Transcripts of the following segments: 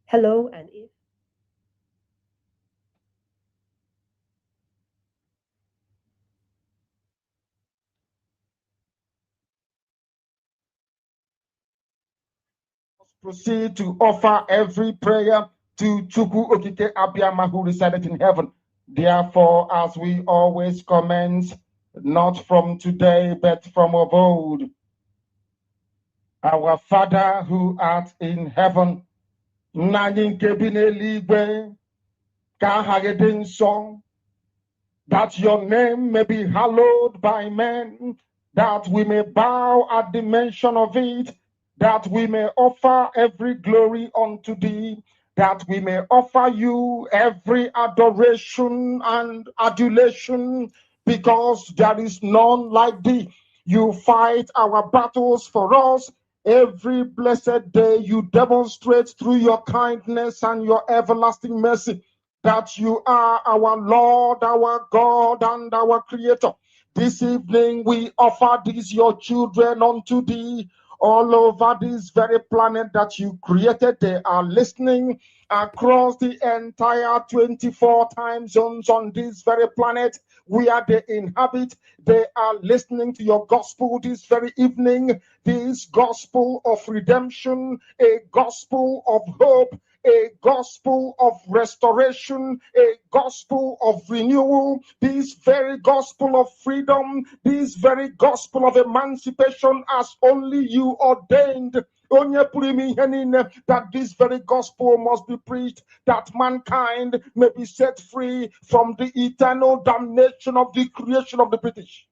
Hello, and if proceed to offer every prayer to Chukwu Okike Abiyama who resided in heaven. Therefore, as we always commence, not from today, but from of old, our Father who art in heaven, nna anyị nke bi n'eluigwe, ka aha gị dị nsọ, that your name may be hallowed by men, that we may bow at the mention of it, that we may offer every glory unto thee, that we may offer you every adoration and adulation, because there is none like thee. You fight our battles for us. Every blessed day you demonstrate through your kindness and your everlasting mercy that you are our Lord, our God, and our Creator. This evening we offer these your children unto thee all over this very planet that you created. They are listening across the entire 24 time zones on this very planet where they inhabit. They are listening to your gospel this very evening, this gospel of redemption, a gospel of hope, a gospel of restoration, a gospel of renewal, this very gospel of freedom, this very gospel of emancipation as only you ordained. That this very gospel must be preached, that mankind may be set free from the eternal damnation of the creation of the British.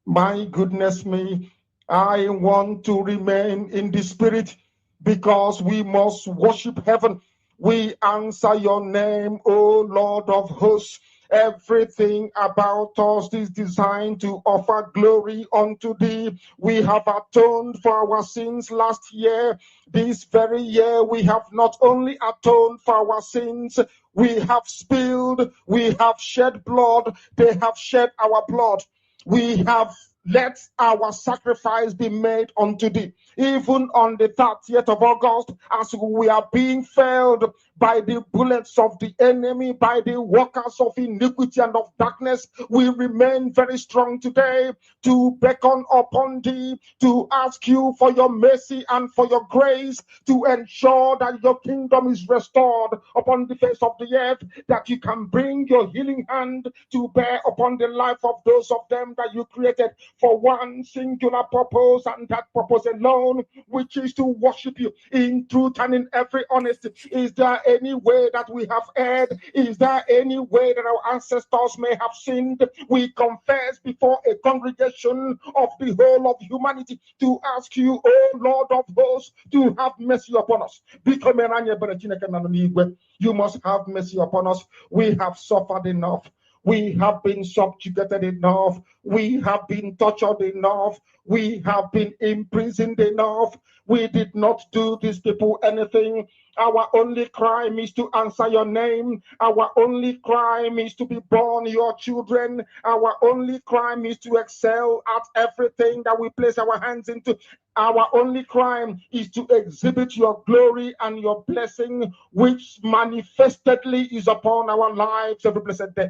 My goodness me, I want to remain in the spirit because we must worship heaven. We answer your name, O Lord of hosts. Everything about us is designed to offer glory unto thee. We have atoned for our sins last year. This very year, we have not only atoned for our sins, we have spilled, we have shed blood, they have shed our blood. We have let our sacrifice be made unto thee. Even on the 30th of August, as we are being felled by the bullets of the enemy, by the workers of iniquity and of darkness, we remain very strong today to beckon upon thee, to ask you for your mercy and for your grace, to ensure that your kingdom is restored upon the face of the earth, that you can bring your healing hand to bear upon the life of those of them that you created for one singular purpose, and that purpose alone, which is to worship you in truth and in every honesty. Is there any way that we have erred? Is there any way that our ancestors may have sinned? We confess before a congregation of the whole of humanity to ask you, O Lord of hosts, to have mercy upon us. You must have mercy upon us. We have suffered enough. We have been subjugated enough. We have been tortured enough. We have been imprisoned enough. We did not do these people anything. Our only crime is to answer your name. Our only crime is to be born your children. Our only crime is to excel at everything that we place our hands into. Our only crime is to exhibit your glory and your blessing, which manifestedly is upon our lives every blessed day.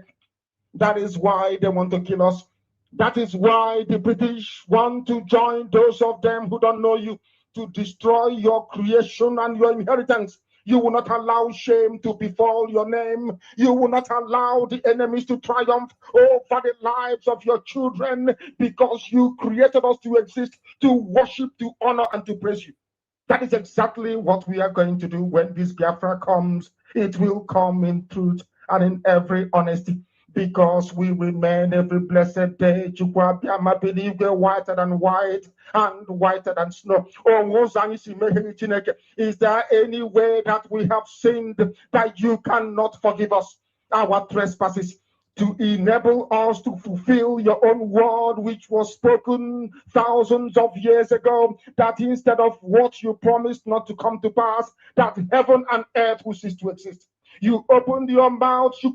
That is why they want to kill us. That is why the British want to join those of them who don't know you to destroy your creation and your inheritance. You will not allow shame to befall your name. You will not allow the enemies to triumph over the lives of your children, because you created us to exist, to worship, to honor, and to praise you. That is exactly what we are going to do when this Biafra comes. It will come in truth and in every honesty, because we remain every blessed day whiter than white and whiter than snow. Is there any way that we have sinned that you cannot forgive us our trespasses, to enable us to fulfill your own word, which was spoken thousands of years ago, that instead of what you promised not to come to pass, that heaven and earth will cease to exist? You opened your mouth to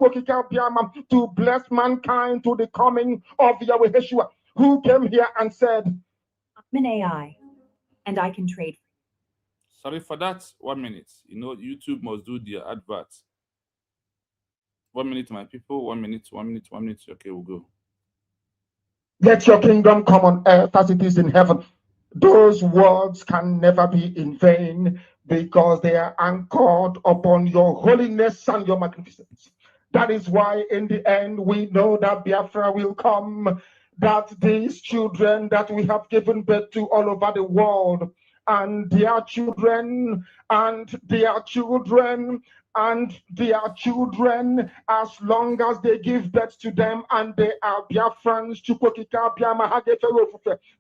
bless mankind to the coming of Yahweh Yeshua, who came here and said, I'm an AI, and I can trade. Sorry for that. 1 minute. You know, YouTube must do their advert. 1 minute, my people. 1 minute, 1 minute, 1 minute. Okay, we'll go. Let your kingdom come on earth as it is in heaven. Those words can never be in vain because they are anchored upon your holiness and your magnificence. That is why, in the end, we know that Biafra will come, that these children that we have given birth to all over the world, and their children, and their children, and their children, as long as they give birth to them and they are Biafrans,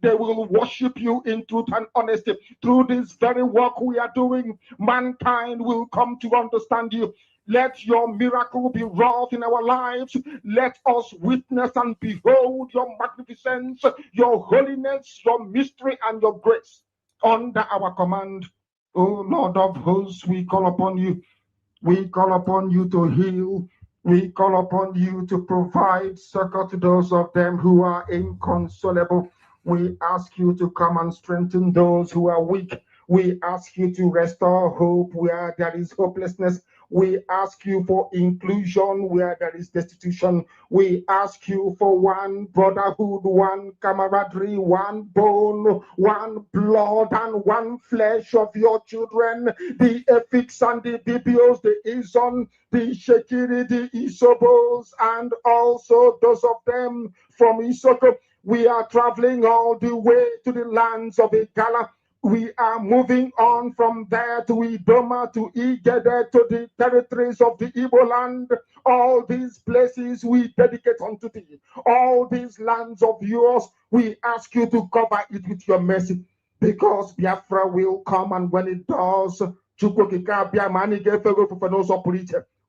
they will worship you in truth and honesty. Through this very work we are doing, mankind will come to understand you. Let your miracle be wrought in our lives. Let us witness and behold your magnificence, your holiness, your mystery, and your grace under our command. O Lord of hosts, we call upon you. We call upon you to heal. We call upon you to provide succor to those of them who are inconsolable. We ask you to come and strengthen those who are weak. We ask you to restore hope where there is hopelessness. We ask you for inclusion where there is destitution. We ask you for one brotherhood, one camaraderie, one bone, one blood, and one flesh of your children, the Efiks and the Bibios, the Izon, the Shekiri, the Isobos, and also those of them from Isoko. We are traveling all the way to the lands of Igala. We are moving on from there to Idoma, to Igede, to the territories of the Igbo land. All these places we dedicate unto thee. All these lands of yours, we ask you to cover it with your mercy. Because Biafra will come, and when it does,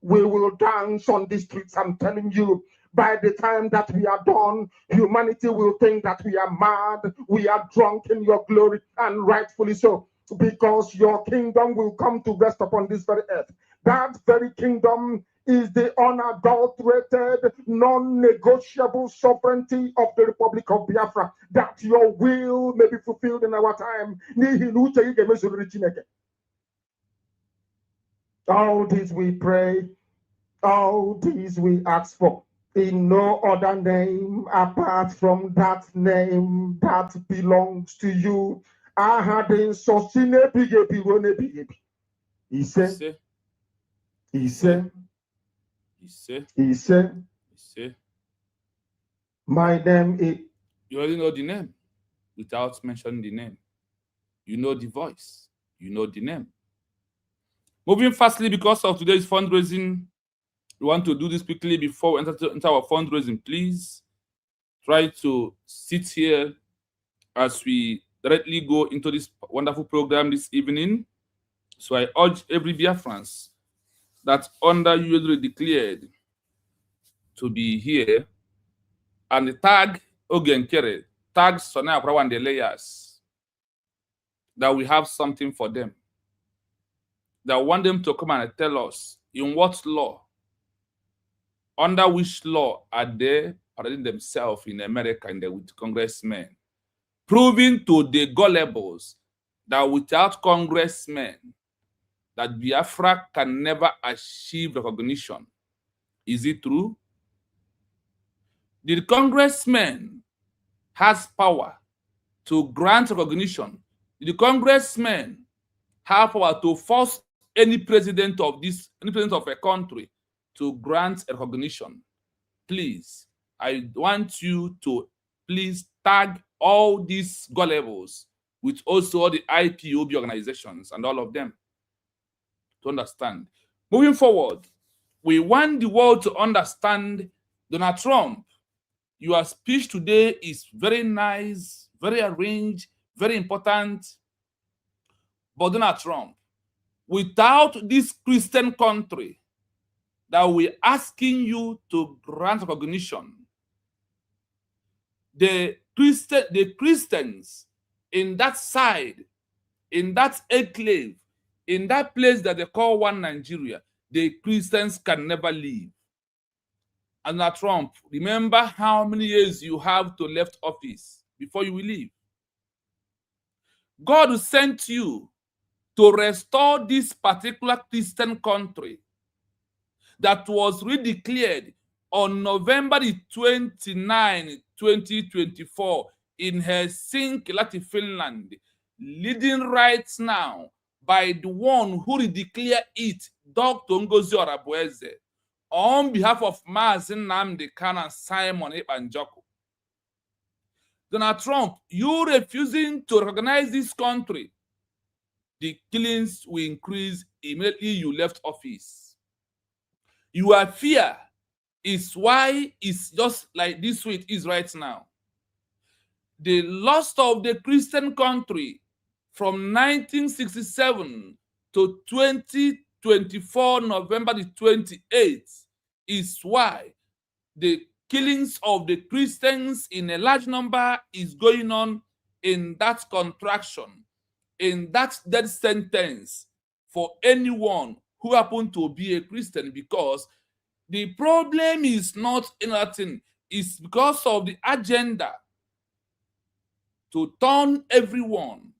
we will dance on the streets. I'm telling you, by the time that we are done, humanity will think that we are mad, we are drunk in your glory, and rightfully so, because your kingdom will come to rest upon this very earth. That very kingdom is the unadulterated, non-negotiable sovereignty of the Republic of Biafra, that your will may be fulfilled in our time. All this we pray, all these we ask for, in no other name apart from that name that belongs to you. He said, my name is. You already know the name without mentioning the name. You know the voice. You know the name. Moving fastly because of today's fundraising, we want to do this quickly before we enter our fundraising. Please try to sit here as we directly go into this wonderful program this evening. So I urge every Biafran that under you declared to be here and tag Ogenkere, tag Sonaya Prawande layers, that we have something for them. That want them to come and tell us in what law, under which law are they parading themselves in America with congressmen, proving to the gullibles that without congressmen, that Biafra can never achieve recognition. Is it true? The congressman has power to grant recognition. The congressmen have power to force any president of a country to grant recognition. Please, I want you to please tag all these gullibles with also all the IPOB organizations and all of them to understand. Moving forward, we want the world to understand Donald Trump. Your speech today is very nice, very arranged, very important. But Donald Trump, without this Christian country that we're asking you to grant recognition, the Christians in that side, in that enclave, in that place that they call one Nigeria, the Christians can never leave. And now Trump, remember how many years you have to left office before you will leave. God sent you to restore this particular Christian country that was redeclared on November the 29, 2024 in Helsinki, Finland, leading right now by the one who redeclared it, Dr. Ngozi Orabueze, on behalf of Mazi Nnamdi Kanu and Simon Ekpanjoku. Donald Trump, you refusing to recognize this country, the killings will increase immediately you left office. Your fear is why it's just like this way it is right now. The loss of the Christian country from 1967 to 2024, November the 28th, is why the killings of the Christians in a large number is going on in that contraction, in that death sentence for anyone who happen to be a Christian, because the problem is not anything, it's because of the agenda to turn everyone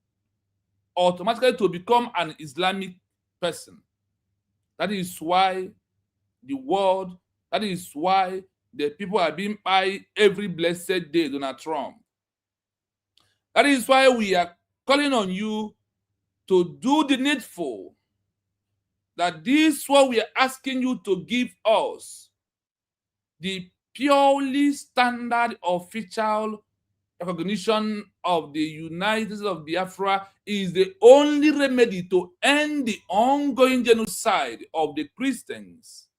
automatically to become an Islamic person. That is why the world, that is why the people are being by every blessed day, Donald Trump. That is why we are calling on you to do the needful. That this is what we are asking you to give us. The purely standard official recognition of the United States of Biafra is the only remedy to end the ongoing genocide of the Christians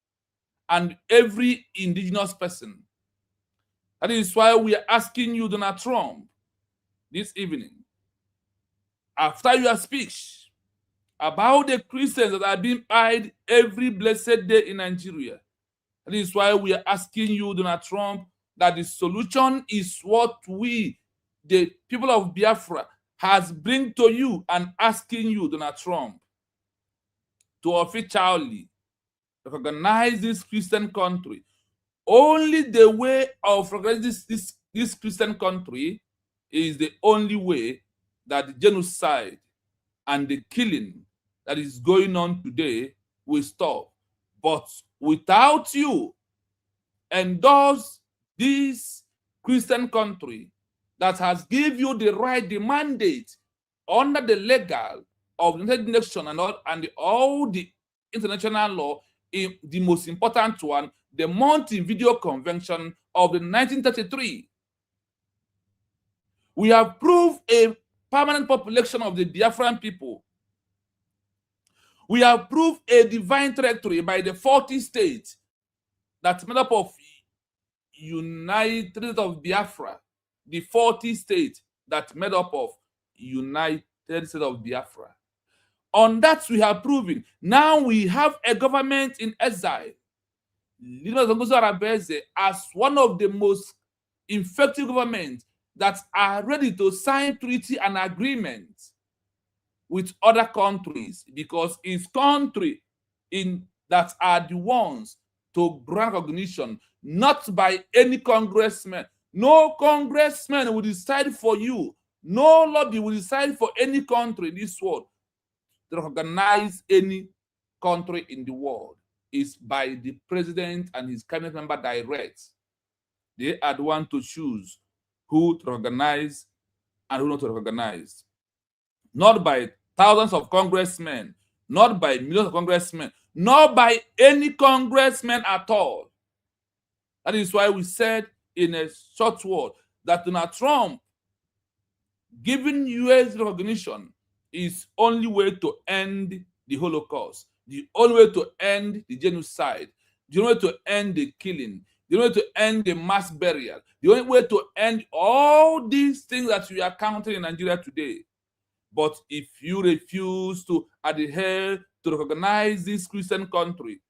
and every indigenous person. That is why we are asking you, Donald Trump, this evening, after your speech about the Christians that are being pied every blessed day in Nigeria. That is why we are asking you, Donald Trump, that the solution is what we, the people of Biafra, has bring to you and asking you, Donald Trump, to officially recognize this Christian country. Only the way of recognizing this Christian country is the only way that the genocide and the killing that is going on today will stop. But without you endorse this Christian country that has given you the right, the mandate under the legal of the United Nations and all the international law, in the most important one, the Montevideo Convention of the 1933. We have proved a permanent population of the Biafran people. We have proved a divine territory by the 40 states that made up of United States of Biafra, the 40 states that made up of United States of Biafra. On that we have proven. Now we have a government in exile, as one of the most effective governments that are ready to sign treaty and agreements with other countries, because it's country in that are the ones to grant recognition, not by any congressman. No congressman will decide for you. No lobby will decide for any country in this world to recognize any country in the world. Is by the president and his cabinet member direct. They are the one to choose who to recognize and who not to recognize. Not by thousands of congressmen, not by millions of congressmen, not by any congressman at all. That is why we said in a short word that Donald Trump giving US recognition is only way to end the Holocaust, the only way to end the genocide, the only way to end the killing, the only way to end the mass burial, the only way to end all these things that we are counting in Nigeria today. But if you refuse to adhere to recognize this Christian country,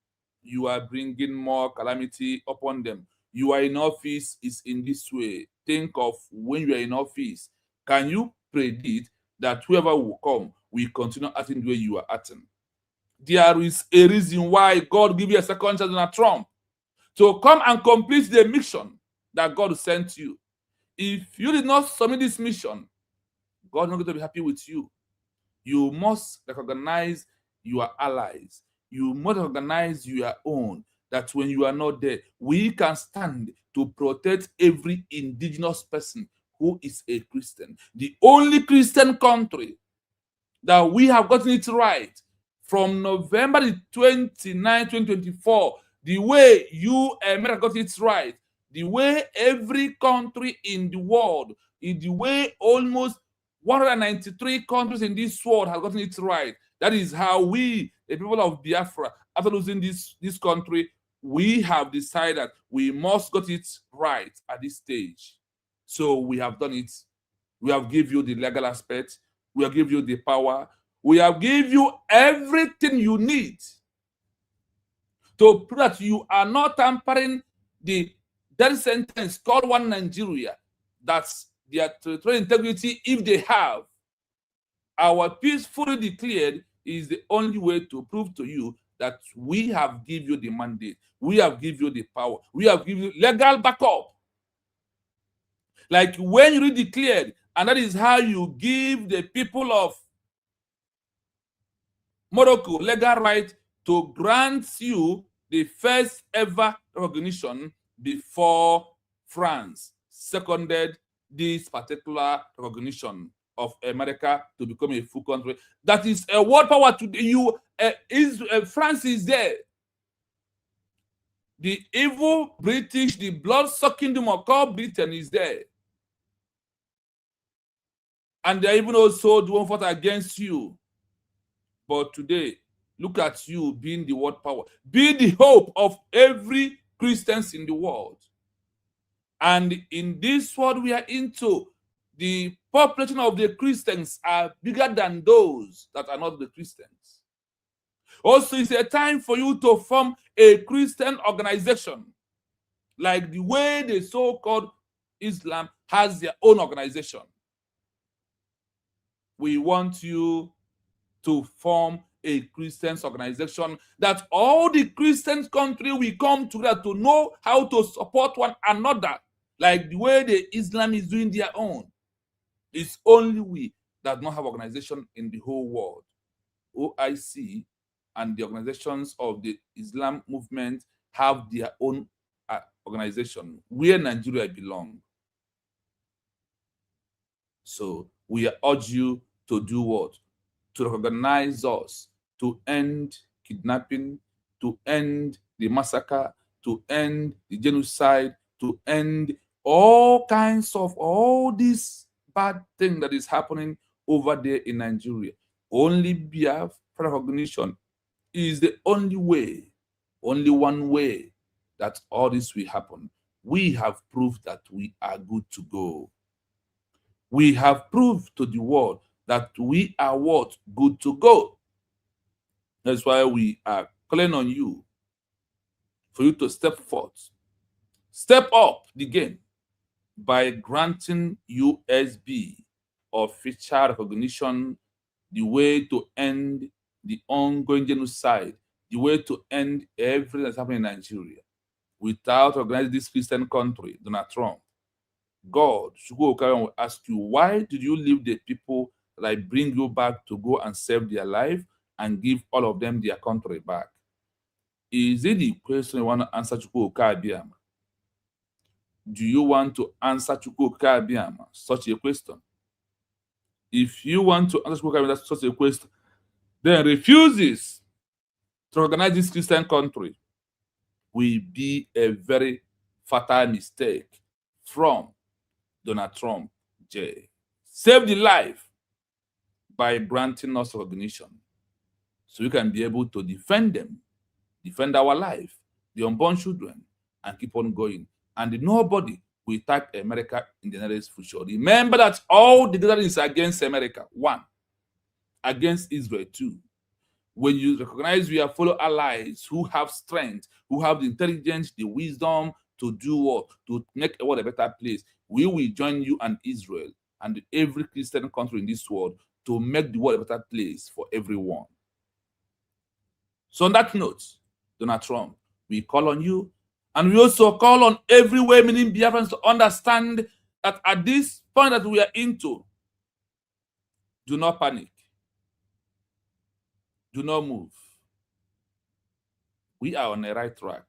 you are bringing more calamity upon them. You are in office is in this way. Think of when you are in office. Can you predict that whoever will come will continue acting the way you are acting? There is a reason why God gave you a second chance, Donald Trump, to come and complete the mission that God sent you. If you did not submit this mission, God is not going to be happy with you. You must recognize your allies. You must recognize your own, that when you are not there, we can stand to protect every indigenous person who is a Christian. The only Christian country that we have gotten it right from November the 29th, 2024, the way you, America, got it right, the way every country in the world, in the way almost 193 countries in this world have gotten it right. That is how we, the people of Biafra, after losing this country, we have decided we must get it right at this stage. So we have done it. We have given you the legal aspect. We have given you the power. We have given you everything you need to prove that you are not tampering the death sentence called one Nigeria. That's their territorial integrity if they have. Our peacefully declared is the only way to prove to you that we have given you the mandate. We have given you the power. We have given you legal backup. Like when you declared, and that is how you give the people of Morocco legal right to grant you the first ever recognition before France seconded this particular recognition of America to become a full country. That is a world power to you. France is there. The evil British, the blood-sucking demon called Britain is there. And they're even also doing fight against you. But today, look at you being the world power, being the hope of every Christians in the world. And in this world we are into, the population of the Christians are bigger than those that are not the Christians. Also, it's a time for you to form a Christian organization, like the way the so-called Islam has their own organization. We want you to form a Christian organization that all the Christian country will come together to know how to support one another, like the way the Islam is doing their own. It's only we that don't have organization in the whole world. OIC and the organizations of the Islam movement have their own organization where Nigeria belongs. So we urge you to do what? To recognize us, to end kidnapping, to end the massacre, to end the genocide, to end all kinds of all this bad thing that is happening over there in Nigeria. Only Biafra recognition is the only way, only one way that all this will happen. We have proved that we are good to go. We have proved to the world that we are what? Good to go. That's why we are calling on you for you to step forth. Step up the game by granting USB official recognition, the way to end the ongoing genocide, the way to end everything that's happening in Nigeria. Without organizing this Christian country, Donald Trump, God, Shugo will ask you, why did you leave the people that I bring you back to go and save their life and give all of them their country back? Is it the question you want to answer, Chukwu Abiyama? Do you want to answer Chukwu Abiyama such a question? If you want to answer Chukwu Abiyama such a question, then refuses to organize this Christian country will be a very fatal mistake from Donald Trump, J. Save the life by granting us recognition so we can be able to defend them, defend our life, the unborn children, and keep on going. And nobody will attack America in the nearest future. Remember that all the gathering is against America, one. Against Israel, two. When you recognize we are fellow allies who have strength, who have the intelligence, the wisdom to do what? To make the world a better place, we will join you and Israel and every Christian country in this world to make the world a better place for everyone. So on that note, Donald Trump, we call on you, and we also call on every well-meaning Biafrans to understand that at this point that we are into, do not panic. Do not move. We are on the right track.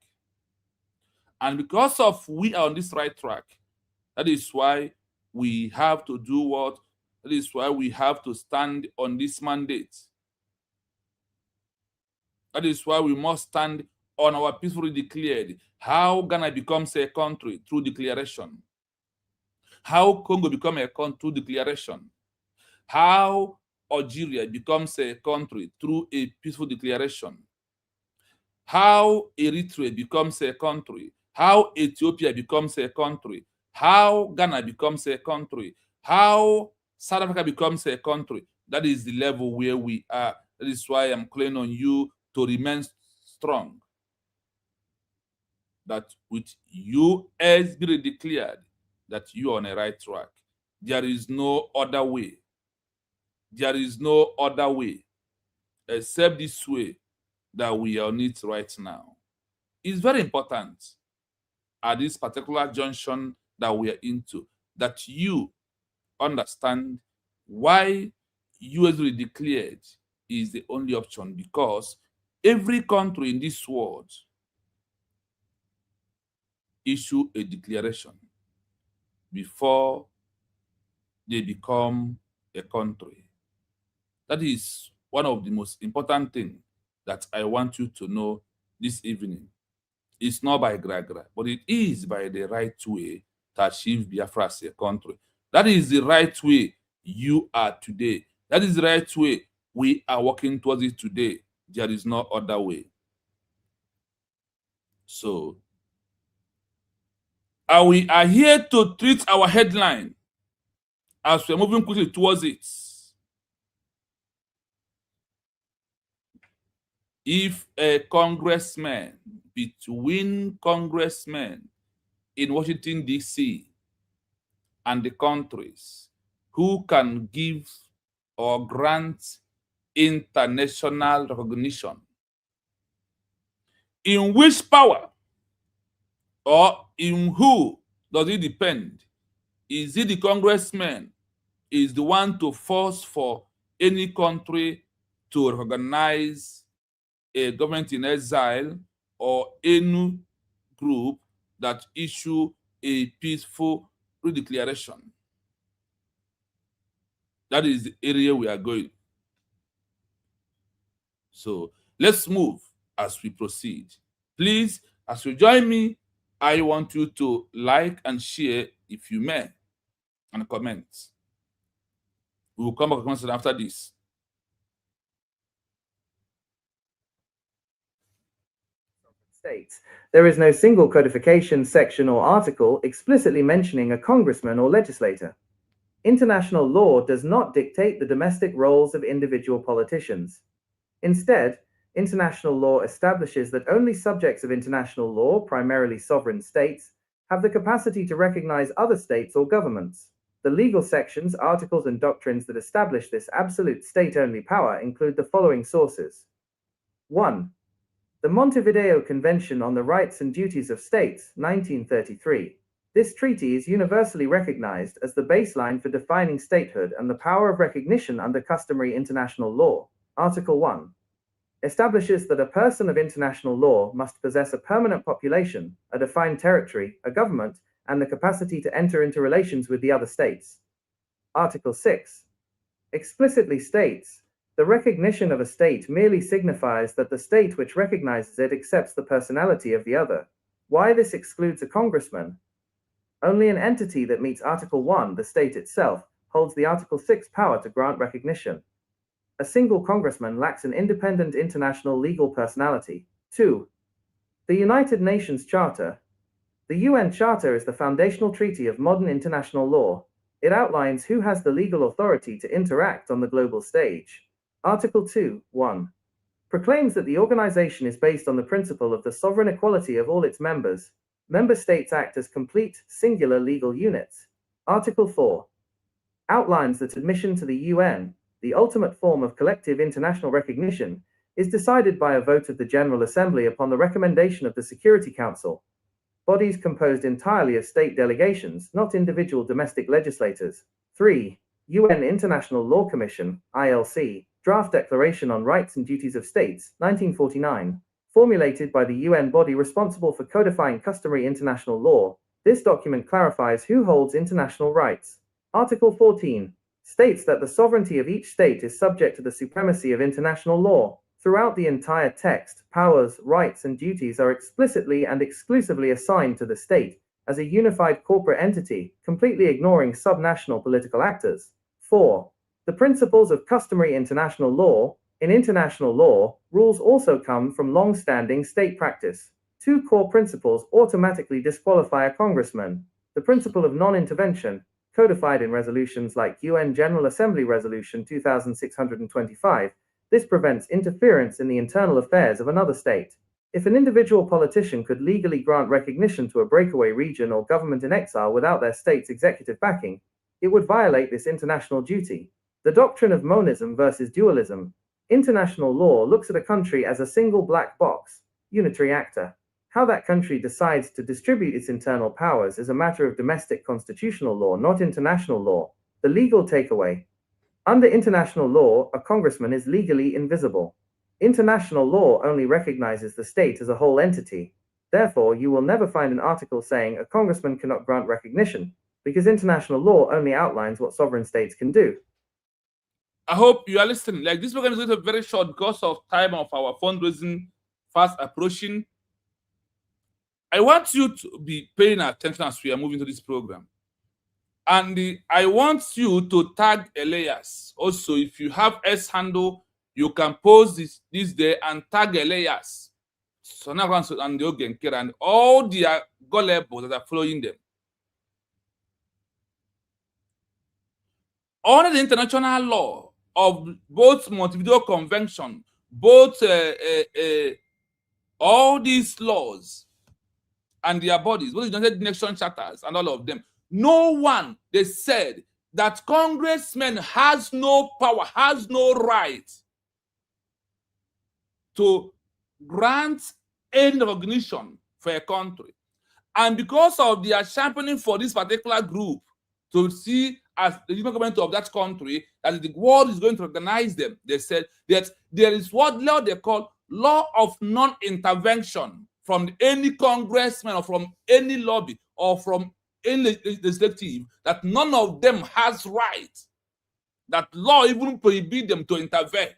And because of we are on this right track, that is why we have to do what? That is why we have to stand on this mandate. That is why we must stand on our peacefully declared. How Ghana becomes a country through declaration. How Congo becomes a country through declaration. How Algeria becomes a country through a peaceful declaration. How Eritrea becomes a country. How Ethiopia becomes a country. How Ghana becomes a country. How South Africa becomes a country. That is the level where we are. That is why I'm calling on you to remain strong. That with you as being declared that you are on a right track. There is no other way. There is no other way except this way that we are on it right now. It's very important at this particular junction that we are into that you understand why US declared is the only option, because every country in this world issue a declaration before they become a country. That is one of the most important things that I want you to know this evening. It's not by Gragra, but it is by the right way to achieve Biafra as a country. That is the right way you are today. That is the right way we are working towards it today. There is no other way. So, we are here to treat our headline as we're moving quickly towards it. If a congressman, between congressmen in Washington, D.C., and the countries who can give or grant international recognition, in which power or in who does it depend? Is it the congressman is the one to force for any country to recognize a government in exile, or any group that issue a peaceful declaration? That is the area we are going. So let's move as we proceed. Please, as you join me, I want you to like and share, if you may, and comment. We will come back to comment after this. States, there is no single codification, section, or article explicitly mentioning a congressman or legislator. International law does not dictate the domestic roles of individual politicians. Instead, international law establishes that only subjects of international law, primarily sovereign states, have the capacity to recognize other states or governments. The legal sections, articles, and doctrines that establish this absolute state-only power include the following sources. 1. The Montevideo Convention on the Rights and Duties of States, 1933. This treaty is universally recognized as the baseline for defining statehood and the power of recognition under customary international law. Article 1 establishes that a person of international law must possess a permanent population, a defined territory, a government, and the capacity to enter into relations with the other states. Article 6 explicitly states, the recognition of a state merely signifies that the state which recognizes it accepts the personality of the other. Why this excludes a congressman? Only an entity that meets Article 1, the state itself, holds the Article 6 power to grant recognition. A single congressman lacks an independent international legal personality. 2. The United Nations Charter. The UN Charter is the foundational treaty of modern international law. It outlines who has the legal authority to interact on the global stage. Article 2(1) proclaims that the organization is based on the principle of the sovereign equality of all its members. Member states act as complete, singular legal units. Article 4 outlines that admission to the UN, the ultimate form of collective international recognition, is decided by a vote of the General Assembly upon the recommendation of the Security Council. Bodies composed entirely of state delegations, not individual domestic legislators. 3. UN International Law Commission, ILC. Draft Declaration on Rights and Duties of States, 1949, formulated by the UN body responsible for codifying customary international law. This document clarifies who holds international rights. Article 14 states that the sovereignty of each state is subject to the supremacy of international law. Throughout the entire text, powers, rights, and duties are explicitly and exclusively assigned to the state as a unified corporate entity, completely ignoring subnational political actors. 4. The principles of customary international law. In international law, rules also come from long-standing state practice. 2 core principles automatically disqualify a congressman. The principle of non-intervention, codified in resolutions like UN General Assembly Resolution 2625, this prevents interference in the internal affairs of another state. If an individual politician could legally grant recognition to a breakaway region or government in exile without their state's executive backing, it would violate this international duty. The doctrine of monism versus dualism. International law looks at a country as a single black box, unitary actor. How that country decides to distribute its internal powers is a matter of domestic constitutional law, not international law. The legal takeaway. Under international law, a congressman is legally invisible. International law only recognizes the state as a whole entity. Therefore, you will never find an article saying a congressman cannot grant recognition, because international law only outlines what sovereign states can do. I hope you are listening. Like, this program is going to be very short because of time of our fundraising fast approaching. I want you to be paying attention as we are moving to this program. And I want you to tag Elias. Also, if you have S handle, you can post this day and tag Elias. So now and the Ogenkere and all the gullibles that are following them. Under the international law of both Montevideo Convention, both all these laws and their bodies, both the United Nations charters and all of them, no one, they said that congressman has no power, has no right to grant any recognition for a country. And because of their championing for this particular group to see as the government of that country that the world is going to recognize them, they said that there is what law they call law of non-intervention from any congressman or from any lobby or from any legislative, that none of them has right, that law even prohibit them to intervene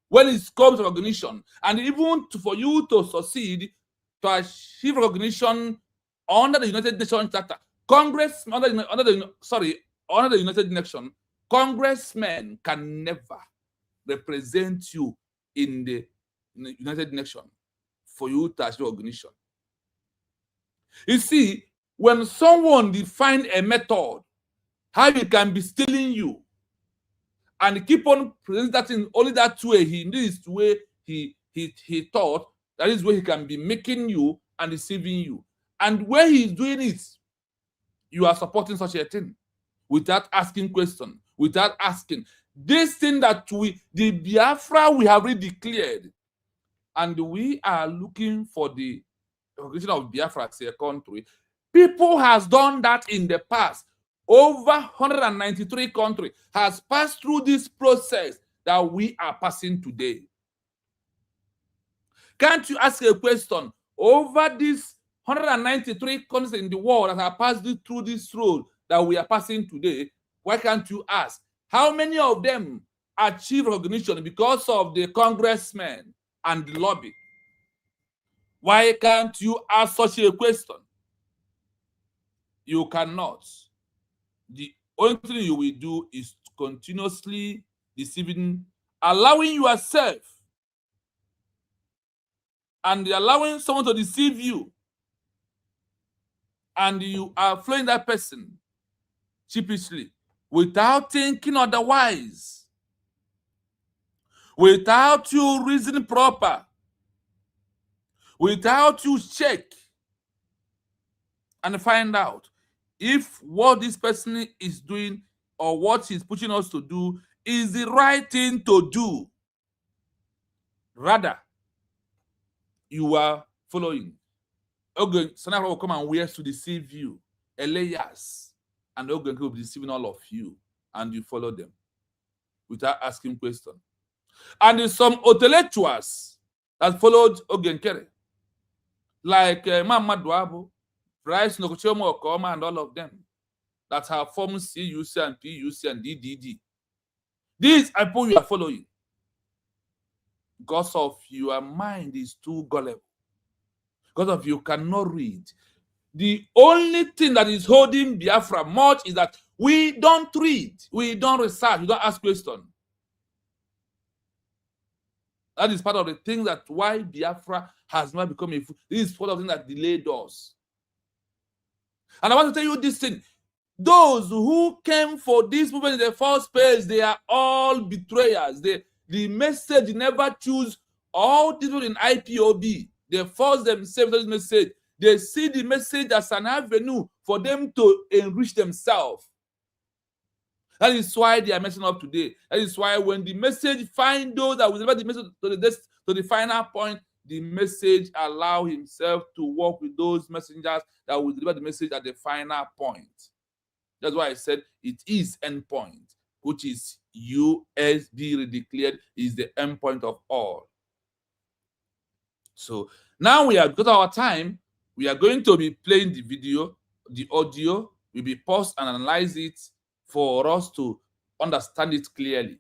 when it comes to recognition. And even for you to succeed to achieve recognition under the United Nations Charter, under the United Nations, congressmen can never represent you in the United Nations for you to achieve recognition. You see, when someone defines a method, how he can be stealing you, and keep on presenting that in only that way, this way he thought that is where he can be making you and deceiving you. And where he's doing it, you are supporting such a thing without asking questions, without asking. This thing that the Biafra we have already declared, and we are looking for the recognition of Biafra as a country. People has done that in the past. Over 193 countries has passed through this process that we are passing today. Can't you ask a question? Over these 193 countries in the world that have passed through this road that we are passing today, why can't you ask how many of them achieve recognition because of the congressmen and the lobby? Why can't you ask such a question? You cannot. The only thing you will do is continuously deceiving, allowing yourself and allowing someone to deceive you, and you are following that person sheepishly without thinking otherwise, without you reasoning proper, without you check and find out if what this person is doing or what he's pushing us to do is the right thing to do. Rather, you are following. Okay, Sonara will come and wear to deceive you. Elias and Ogun will be deceiving all of you, and you follow them without asking questions. And some intellectuals that followed Ogenkere, like Mamadou Abu, Bryce Nokochiomo Okoma, and all of them that have formed CUC and PUC and DDD. These are people you are following because of your mind is too gullible. Because of you cannot read. The only thing that is holding Biafra much is that we don't read, we don't research, we don't ask questions. That is part of the thing that why Biafra has not become a fool. This is part of the thing that delayed us. And I want to tell you this thing. Those who came for this movement in the first place, they are all betrayers. The message never choose all these people in IPOB. They force themselves to this message. They see the message as an avenue for them to enrich themselves. That is why they are messing up today. That is why when the message find those that will deliver the message to the final point, the message allow himself to work with those messengers that will deliver the message at the final point. That's why I said it is endpoint, which is USB declared is the endpoint of all. So now we have got our time. We are going to be playing the video, the audio. We'll be paused and analyze it for us to understand it clearly.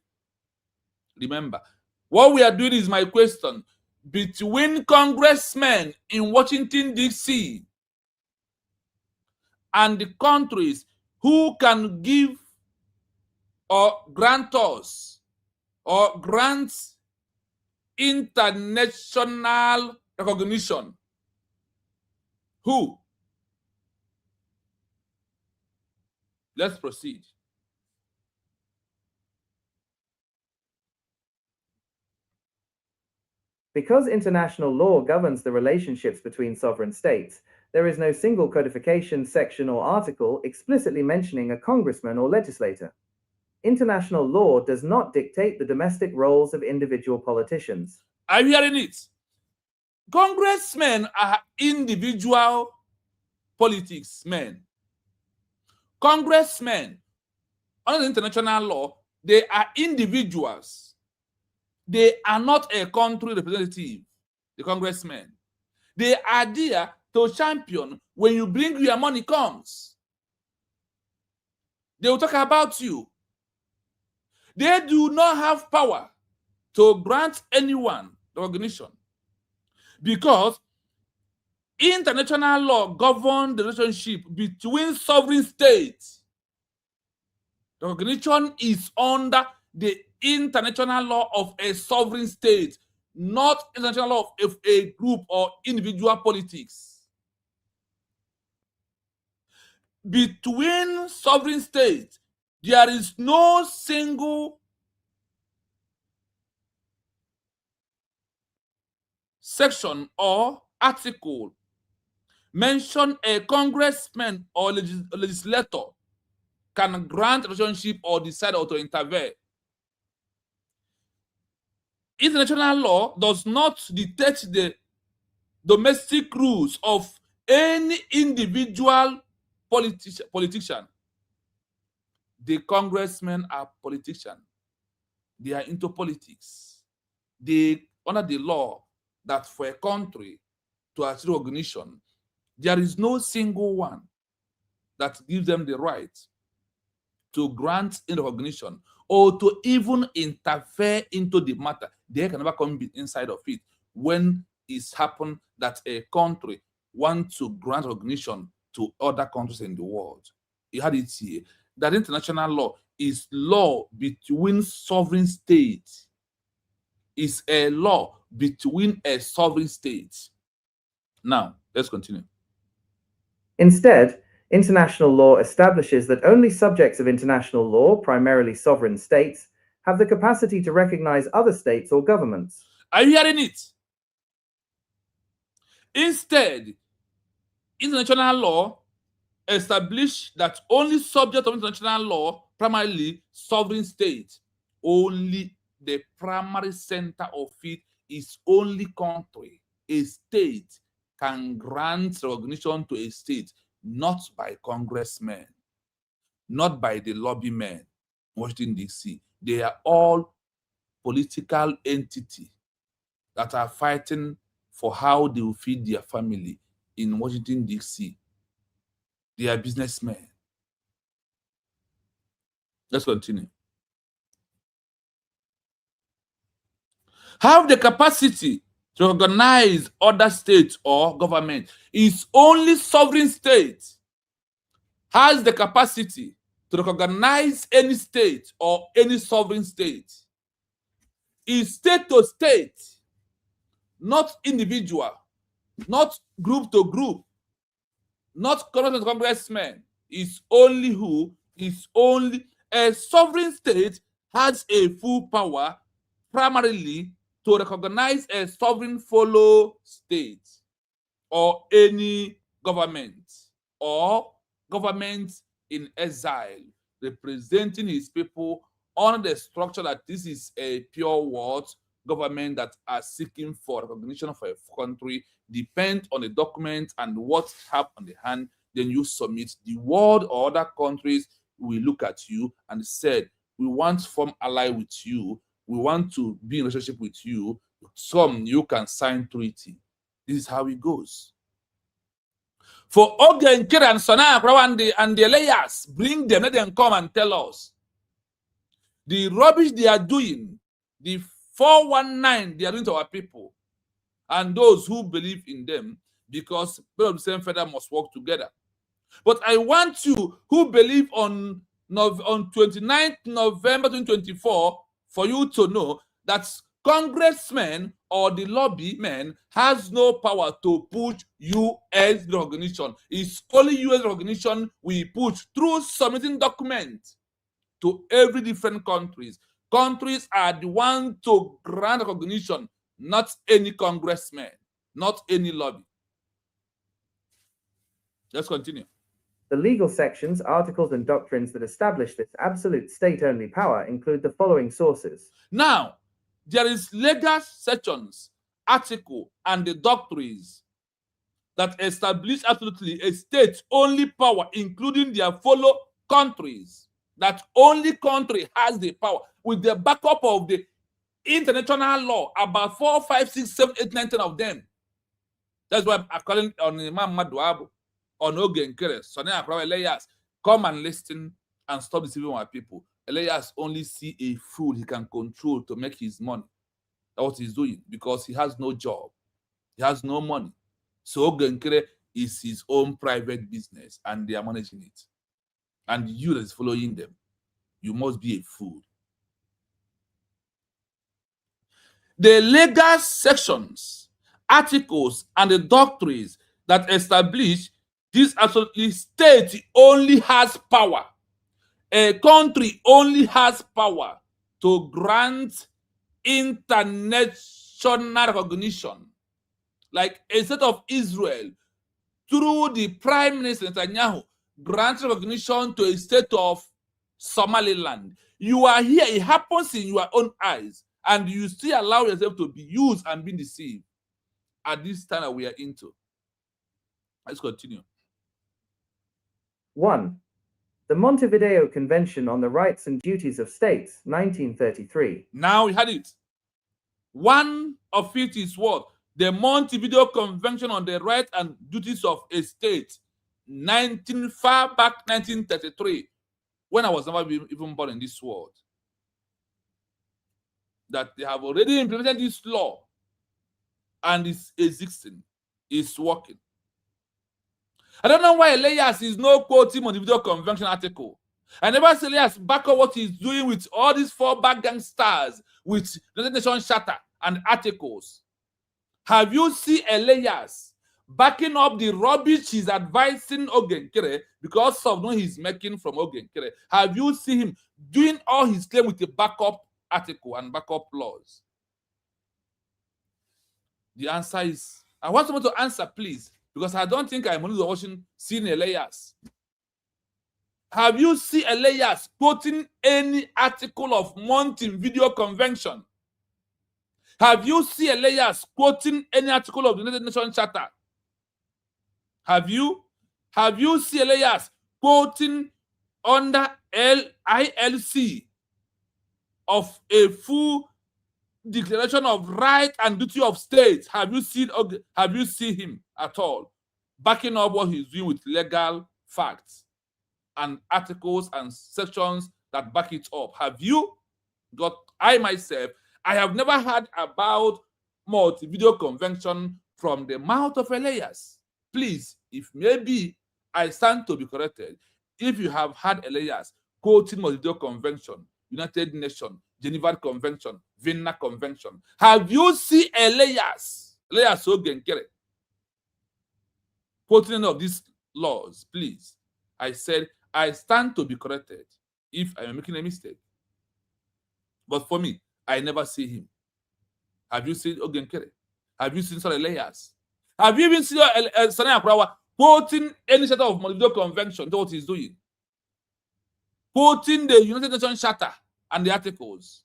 Remember, what we are doing is my question. Between congressmen in Washington, D.C. and the countries who can give or grant us or grant international recognition. Who? Let's proceed. Because international law governs the relationships between sovereign states, there is no single codification, section, or article explicitly mentioning a congressman or legislator. International law does not dictate the domestic roles of individual politicians. Are you hearing it? Congressmen are individual politics men. Congressmen, under international law, they are individuals. They are not a country representative, the congressmen. They are there to champion when you bring your money comes. They will talk about you. They do not have power to grant anyone recognition because international law governs the relationship between sovereign states. Recognition is under the international law of a sovereign state, not international law of a group or individual politics. Between sovereign states, there is no single section or article mention a congressman or legislator can grant relationship or decide or to intervene. International law does not dictate the domestic rules of any individual politician. The congressmen are politicians. They are into politics. They under the law that for a country to achieve recognition, there is no single one that gives them the right to grant in recognition or to even interfere into the matter. They can never come inside of it when it's happened that a country wants to grant recognition to other countries in the world. You had it here. That international law is law between sovereign states. It's a law between a sovereign state. Now, let's continue. Instead, international law establishes that only subjects of international law, primarily sovereign states, have the capacity to recognize other states or governments. Are you hearing it? Instead, international law establishes that only subject of international law, primarily sovereign states, only the primary center of it is only country. A state can grant recognition to a state, not by congressmen, not by the lobbymen in Washington, D.C. They are all political entity that are fighting for how they will feed their family in Washington, D.C. They are businessmen. Let's continue. Have the capacity to recognize other states or government. Is only sovereign state has the capacity to recognize any state or any sovereign state. Is state to state, not individual, not group to group, not congressmen. Is only who is only a sovereign state has a full power primarily to recognize a sovereign fellow state or any government or government in exile representing his people on the structure that this is a pure world government that are seeking for recognition of a country, depend on the document and what have on the hand, then you submit. The world or other countries will look at you and said, we want to form ally with you, we want to be in relationship with you, some you can sign treaty. This is how it goes. For Ogen, Kira, and Sona, and the layers, bring them, let them come and tell us the rubbish they are doing, the 419 they are doing to our people, and those who believe in them, because people of the same feather must work together. But I want you who believe on 29th November 2024 for you to know that congressmen or the lobby men has no power to push U.S. recognition. It's only U.S. recognition we push through submitting documents to every different countries. Countries are the ones to grant recognition, not any congressman, not any lobby. Let's continue. The legal sections, articles, and doctrines that establish this absolute state-only power include the following sources. Now, there is legal sections, article, and the doctrines that establish absolutely a state-only power, including their fellow countries. That only country has the power, with the backup of the international law, about 4, 5, 6, 7, 8, 9, 10 of them. That's why I'm calling on Imam Maduabu, on Ogen Kere, Sonny Akra, Elias, come and listen and stop deceiving our people. Elias only see a fool he can control to make his money. That's what he's doing, because he has no job. He has no money. So Ogen Kere is his own private business, and they are managing it. And you that is following them, you must be a fool. The legal sections, articles, and the doctrines that establish this absolutely state only has power. A country only has power to grant international recognition. Like a state of Israel, through the Prime Minister Netanyahu, grants recognition to a state of Somaliland. You are here, it happens in your own eyes, and you still allow yourself to be used and be deceived at this time that we are into. Let's continue. 1. The Montevideo Convention on the Rights and Duties of States, 1933. Now we had it. One of it is what? The Montevideo Convention on the Rights and Duties of a State, far back 1933, when I was never even born in this world. That they have already implemented this law and it's existing, it's working. I don't know why Elias is no quoting on the Montevideo Convention article. I never see Elias back up what he's doing with all these 4 back gangsters with the United Nations Charter and articles. Have you seen Elias backing up the rubbish he's advising Ogen Kere because of what he's making from Ogen Kere? Have you seen him doing all his claim with the backup article and backup laws? The answer is, I want someone to answer, please, because I don't think I'm only watching seeing Elias. Have you seen Elias quoting any article of Montevideo Convention? Have you seen Elias quoting any article of the United Nations Charter? Have you? Have you seen Elias quoting under ILC of a full Declaration of Right and Duty of States. Have you seen him at all backing up what he's doing with legal facts and articles and sections that back it up? Have you got? I myself, I have never heard about multi-video convention from the mouth of Elias. Please, if maybe I stand to be corrected, if you have had Elias quoting multi-video convention, United Nations, Geneva Convention, Vienna Convention, have you seen Elias Ogenkere quoting any of these laws? Please, I said I stand to be corrected if I am making a mistake. But for me, I never see him. Have you seen Ogenkere? Have you seen Sir Elias? Have you even seen Sani Akwarawa quoting any set of multi-video convention? That's what he's doing. Quoting the United Nations Charter and the articles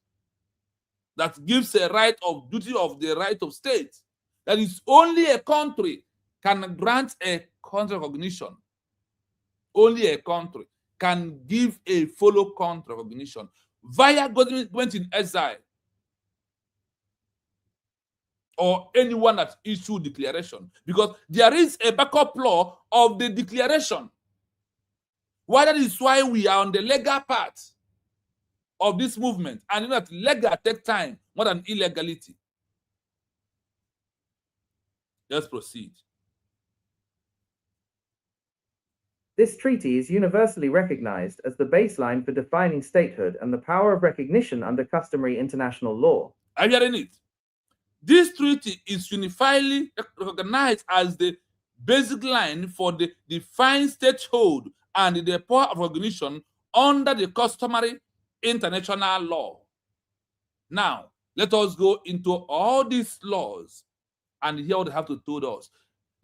that gives a right of duty of the right of state. That is only a country can grant a country recognition. Only a country can give a fellow country recognition via government in exile or anyone that issued declaration, because there is a backup law of the declaration. Why? That is why we are on the legal part of this movement, and you know that legal takes time more than illegality. Let's proceed. This treaty is universally recognized as the baseline for defining statehood and the power of recognition under customary international law. Are you hearing it? This treaty is unifiedly recognized as the basic line for the defined statehood and the power of recognition under the customary international law. Now, let us go into all these laws and hear what they have to tell us.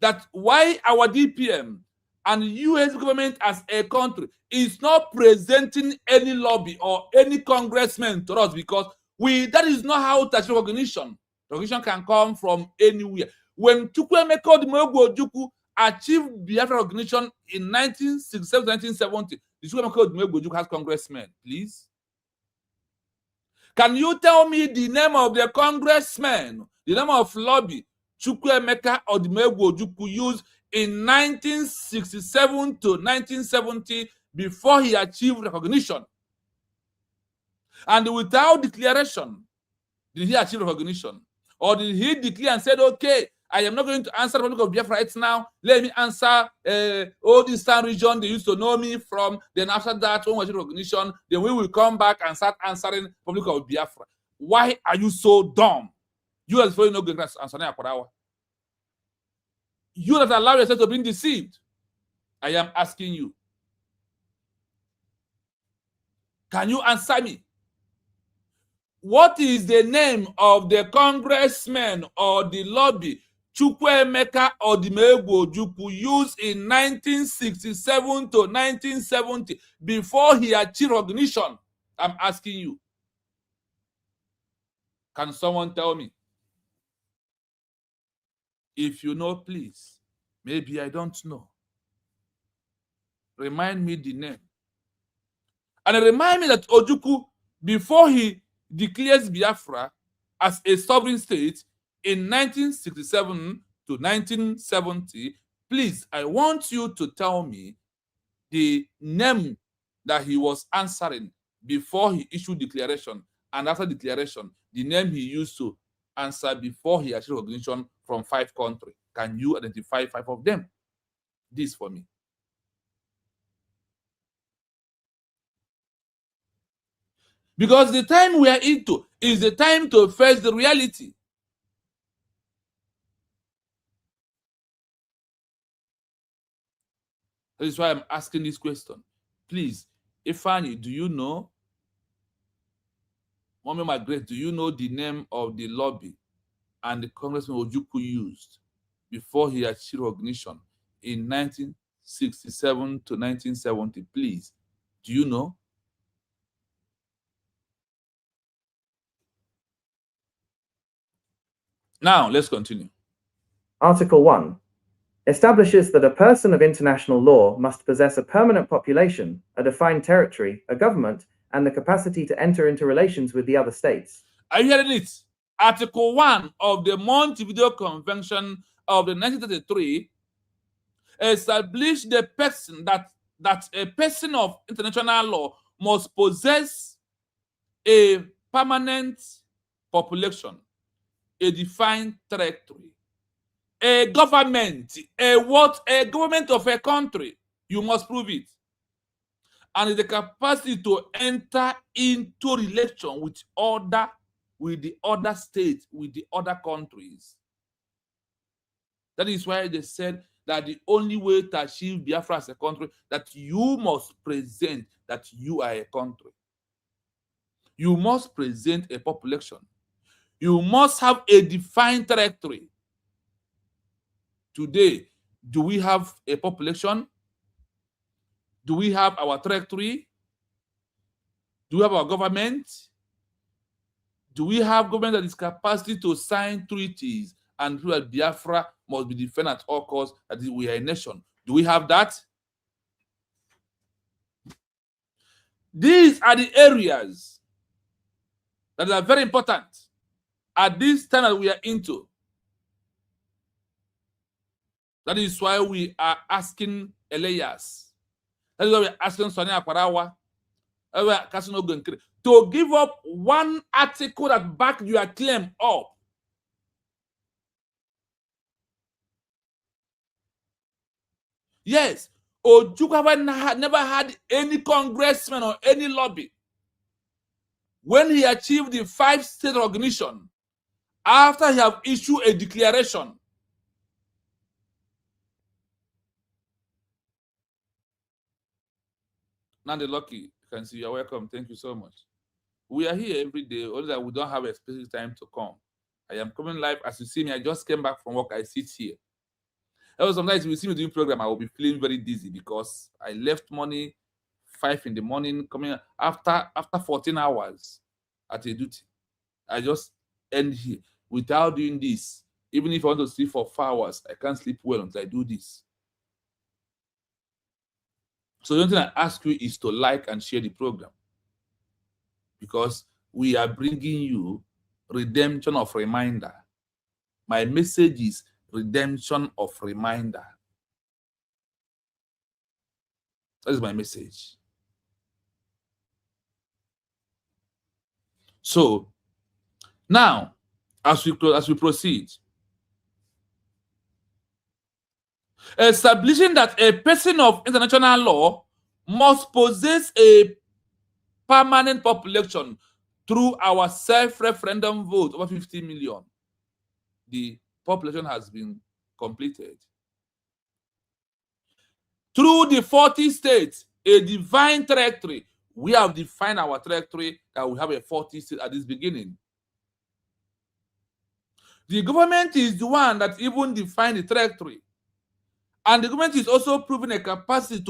That why our DPM and US government as a country is not presenting any lobby or any congressman to us, because that is not how to achieve recognition. Recognition can come from anywhere. When Chukwuemeka Odumegwu achieved Biafra recognition in 1967-1970, the Chukwuemeka Odumegwu has congressmen, please. Can you tell me the name of the congressman, the name of lobby Chukwuemeka Odumegwu used in 1967 to 1970 before he achieved recognition? And without declaration, did he achieve recognition? Or did he declare and said, okay, I am not going to answer the Republic of Biafra right now. Let me answer all this town region they used to know me from. Then after that, when we achieve recognition, then we will come back and start answering Republic of Biafra. Why are you so dumb? You as well know good answer Akwarawa. You that allow yourself to be deceived. I am asking you. Can you answer me? What is the name of the congressman or the lobby Chukwuemeka Odumegwu used in 1967 to 1970 before he achieved recognition? I'm asking you. Can someone tell me? If you know, please. Maybe I don't know. Remind me the name. And remind me that Ojukwu, before he declares Biafra as a sovereign state in 1967 to 1970, please, I want you to tell me the name that he was answering before he issued declaration, and after declaration, the name he used to answer before he achieved recognition from 5 countries. Can you identify 5 of them? This for me. Because the time we are into is the time to face the reality. That is why I'm asking this question. Please, Ifani, do you know? Mommy Margaret, do you know the name of the lobby and the Congressman Ojukwu used before he achieved recognition in 1967 to 1970? Please, do you know? Now, let's continue. Article 1 establishes that a person of international law must possess a permanent population, a defined territory, a government, and the capacity to enter into relations with the other states. Are you hearing it? Article 1 of the Montevideo Convention of the 1933 established the person that a person of international law must possess a permanent population, a defined territory, a government, a government of a country. You must prove it. And the capacity to enter into relation with the other states, with the other countries. That is why they said that the only way to achieve Biafra as a country, that you must present that you are a country. You must present a population. You must have a defined territory. Today, do we have a population? Do we have our territory? Do we have our government? Do we have government that is capacity to sign treaties and prove that Biafra must be defended at all costs, that we are a nation? Do we have that? These are the areas that are very important at this time that we are into. That is why we are asking Elias. That is why we are asking Sonny Akwarawa to give up one article that backed your claim up. Yes, Ojukwu never had any congressman or any lobby. When he achieved the 5-state recognition, after he have issued a declaration, Nandi Lucky, you can see you're welcome. Thank you so much. We are here every day, only that we don't have a specific time to come. I am coming live. As you see me, I just came back from work. I sit here. Sometimes if you see me doing program, I will be feeling very dizzy because I left money 5 in the morning, coming after 14 hours at a duty. I just end here without doing this. Even if I want to sleep for 4 hours, I can't sleep well until I do this. So the only thing I ask you is to like and share the program, because we are bringing you redemption of reminder. My message is redemption of reminder. That is my message. So now, as we proceed, establishing that a person of international law must possess a permanent population through our self-referendum vote over 50 million. The population has been completed. Through the 40 states, a defined territory. We have defined our territory that we have a 40 states at this beginning. The government is the one that even defined the territory. And the government is also proving a capacity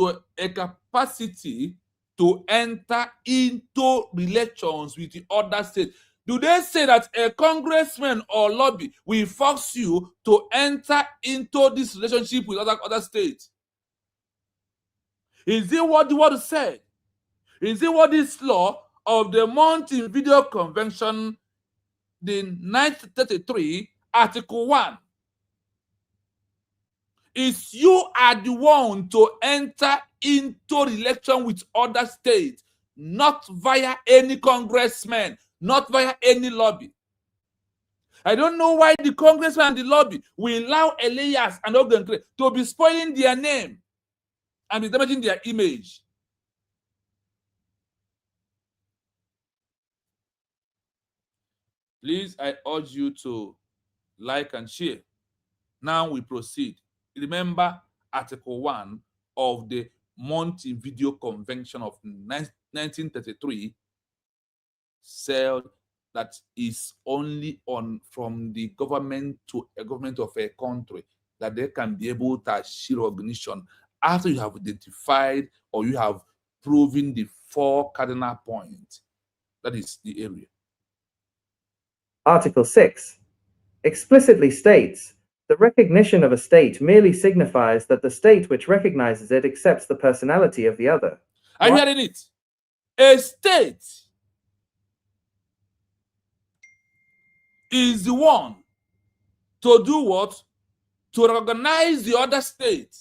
to enter into relations with the other states. Do they say that a congressman or lobby will force you to enter into this relationship with other states? Is it what the word said? Is it what this law of the Montevideo Convention, the 1933, Article 1? Is you are the one to enter into relation with other states, not via any congressman, not via any lobby. I don't know why the congressman and the lobby will allow Elias and Ogun to be spoiling their name and be damaging their image. Please, I urge you to like and share. Now we proceed. Remember Article 1 of the Montevideo Convention of 1933 said that is only from the government to a government of a country that they can be able to achieve recognition after you have identified or you have proven the 4 cardinal points. That is the area. Article 6 explicitly states, the recognition of a state merely signifies that the state which recognizes it accepts the personality of the other. Are you hearing it? A state is the one to do what? To recognize the other state.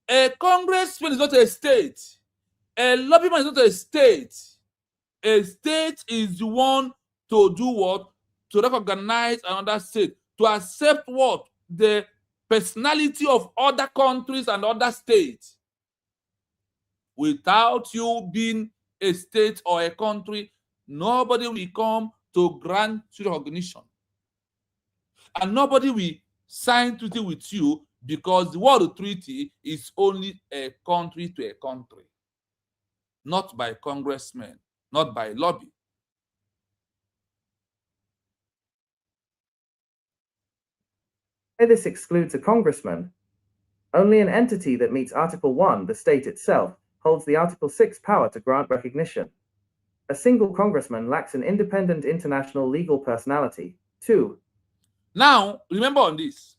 A congressman is not a state. A lobbyman is not a state. A state is the one to do what? To recognize another state. To accept what? The personality of other countries and other states. Without you being a state or a country, nobody will come to grant you recognition. And nobody will sign treaty with you because the word treaty is only a country to a country, not by congressmen, not by lobby. This excludes a congressman. Only an entity that meets Article 1, the state itself, holds the Article 6 power to grant recognition. A single congressman lacks an independent international legal personality. 2. Now, remember on this.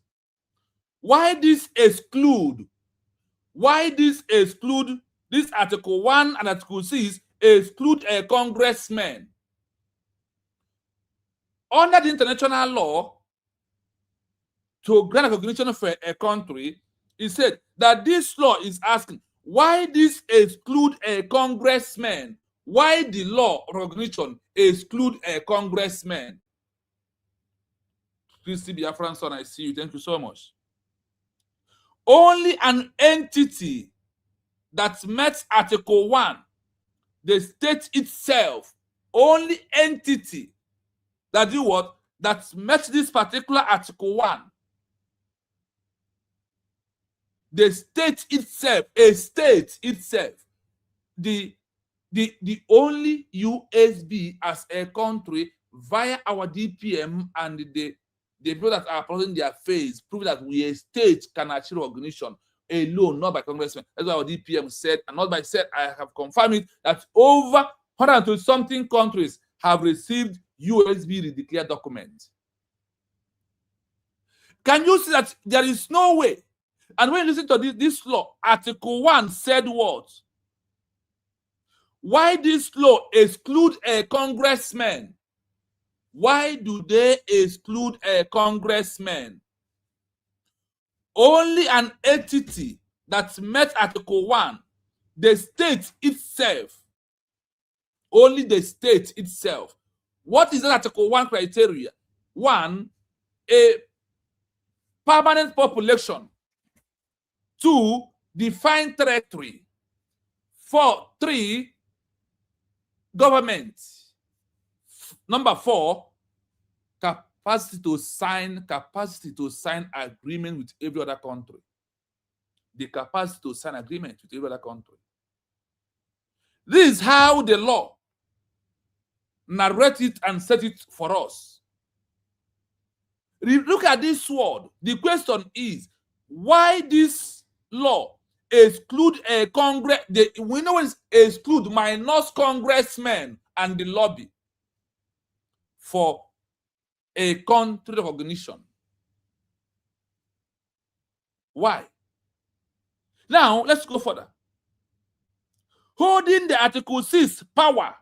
Why this exclude? Why this exclude? This Article 1 and Article 6 exclude a congressman. Under the international law, to grant recognition for a country, it said that this law is asking why this exclude a congressman? Why the law recognition exclude a congressman? Christy Biafran son, I see you. Thank you so much. Only an entity that met Article 1, the state itself, only entity that do what? That met this particular Article 1. The state itself, a state itself, the only USB as a country via our DPM and the people that are putting their face prove that we a state can achieve recognition alone, not by congressmen. That's what our DPM said, and not by said, I have confirmed it, that over 120 something countries have received USB declared documents. Can you see that there is no way? And when you listen to this law, Article 1 said what? Why this law exclude a congressman? Why do they exclude a congressman? Only an entity that met Article 1, the state itself, only the state itself. What is that Article 1 criteria? 1, a permanent population. 2, defined territory. 3, government. Number 4, capacity to sign agreement with every other country. The capacity to sign agreement with every other country. This is how the law narrate it and set it for us. Look at this word. The question is, why this law exclude a congress? We know it's exclude minus congressmen and the lobby for a country recognition. Why? Now let's go further. Holding the Article 6 power.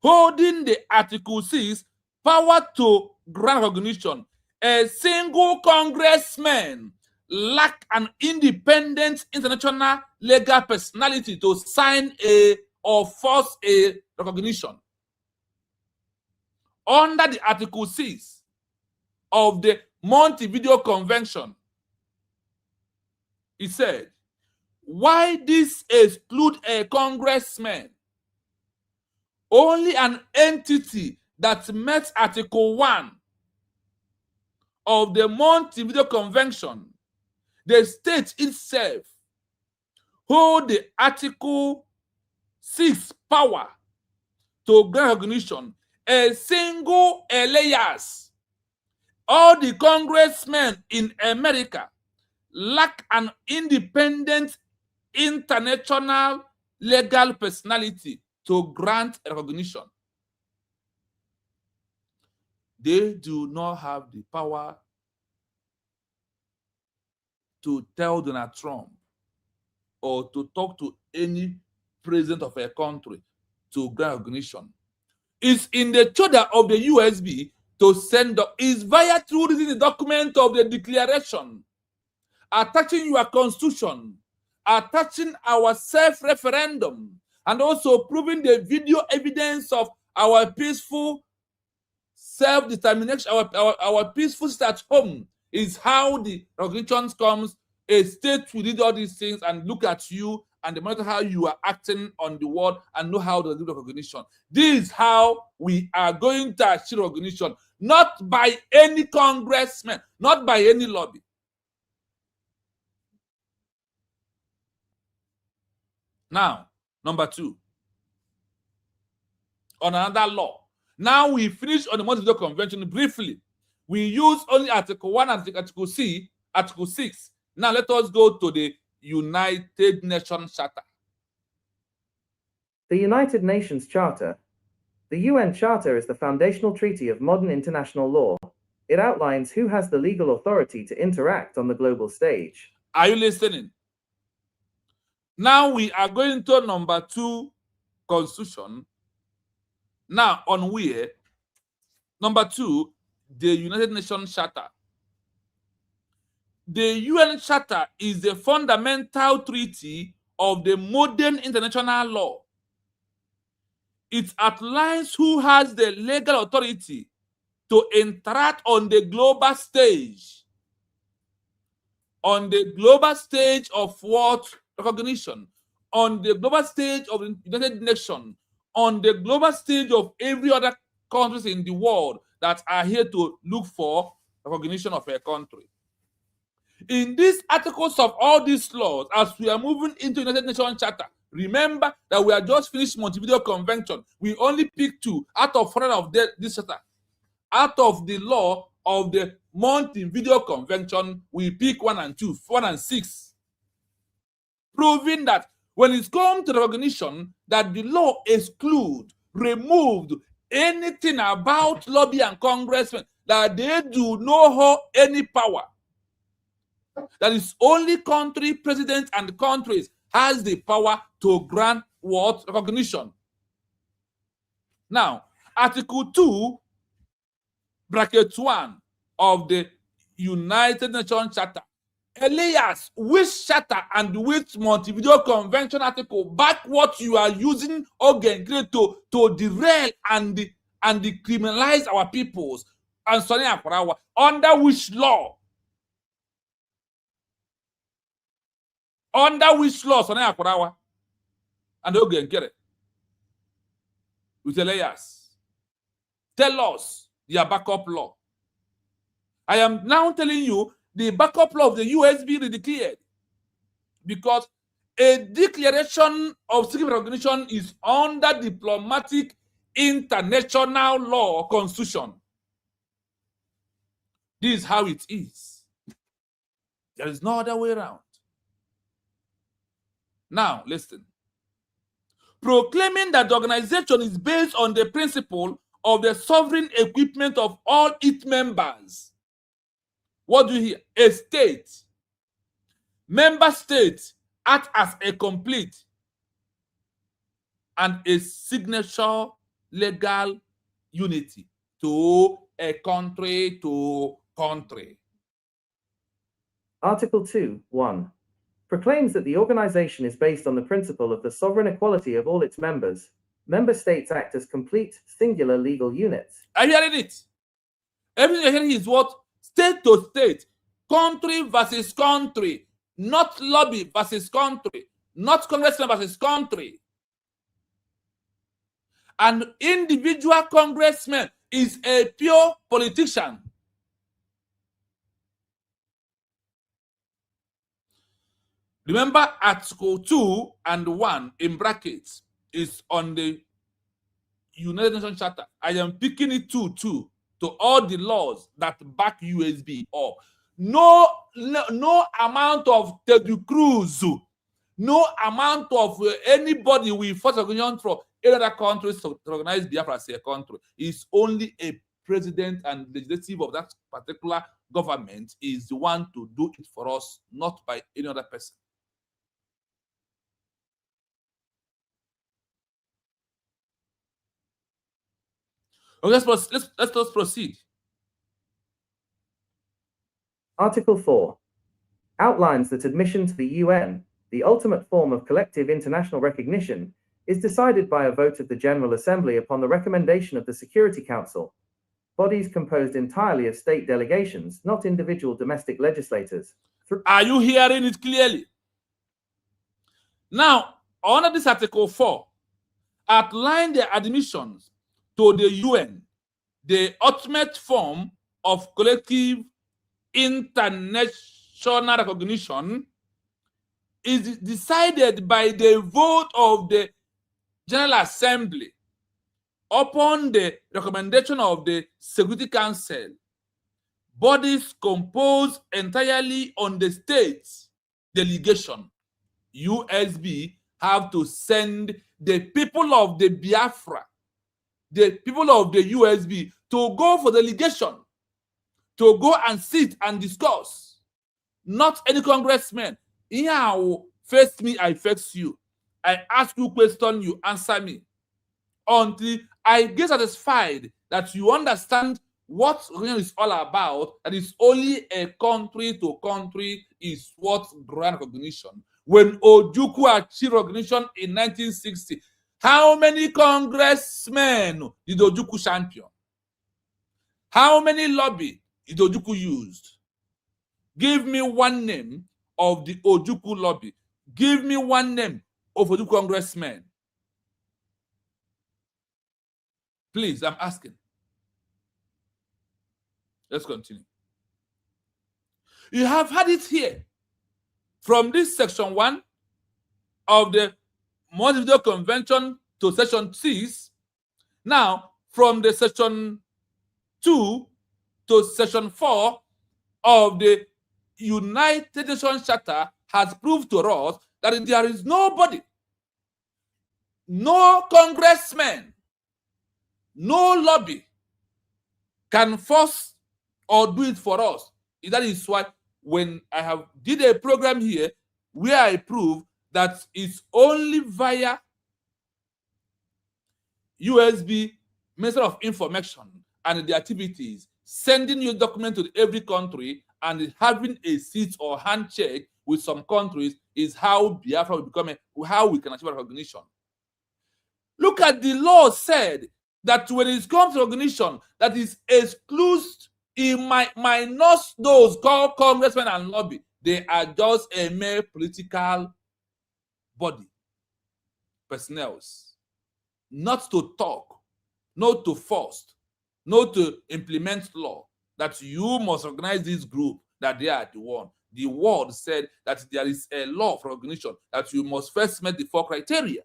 Holding the Article 6 power to grant recognition. A single congressman lack an independent international legal personality to sign or force a recognition. Under the Article 6 of the Montevideo Convention, it said, why this exclude a congressman? Only an entity that met Article 1 of the Montevideo Convention, the state itself, hold the Article 6 power to grant recognition. A single alias. All the congressmen in America lack an independent international legal personality to grant recognition. They do not have the power to tell Donald Trump or to talk to any president of a country to grant recognition. is in the shoulder of the USB to send is via through reading the document of the declaration, attaching your constitution, attaching our self-referendum, and also proving the video evidence of our peaceful self-determination, our peaceful state at home is how the recognition comes. A state will read all these things and look at you and monitor how you are acting on the world and know how to do recognition. This is how we are going to achieve recognition, not by any congressman, not by any lobby. Now, number 2, on another law. Now we finish on the Montevideo Convention briefly. We use only Article 1 and Article C, Article 6. Now let us go to the United Nations Charter. The United Nations Charter. The UN Charter is the foundational treaty of modern international law. It outlines who has the legal authority to interact on the global stage. Are you listening? Now we are going to number 2, Constitution. Now on where? Number 2, the United Nations Charter. The UN Charter is the fundamental treaty of the modern international law. It outlines who has the legal authority to interact on the global stage. On the global stage of what? Recognition. On the global stage of the United Nations. On the global stage of every other countries in the world that are here to look for recognition of a country. In these articles of all these laws, as we are moving into United Nations Charter, remember that we are just finished Montevideo Convention. We only pick 2 out of 4 of this charter. Out of the law of the Montevideo Convention, we pick 1 and 2, 1 and 6. Proving that when it's come to recognition, that the law exclude, removed anything about lobby and congressmen, that they do not hold any power. That is only country president and countries has the power to grant what? Recognition. Now, Article 2, bracket 1 of the United Nations Charter. Elias, which charter and which Montevideo Convention article back what you are using again to derail and decriminalize our peoples and under which law? Under which law, Sonny Akwarawa? And again, get it. With Elias. Tell us their backup law. I am now telling you the backup law of the USB redeclared. Because a declaration of civil recognition is under diplomatic international law constitution. This is how it is. There is no other way around. Now, listen. Proclaiming that the organization is based on the principle of the sovereign equipment of all its members. What do you hear? A state. Member states act as a complete and a signature legal unity to a country to country. Article 2, 1. Proclaims that the organization is based on the principle of the sovereign equality of all its members. Member states act as complete, singular legal units. Are you hearing it? Everything you're hearing is what? State to state. Country versus country. Not lobby versus country. Not congressman versus country. An individual congressman is a pure politician. Remember, Article 2 and 1 in brackets is on the United Nations Charter. I am picking it to all the laws that back USB up. No amount of Ted Cruz, no amount of anybody we force recognition from any other countries to recognize Biafra as a country. It's only a president and legislative of that particular government is the one to do it for us, not by any other person. Okay, let's proceed. Article 4 outlines that admission to the UN, the ultimate form of collective international recognition, is decided by a vote of the General Assembly upon the recommendation of the Security Council, bodies composed entirely of state delegations, not individual domestic legislators. Are you hearing it clearly? Now, under this Article 4, outline the admissions to the UN, the ultimate form of collective international recognition, is decided by the vote of the General Assembly upon the recommendation of the Security Council. Bodies composed entirely on the states delegation, USB, have to send the people of the Biafra, the people of the USB, to go for delegation, to go and sit and discuss. Not any congressman. Here, face me, I face you. I ask you question, you answer me. Until I get satisfied that you understand what recognition is all about, that is only a country to country is what grant recognition. When Ojukwu achieved recognition in 1960, how many congressmen did Ojukwu champion? How many lobby did Ojukwu used? Give me one name of the Ojukwu lobby. Give me one name of Ojukwu congressmen. Please, I'm asking. Let's continue. You have had it here from this section 1 of the Montevideo Convention to section 6. Now, from the section 2 to section 4 of the United Nations Charter has proved to us that there is nobody, no congressman, no lobby can force or do it for us. That is why when I have did a program here where I prove that it's only via USB, Minister of Information, and the activities, sending your document to every country and having a seat or handshake with some countries is how Biafra will become how we can achieve recognition. Look at the law said that when it comes to recognition, that is exclusive in minus those called congressmen and lobby. They are just a mere political body, personnel, not to talk, not to force, not to implement law, that you must recognize this group, that they are the one. The word said that there is a law for recognition, that you must first meet the 4 criteria.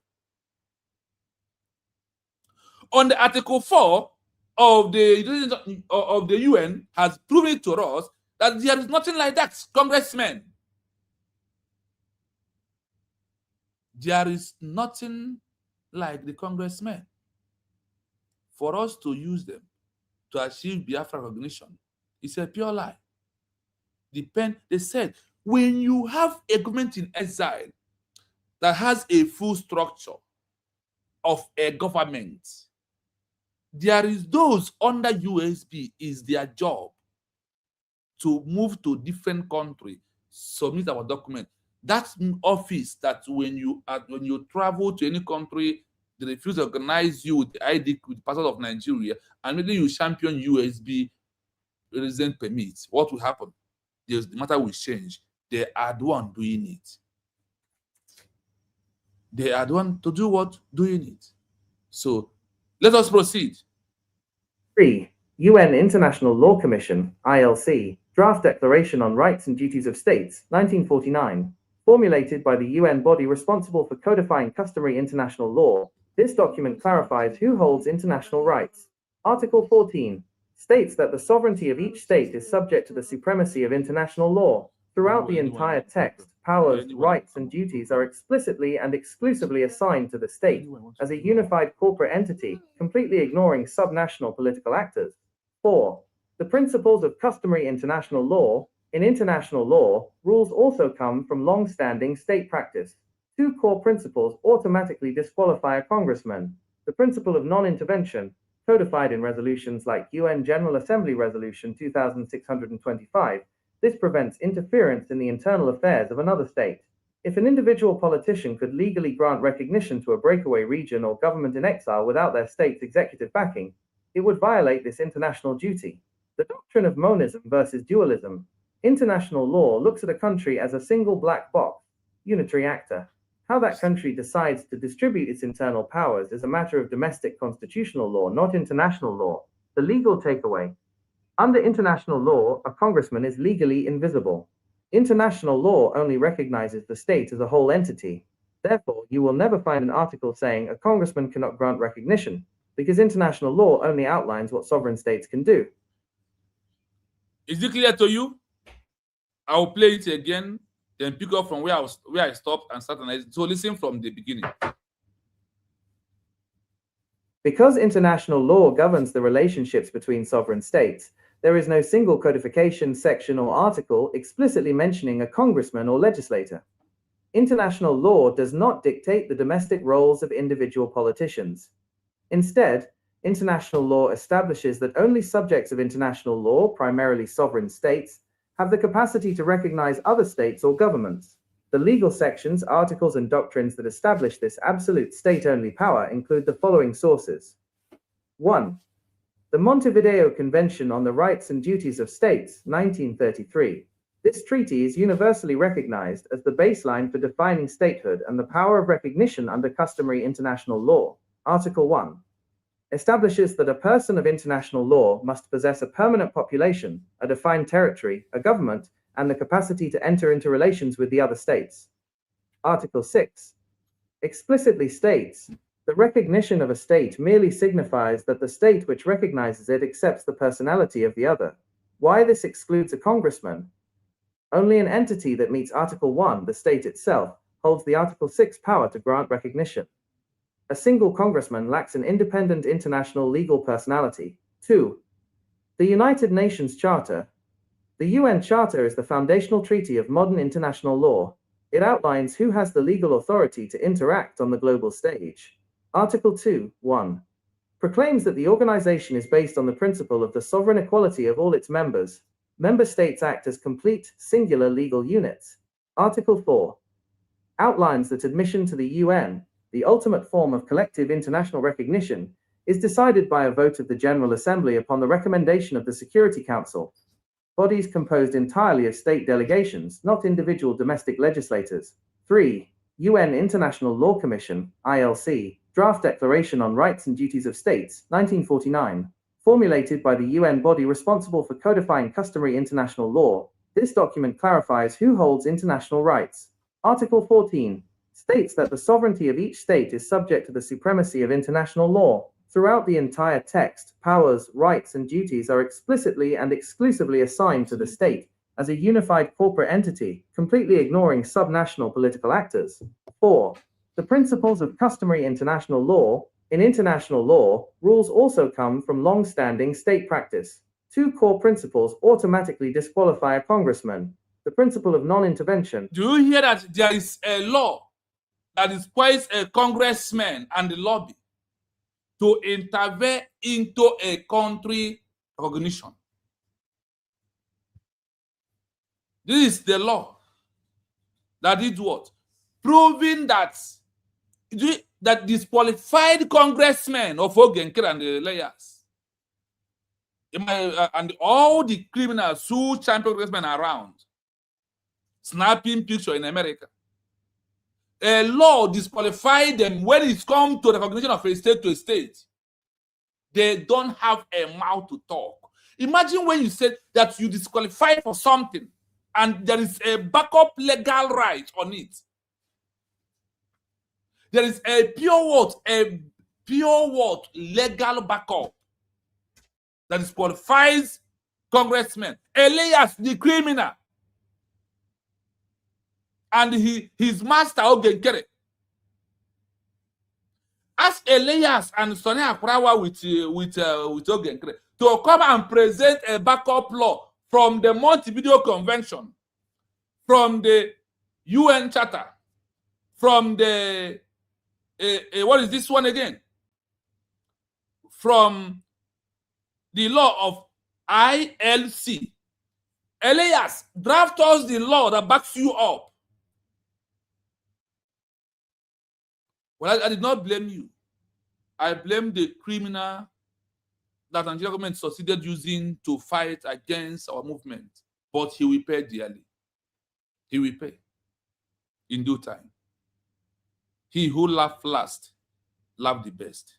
On the Article 4 of the UN has proven to us that there is nothing like that, congressmen. There is nothing like the congressmen for us to use them to achieve Biafra recognition. It's a pure lie. They said, when you have a government in exile that has a full structure of a government, there is those under USB is their job to move to different country, submit our document. That's office that when you travel to any country, they refuse to organize you with the ID, with the passport of Nigeria, and maybe you champion USB resident permits. What will happen? The matter will change. They are the one doing it. They are the one to do what? Doing it. So let us proceed. 3. UN International Law Commission, ILC, Draft Declaration on Rights and Duties of States, 1949, formulated by the UN body responsible for codifying customary international law. This document clarifies who holds international rights. Article 14 states that the sovereignty of each state is subject to the supremacy of international law. Throughout the entire text, powers, rights, and duties are explicitly and exclusively assigned to the state as a unified corporate entity, completely ignoring subnational political actors. 4. The principles of customary international law. In international law, rules also come from long-standing state practice. 2 core principles automatically disqualify a congressman: the principle of non-intervention, codified in resolutions like UN General Assembly Resolution 2625. This prevents interference in the internal affairs of another state. If an individual politician could legally grant recognition to a breakaway region or government in exile without their state's executive backing, it would violate this international duty. The doctrine of monism versus dualism. International law looks at a country as a single black box, unitary actor. How that country decides to distribute its internal powers is a matter of domestic constitutional law, not international law. The legal takeaway. Under international law, a congressman is legally invisible. International law only recognizes the state as a whole entity. Therefore, you will never find an article saying a congressman cannot grant recognition, because international law only outlines what sovereign states can do. Is it clear to you? I will play it again, then pick up from where I stopped and start analyzing. So listen from the beginning. Because international law governs the relationships between sovereign states, there is no single codification, section, or article explicitly mentioning a congressman or legislator. International law does not dictate the domestic roles of individual politicians. Instead, international law establishes that only subjects of international law, primarily sovereign states, have the capacity to recognize other states or governments. The legal sections, articles, and doctrines that establish this absolute state-only power include the following sources. 1. The Montevideo Convention on the Rights and Duties of States, 1933. This treaty is universally recognized as the baseline for defining statehood and the power of recognition under customary international law. Article 1 establishes that a person of international law must possess a permanent population, a defined territory, a government, and the capacity to enter into relations with the other states. Article 6 explicitly states, the recognition of a state merely signifies that the state which recognizes it accepts the personality of the other. Why this excludes a congressman? Only an entity that meets Article 1, the state itself, holds the Article 6 power to grant recognition. A single congressman lacks an independent international legal personality. 2. The United Nations Charter. The UN Charter is the foundational treaty of modern international law. It outlines who has the legal authority to interact on the global stage. Article 2(1) proclaims that the organization is based on the principle of the sovereign equality of all its members. Member states act as complete, singular legal units. Article 4 outlines that admission to the UN, the ultimate form of collective international recognition, is decided by a vote of the General Assembly upon the recommendation of the Security Council, bodies composed entirely of state delegations, not individual domestic legislators. 3. UN International Law Commission, ILC, Draft Declaration on Rights and Duties of States, 1949, formulated by the UN body responsible for codifying customary international law. This document clarifies who holds international rights. Article 14 states that the sovereignty of each state is subject to the supremacy of international law. Throughout the entire text, powers, rights, and duties are explicitly and exclusively assigned to the state as a unified corporate entity, completely ignoring subnational political actors. 4. The principles of customary international law. In international law, rules also come from long-standing state practice. 2 core principles automatically disqualify a congressman. The principle of non-intervention. Do you hear that there is a law that requires a congressman and the lobby to intervene into a country recognition? This is the law that did what? Proving that disqualified congressmen of Ogenkere and the layers and all the criminals who champion congressmen around, snapping picture in America. A law disqualified them when it comes to recognition of a state to a state. They don't have a mouth to talk. Imagine when you said that you disqualify for something and there is a backup legal right on it. There is a pure legal backup that disqualifies congressmen. Elias, the criminal, and his master Ogenkere. Ask Elias and Sonny Akwarawa with Ogenkere to come and present a backup law from the Montevideo Convention, from the UN Charter, from the what is this one again? from the law of ILC. Elias, draft us the law that backs you up. Well, I did not blame you. I blame the criminal that the Nigerian government succeeded using to fight against our movement. But he will pay dearly. He will pay in due time. He who laughed last, laughed the best.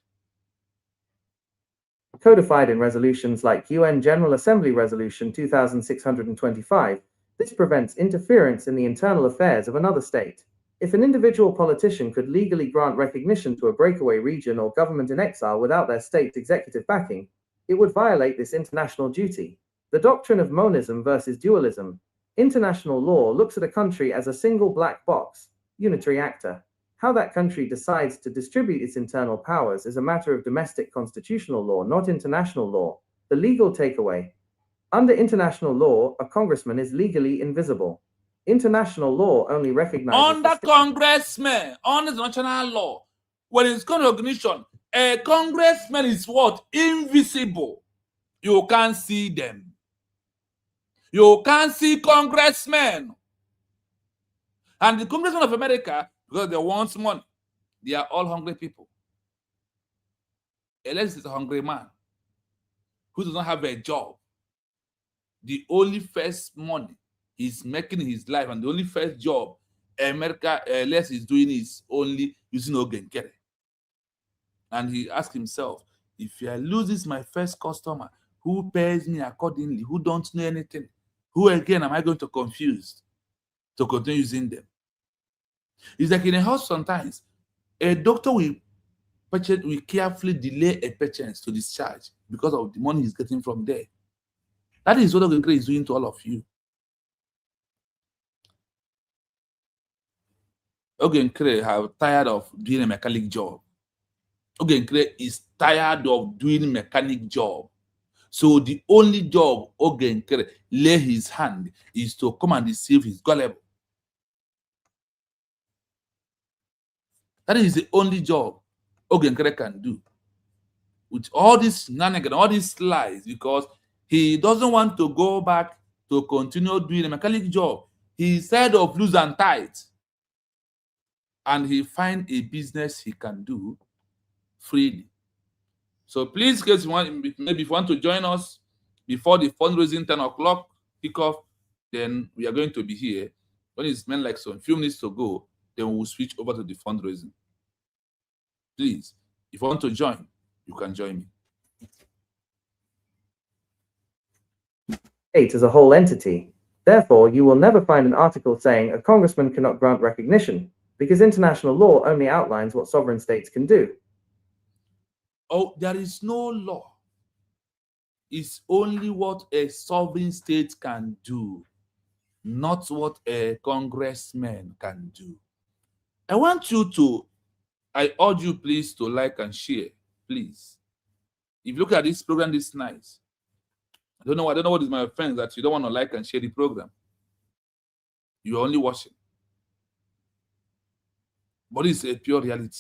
Codified in resolutions like UN General Assembly Resolution 2625, this prevents interference in the internal affairs of another state. If an individual politician could legally grant recognition to a breakaway region or government in exile without their state's executive backing, it would violate this international duty. The doctrine of monism versus dualism. International law looks at a country as a single black box, unitary actor. How that country decides to distribute its internal powers is a matter of domestic constitutional law, not international law. The legal takeaway. Under international law, a congressman is legally invisible. International law only recognizes... Under congressmen, under the national law, when it's called recognition, a congressman is what? Invisible. You can't see them. You can't see congressmen. And the Congressmen of America, because they want money, they are all hungry people. Elias is a hungry man who does not have a job. The only first money he's making in his life and the only first job America Elias is doing is only using Ogenkere. And he asked himself, if I loses my first customer, who pays me accordingly, who don't know anything, who again am I going to confuse to continue using them? It's like in a house sometimes, a doctor will carefully delay a patient to discharge because of the money he's getting from there. That is what Ogenkere is doing to all of you. Ogenkere have tired of doing a mechanic job. Ogenkere is tired of doing mechanic job. So the only job Ogenkere lay his hand is to come and deceive his gullible. That is the only job Ogenkere can do. With all this shenanigans, all these lies, because he doesn't want to go back to continue doing a mechanic job. He's tired of lose and tight. And he find a business he can do freely. So please, guys, maybe if you want to join us before the fundraising 10 o'clock kickoff, then we are going to be here. When it's meant like some few minutes to go, then we'll switch over to the fundraising. Please, if you want to join, you can join me. State as a whole entity. Therefore, you will never find an article saying a congressman cannot grant recognition, because international law only outlines what sovereign states can do. Oh, there is no law. It's only what a sovereign state can do, not what a congressman can do. I urge you, please, to like and share, please. If you look at this program this night, I don't know what is my offense that you don't want to like and share the program. You're only watching. But it's a pure reality.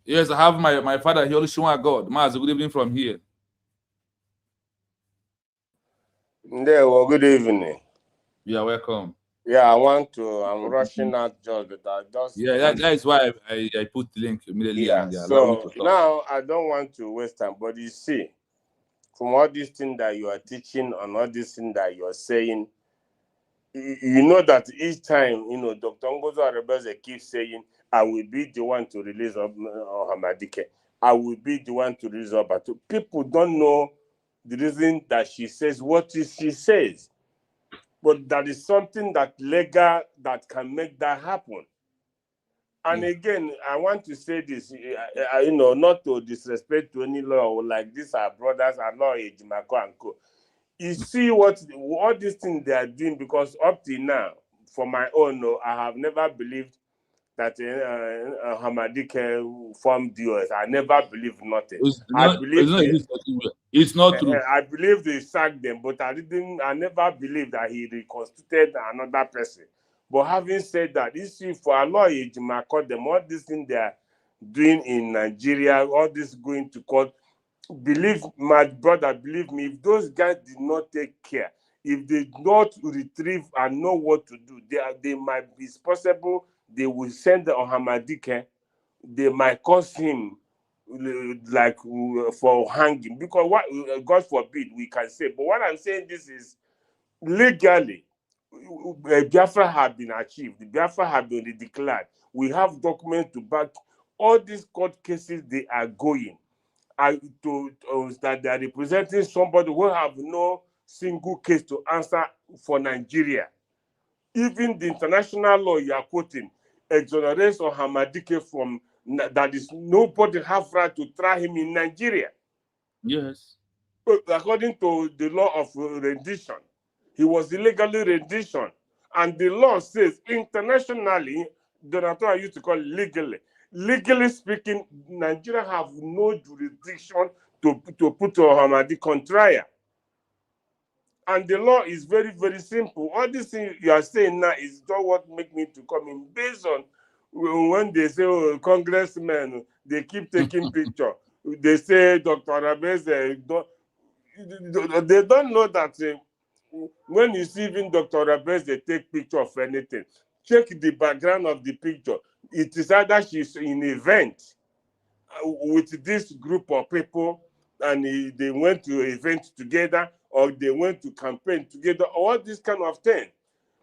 Yes, I have my father here, Olushunwa God. Maz, good evening from here. Well, good evening. You are welcome. Yeah, I'm rushing out just, but I just... Yeah, that is why I put the link immediately. Yeah, and so now I don't want to waste time, but you see, from all these things that you are teaching and all these things that you are saying, you know that each time, Dr. Ngozo Aribeze keeps saying, I will be the one to release Hamadike. I will be the one to release Obatu. People don't know the reason that she says what she says. But that is something that legal that can make that happen. And again, I want to say this, not to disrespect to any law, like these are brothers, are law Ejimako and co. You see what these things they are doing, because up to now, for my own, I have never believed that Hamadike formed US. I never believed nothing. It's not true. I believe they sacked them, but I never believed that he reconstituted another person. But having said that, this is for a lawyer, them all this thing they are doing in Nigeria, all this going to court. Believe my brother, believe me, if those guys did not take care, if they not retrieve and know what to do, they might be possible. They will send the Ohamadike. They might cause him like for hanging, because what God forbid we can say. But what I'm saying, this is legally Biafra have been achieved. Biafra have been declared. We have documents to back all these court cases. They are going that they are representing somebody who have no single case to answer for Nigeria. Even the international law you are quoting exonerates or Hamadike from that is nobody have right to try him in Nigeria. Yes. According to the law of rendition, he was illegally rendition, and the law says internationally, Donatora used to call it legally. Legally speaking, Nigeria have no jurisdiction to put Ohamadi on trial. And the law is very, very simple. All this thing you are saying now is not what make me to come in. Based on when they say, oh, congressmen, they keep taking picture. They say Dr. Arabez, they don't know that when you see even Dr. Arabez, they take picture of anything. Check the background of the picture. It is either she's in an event with this group of people, and they went to an event together, or they went to campaign together, all this kind of thing.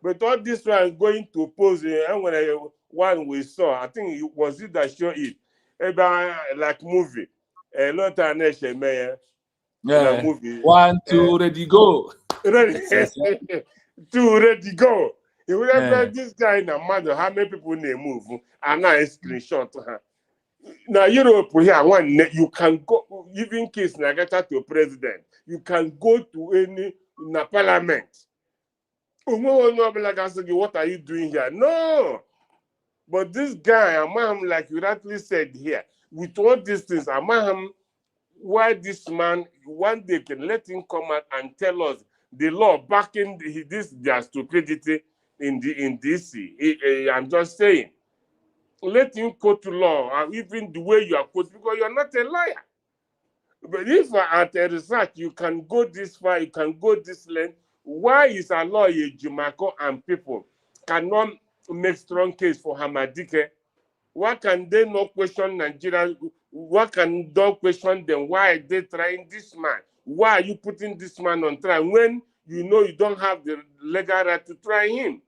But all this one going to pose, and when one we saw, I think it was it that showed it, about like movie, a lot of nation mayor, Yeah. movie, 1, 2, ready, go. ready, two ready go. You would have Yeah. this guy in a matter how many people they move, and now screenshot. Now Europe here, you can go even case Nagata to president. You can go to any parliament. What are you doing here? No. But this guy, Amaham, like you rightly said here, with all these things, Amaham, why this man one day can let him come out and tell us the law backing their stupidity in DC. I'm just saying. Let him quote law, even the way you are quoting, because you're not a lawyer. But if at a research you can go this far, you can go this length, why is a lawyer, Jumako and people cannot make strong case for Hamadike? Why can they not question Nigeria? Why can they question them? Why are they trying this man? Why are you putting this man on trial when you know you don't have the legal right to try him?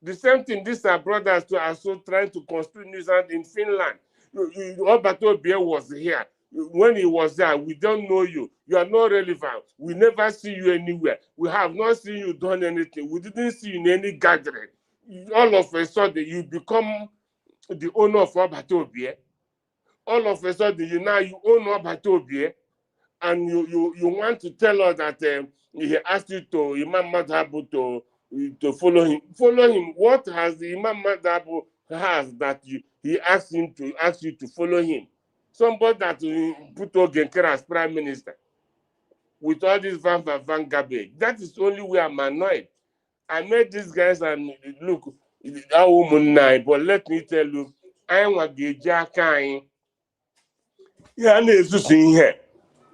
The same thing, these are brothers who are so trying to construct New Zealand in Finland. Alberto Bia was here. When he was there, we don't know you. You are not relevant. We never see you anywhere. We have not seen you done anything. We didn't see you in any gathering. All of a sudden, you become the owner of Alberto Bia. All of a sudden, you own Alberto Bia, and you want to tell us that he asked you to Imam Madhabu to follow him. Follow him. What has the Imam Madhabu has that he asked you to follow him? Somebody that put Ogenkere as prime minister with all this van garbage. That is the only way I'm annoyed. I met these guys and look, that woman night, but let me tell you, I want to get Jack. Yeah, I'm here.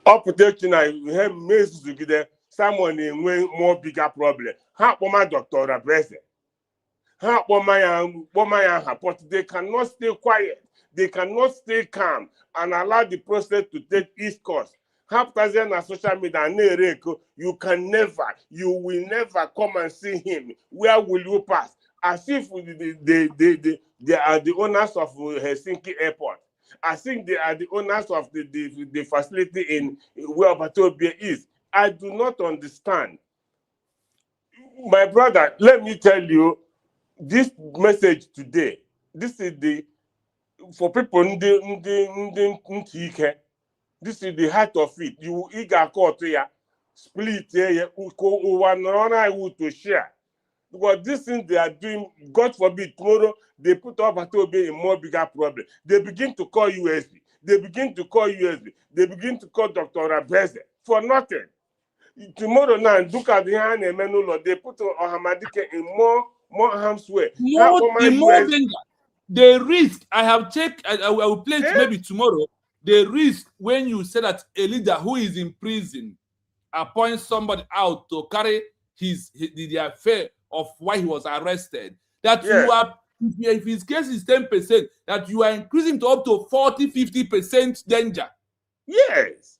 Up protection and him makes together someone in more bigger problem. How my doctor address it? How but they cannot stay quiet. They cannot stay calm and allow the process to take its course. How president and social media you will never come and see him. Where will you pass? As if they are the owners of Helsinki Airport. I think they are the owners of the facility in where Batobia is. I do not understand. My brother, let me tell you, this message today, this is for people this is the heart of it. You eager court here, split here, one to share. Because this thing they are doing, God forbid, tomorrow they put up a more bigger problem. They begin to call USB. They begin to call USB. They begin to call Dr. Rabeze for nothing. Tomorrow now, look at the hand and Menulo, they put Ohamadike in more more harm's way. The more danger. The risk, I have checked, I will play it maybe tomorrow. The risk when you say that a leader who is in prison appoints somebody out to carry the affair of why he was arrested, that you are, if his case is 10%, that you are increasing to up to 40-50% danger. Yes.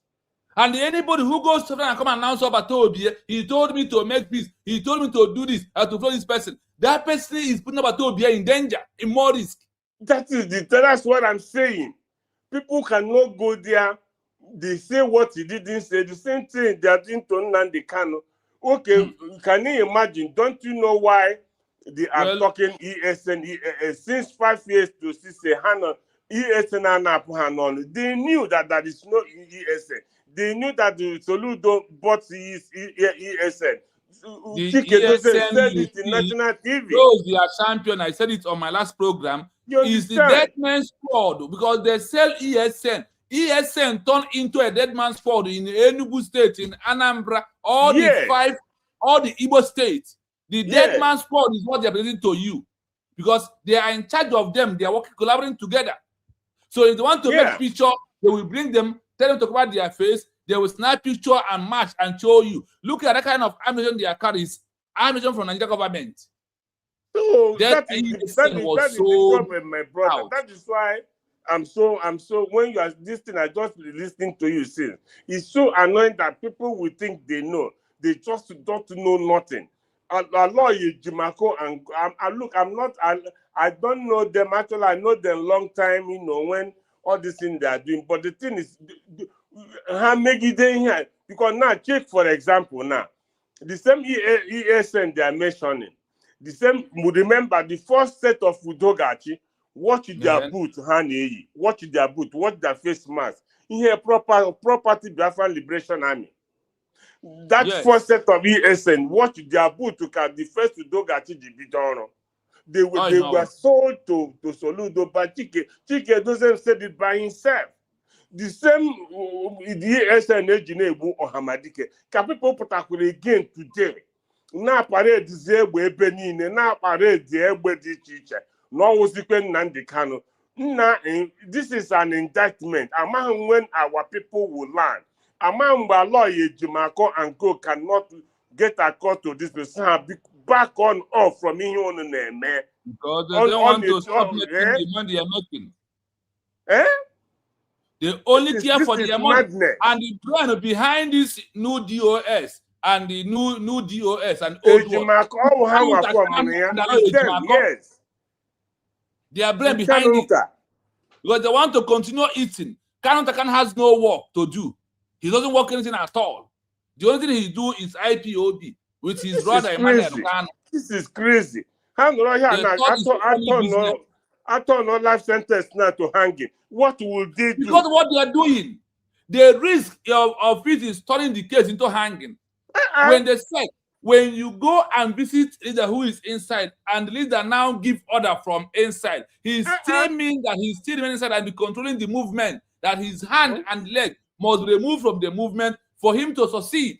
And anybody who goes to and come and announce about Tobie, he told me to make this, he told me to do this, to follow this person. That person is putting about Tobie in danger, in more risk. That's what I'm saying. People cannot go there. They say what he didn't say. The same thing they are doing to Nnamdi Kanu. Okay, can you imagine? Don't you know why they are talking ESN since 5 years to 6 years? ESN and they knew that there is no ESN. They knew that the Soludo bought his ESN. The ESN said it in national TV. Those they are champion. I said it on my last program. Is the dead man's squad, because they sell ESN. ESN turned into a dead man's squad in Enugu State, in Anambra, all the Igbo states. The dead man's squad is what they are presenting to you, because they are in charge of them. They are working, collaborating together. So if they want to make picture, they will bring them, tell them to cover their face. They will snap picture and match and show you. Look at the kind of ammunition they are carrying. Ammunition from Nigeria government. So that is the problem, my brother. That is why I'm so when you are this thing, I just listening to you since. It's so annoying that people will think they know. They just don't know nothing. Allah Jimako and I don't know them actually. I know them long time, you know, when all this thing they are doing. But the thing is, how make it here? Because now check for example now, the same ESN they are mentioning. The same, remember the first set of Udogachi, watch their boot, watch their boot, watch their face mask. In here, property Biafran Liberation Army. That first set of ESN, watch their boot to catch the first Udogachi Jibidoro. They were sold to Soludo, but Chike doesn't say it by himself. The same ESN engineer or Hamadike. Can people put again today? Na parade egbe ebe niile na parade egbe dị iche iche na ọwụzikwe Nnamdi Kanu. This is an indictment. Amaghị when our people will learn. Amaghị mgbe lawyer Ejimako and Co cannot get across to this person. Back on off from ihe unu na-eme. Because they don't want to stop making the money they are making. They only care for their money. And the plan behind this new DOS and the new DOS and old one. Yes. They are blamed behind it. Because they want to continue eating. Kanu has no work to do. He doesn't work anything at all. The only thing he do is IPOB with his brother Emmanuel Kanu. This is crazy. I don't know life sentence now to hang it. What will they do? Because what they are doing, the risk of it is turning the case into hanging. When they say, when you go and visit leader who is inside, and the leader now give order from inside, he still means that he's still inside and be controlling the movement, that his hand and leg must be removed from the movement for him to succeed.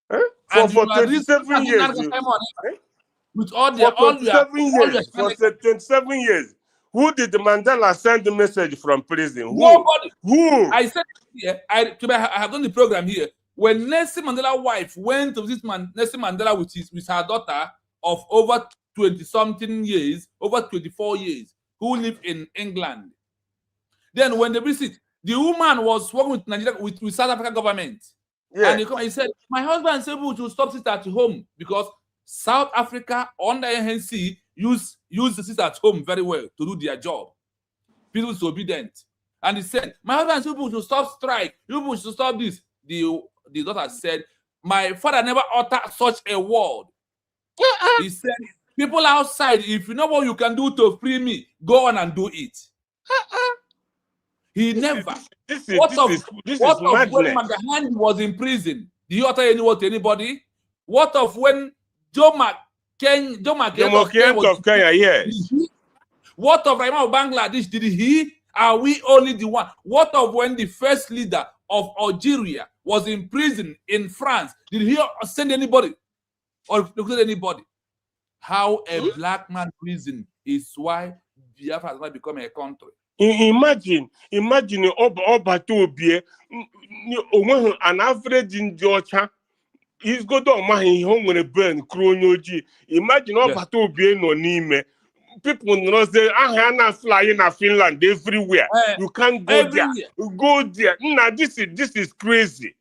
For 27 years. With all the 27 years. Who did Mandela send the message from prison? Nobody. Who? I said here, I have done the program here. When Nelson Mandela's wife went to visit Nelson Mandela with her daughter of over 20-something years, over 24 years, who live in England. Then when they visit, the woman was working with Nigeria, with South African government. Yeah. And he said, my husband said we should stop sit at home because South Africa under ANC use the sit at home very well to do their job. People is obedient. And he said, my husband said people should stop strike. People should stop this. The daughter said, my father never uttered such a word. He said, people outside, if you know what you can do to free me, go on and do it. He never. This is madness. When Magahani was in prison? Did he utter any word to anybody? What of when Jomo Kenyatta of Kenya, yes. What of Raima of Bangladesh? Did he? Are we only the one? What of when the first leader of Algeria was in prison in France? Did he send anybody or recruit anybody? how a black man reason is why Biafra has not become a country. Imagine ọbata obie onweghị an average ndị ọcha izgodo ọmaghị ihe o nwere ben kruo onye ojii. Imagine ọbata obie nọ n'ime. People know say I na fly in Finland everywhere. You can't go everywhere. there. Go there. Nah, this is crazy.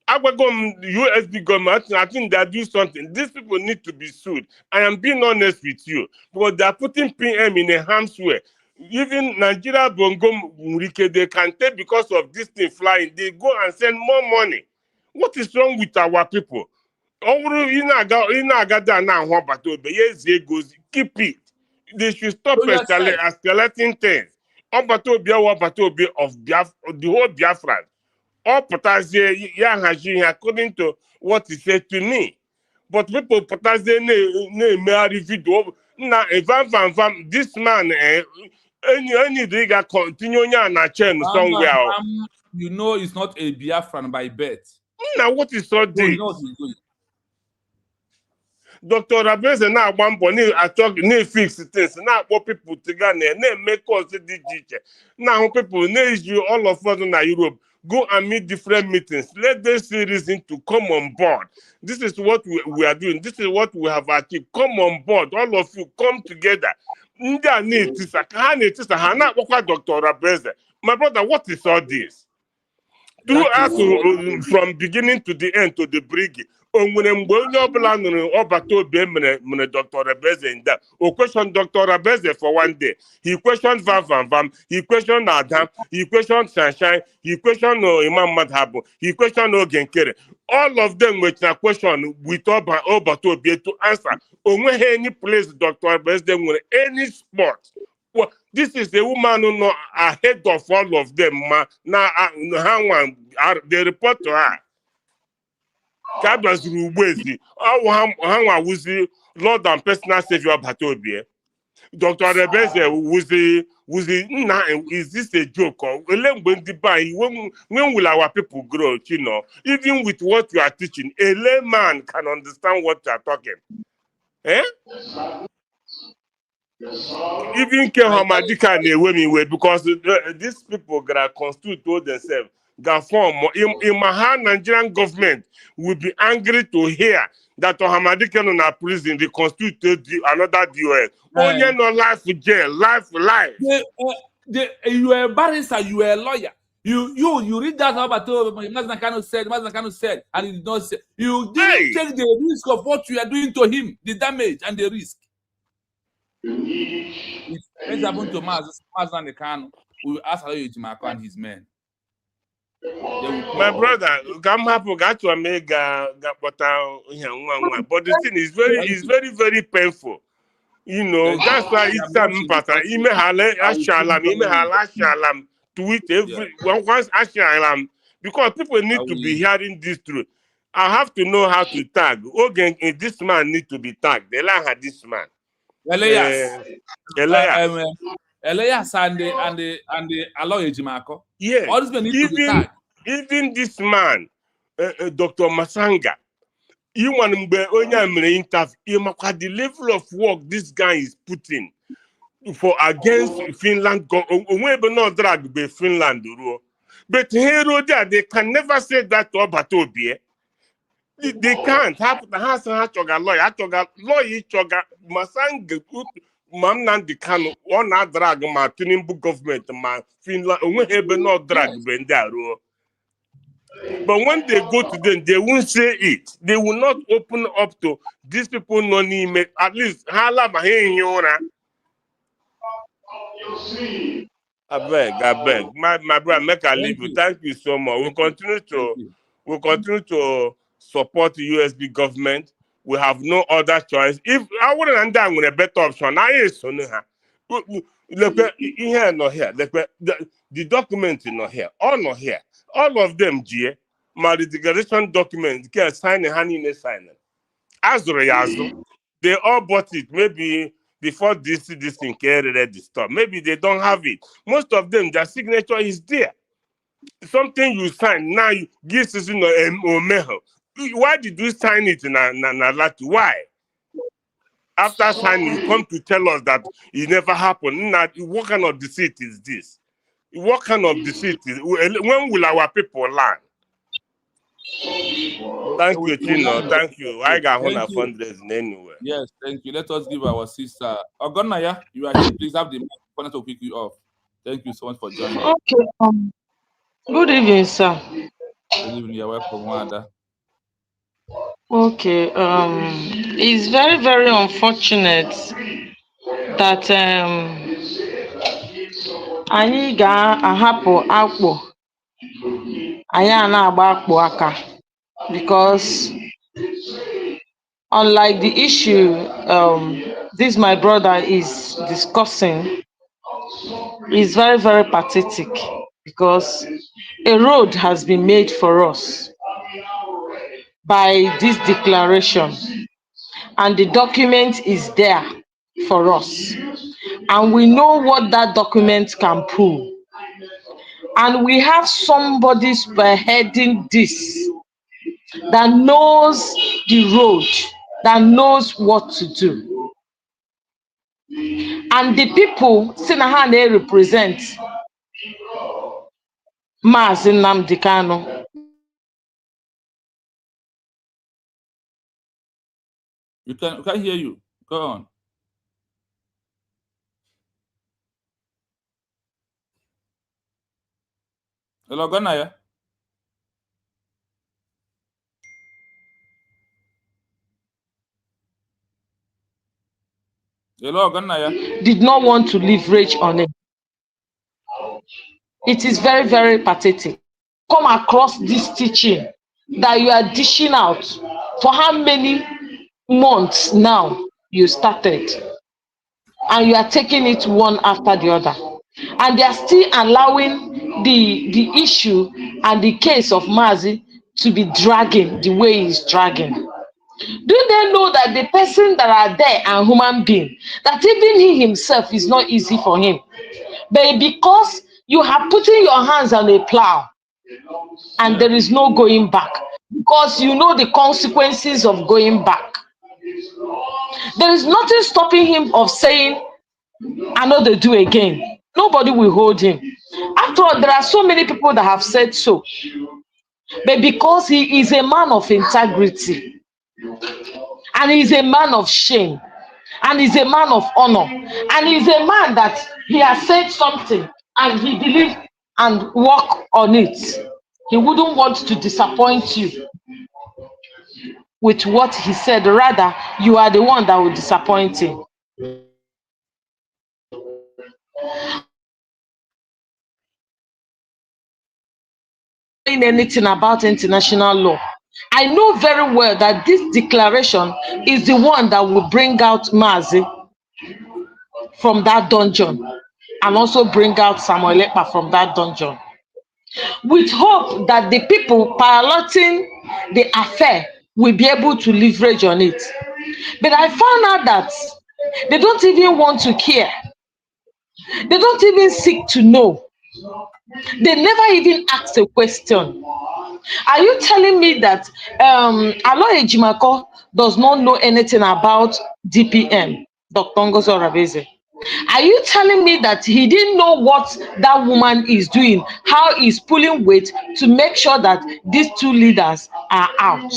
USB government, I think they do something. These people need to be sued. I am being honest with you. Because they are putting PM in a harm's way. Even Nigeria Bongo Murike, they can take because of this thing flying. They go and send more money. What is wrong with our people? Keep it. They should stop escalating things. Obatobi of the whole Biafran. All potassium, according to what he said to me. But people potassium marry video. Now, this man, any digger continue na chain somewhere. You know, it's not a Biafran by birth. Now, what is all this? You know what he's doing. Dr. Rabeze now one bonnet I talk fix things now what people together make us the now people you all of us in Europe go and meet different meetings. Let them see reason to come on board. This is what we are doing. This is what we have achieved. Come on board. All of you come together. Dr. Rabeze. My brother, what is all this? Do us from beginning to the end to the brig. Onwere mgbe onye ọbụla nụrụ ọbata obi mere Dr. Rabeze in that. O question Dr. Rabeze for one day. He questioned Vam. He questioned Adam. He questioned Sunshine. He questioned Imam Madhabu. He questioned Ogenkere. All of them with a question with ọbata obi to answer. Onweghị any place Dr. Rabeze nwere any spot. Well, this is the woman who know ahead of all of them. Now, they report to her. Kabas Rubezi, how was the Lord and personal savior of Batobie? Dr. Rabeze was the is this a joke? Or when will our people grow? You know, even with what you are teaching, a layman can understand what you are talking. Eh? Even Kehamadika because these people gonna constitute themselves. In my Nigerian government will be angry to hear that Hamadika in a prison they constitute another DOS. Only no life jail, life. You are a barrister, you are a lawyer. You read that about Maznakano said, and he did not say. You didn't take the risk of what you are doing to him, the damage and the risk. If things happen to Maznakano, we will ask Ejimako and his men. My brother, I'm happy got to Omega, but the thing is very, very painful. You know, that's why it's some pattern. Tweet every once Ashalam because people need to be hearing this truth. I have to know how to tag. Okay, this man need to be tagged. They like this man. Elias and the Aloy Ejimako. Yes. All this need to be tagged. Even this man, Dr. Masanga, you want to the level of work this guy is putting for against Finland. We not drag by Finland, but here they can never say that to Obatobie. They can't have a lawyer, Masanga. Man, the can on a drag my Tinubu government, my Finland, we not drag Bendaro. But when they go to them, they won't say it. They will not open up to these people. No need at least hala maheyona. I beg. My brother, make a leave you. Thank you so much. We'll continue to support the USB government. We have no other choice. If I wouldn't end up with a better option, I is so look here, not here. The document is not here. All not here. All of them, my declaration document, can sign a hand in a sign. They all bought it. Maybe before this thing carried at the store. Maybe they don't have it. Most of them, their signature is there. Something you sign now, you give season or meho. Why did you sign it in Lati? Why? After signing, you come to tell us that it never happened. Now, what kind of deceit is this? What kind of deceit is? When will our people learn? Thank you, Chino. Thank you. I got Thank 100 you. fundraising anyway. Yes, thank you. Let us give our sister Ogonaya. You are here. Please have the mic. I want to pick you off. Thank you so much for joining. Okay. Good evening, sir. Good evening. You're welcome, Wanda. Okay. It's very, very unfortunate that anyị ga-ahapụ akpụ anyị a na-agba akpụ aka, because unlike the issue this my brother is discussing, is very, very pathetic, because a road has been made for us by this declaration, and the document is there for us, and we know what that document can prove, and we have somebody spearheading this that knows the road, that knows what to do, and the people si na ha na-represent Maazị Nnamdi Kanu. We can hear you. Go on. Hello, Ogonaya. Hello, Ogonaya. Did not want to leverage on it. It is very, very pathetic. Come across this teaching that you are dishing out for how many months now you started, and you are taking it one after the other, and they are still allowing the issue and the case of Mazi to be dragging the way it's dragging. Do they know that the person that are there are human being, that even he himself is not easy for him, but because you have put in your hands on a plow and there is no going back, because you know the consequences of going back, there is nothing stopping him of saying, I know they do again. Nobody will hold him. After all, there are so many people that have said so, but because he is a man of integrity, and he's a man of shame, and he's a man of honor, and he's a man that he has said something and he believes and work on it, he wouldn't want to disappoint you with what he said. Rather, you are the one that will disappoint him. Anything about international law, I know very well that this declaration is the one that will bring out Mazi from that dungeon, and also bring out Samuel Ekpa from that dungeon, with hope that the people piloting the affair will be able to leverage on it. But I found out that they don't even want to care. They don't even seek to know. They never even ask a question. Are you telling me that Alo Ejimako does not know anything about DPM, Dr. Ngozi Orabeze? Are you telling me that he didn't know what that woman is doing, how he's pulling weight to make sure that these two leaders are out?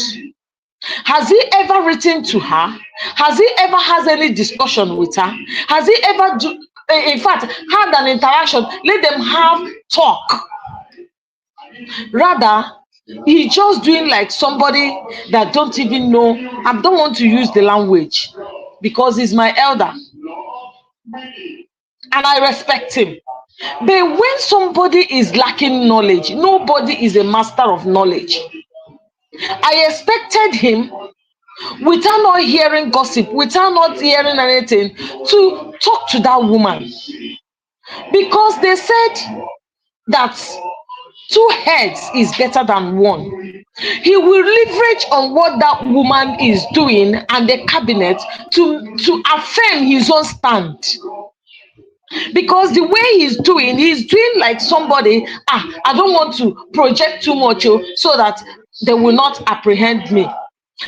Has he ever written to her? Has he ever has any discussion with her? Has he ever in fact, had an interaction? Let them have talk. Rather, he's just doing like somebody that don't even know. I don't want to use the language because he's my elder and I respect him. But when somebody is lacking knowledge, nobody is a master of knowledge. I expected him, without not hearing gossip, without not hearing anything, to talk to that woman, because they said that two heads is better than one. He will leverage on what that woman is doing and the cabinet to affirm his own stand. Because the way he's doing like somebody, I don't want to project too much so that they will not apprehend me.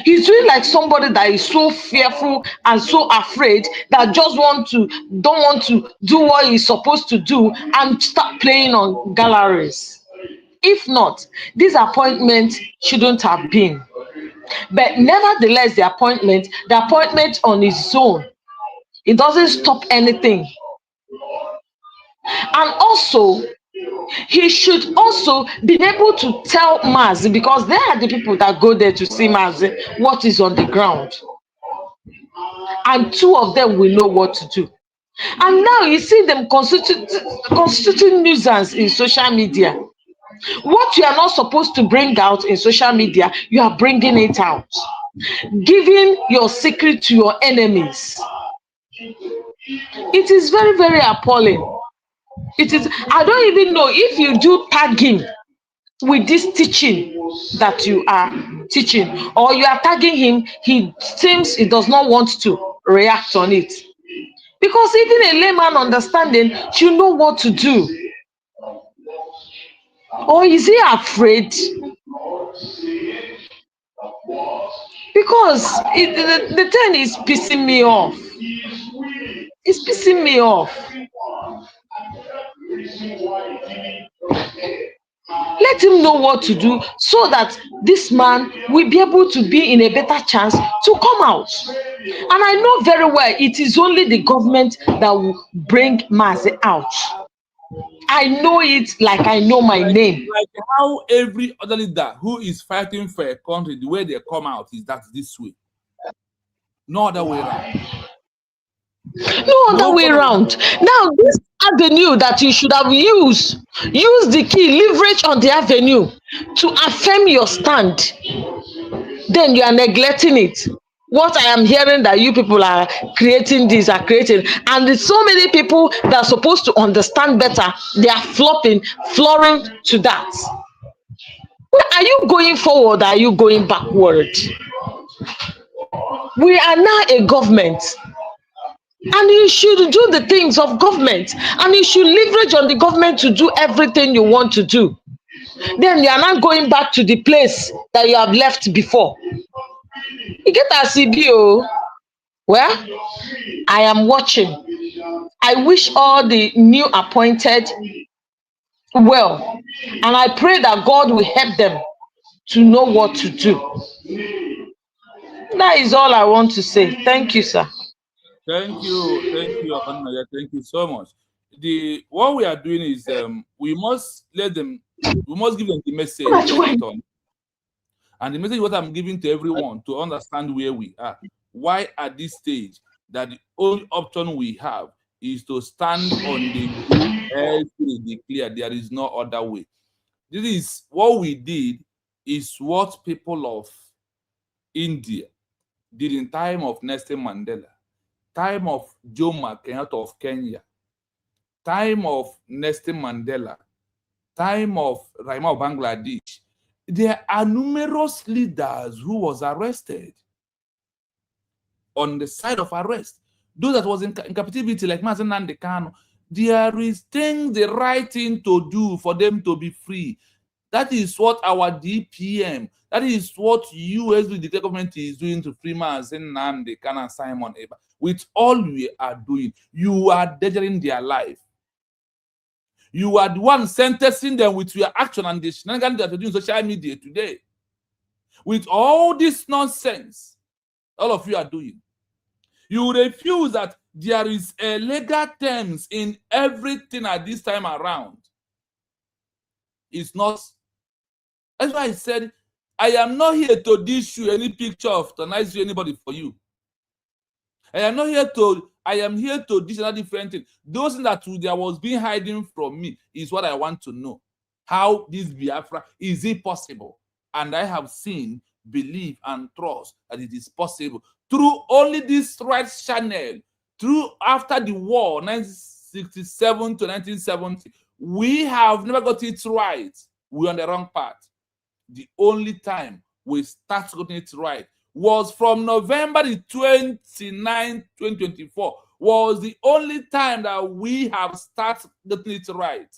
He's doing like somebody that is so fearful and so afraid that just don't want to do what he's supposed to do and start playing on galleries. If not, this appointment shouldn't have been. But nevertheless, the appointment on its own, it doesn't stop anything. And also, he should also be able to tell Mazi, because they are the people that go there to see Mazi, what is on the ground. And two of them will know what to do. And now you see them constituting nuisance in social media. What you are not supposed to bring out in social media, you are bringing it out. Giving your secret to your enemies. It is very, very appalling. It is. I don't even know if you do tag him with this teaching that you are teaching, or you are tagging him, he seems he does not want to react on it. Because even a layman understanding should know what to do. Or is he afraid? Because the thing is pissing me off. It's pissing me off. Let him know what to do so that this man will be able to be in a better chance to come out. And I know very well it is only the government that will bring Mazi out. I know it like I know my name. Like how every other leader who is fighting for a country, the way they come out is that this way. No other way around. No other way around. Now, this avenue that you should have used, use the key, leverage on the avenue to affirm your stand. Then you are neglecting it. What I am hearing that you people are creating this, are creating, and there's so many people that are supposed to understand better, they are flooring to that. Are you going forward or are you going backward? We are now a government. And you should do the things of government, and you should leverage on the government to do everything you want to do. Then you are not going back to the place that you have left before. You get a CBO. Well, I am watching. I wish all the new appointed well, and I pray that God will help them to know what to do. That is all I want to say. Thank you, sir. Thank you, Abana. Thank you so much. What we are doing is we must give them the message on. And the message what I'm giving to everyone to understand where we are. Why at this stage that the only option we have is to stand on the declare there is no other way. This is what we did, is what people of India did in time of Nelson Mandela, time of Jomo Kenyatta of Kenya, time of Nelson Mandela, time of Raima of Bangladesh. There are numerous leaders who was arrested on the side of arrest. Those that was in captivity, like Mazen Nandekano, there is things the right thing to do for them to be free. That is what our DPM, that is what USB, the government, is doing to free Mazen Nandekano and Simon Eba. With all we are doing, you are endangering their life. You are the one sentencing them with your action and the shenanigans that are doing social media today. With all this nonsense, all of you are doing. You refuse that there is a legal terms in everything at this time around. It's not. That's why I said, I am not here to dish you any picture of tonight anybody for you. I am here to dish another different thing. Those things that there was being hiding from me is what I want to know. How this Biafra, is it possible? And I have seen, believe, and trust that it is possible through only this right channel. Through after the war, 1967 to 1970, we have never got it right. We're on the wrong path. The only time we start getting it right was from November the 29th, 2024, was the only time that we have started getting it right.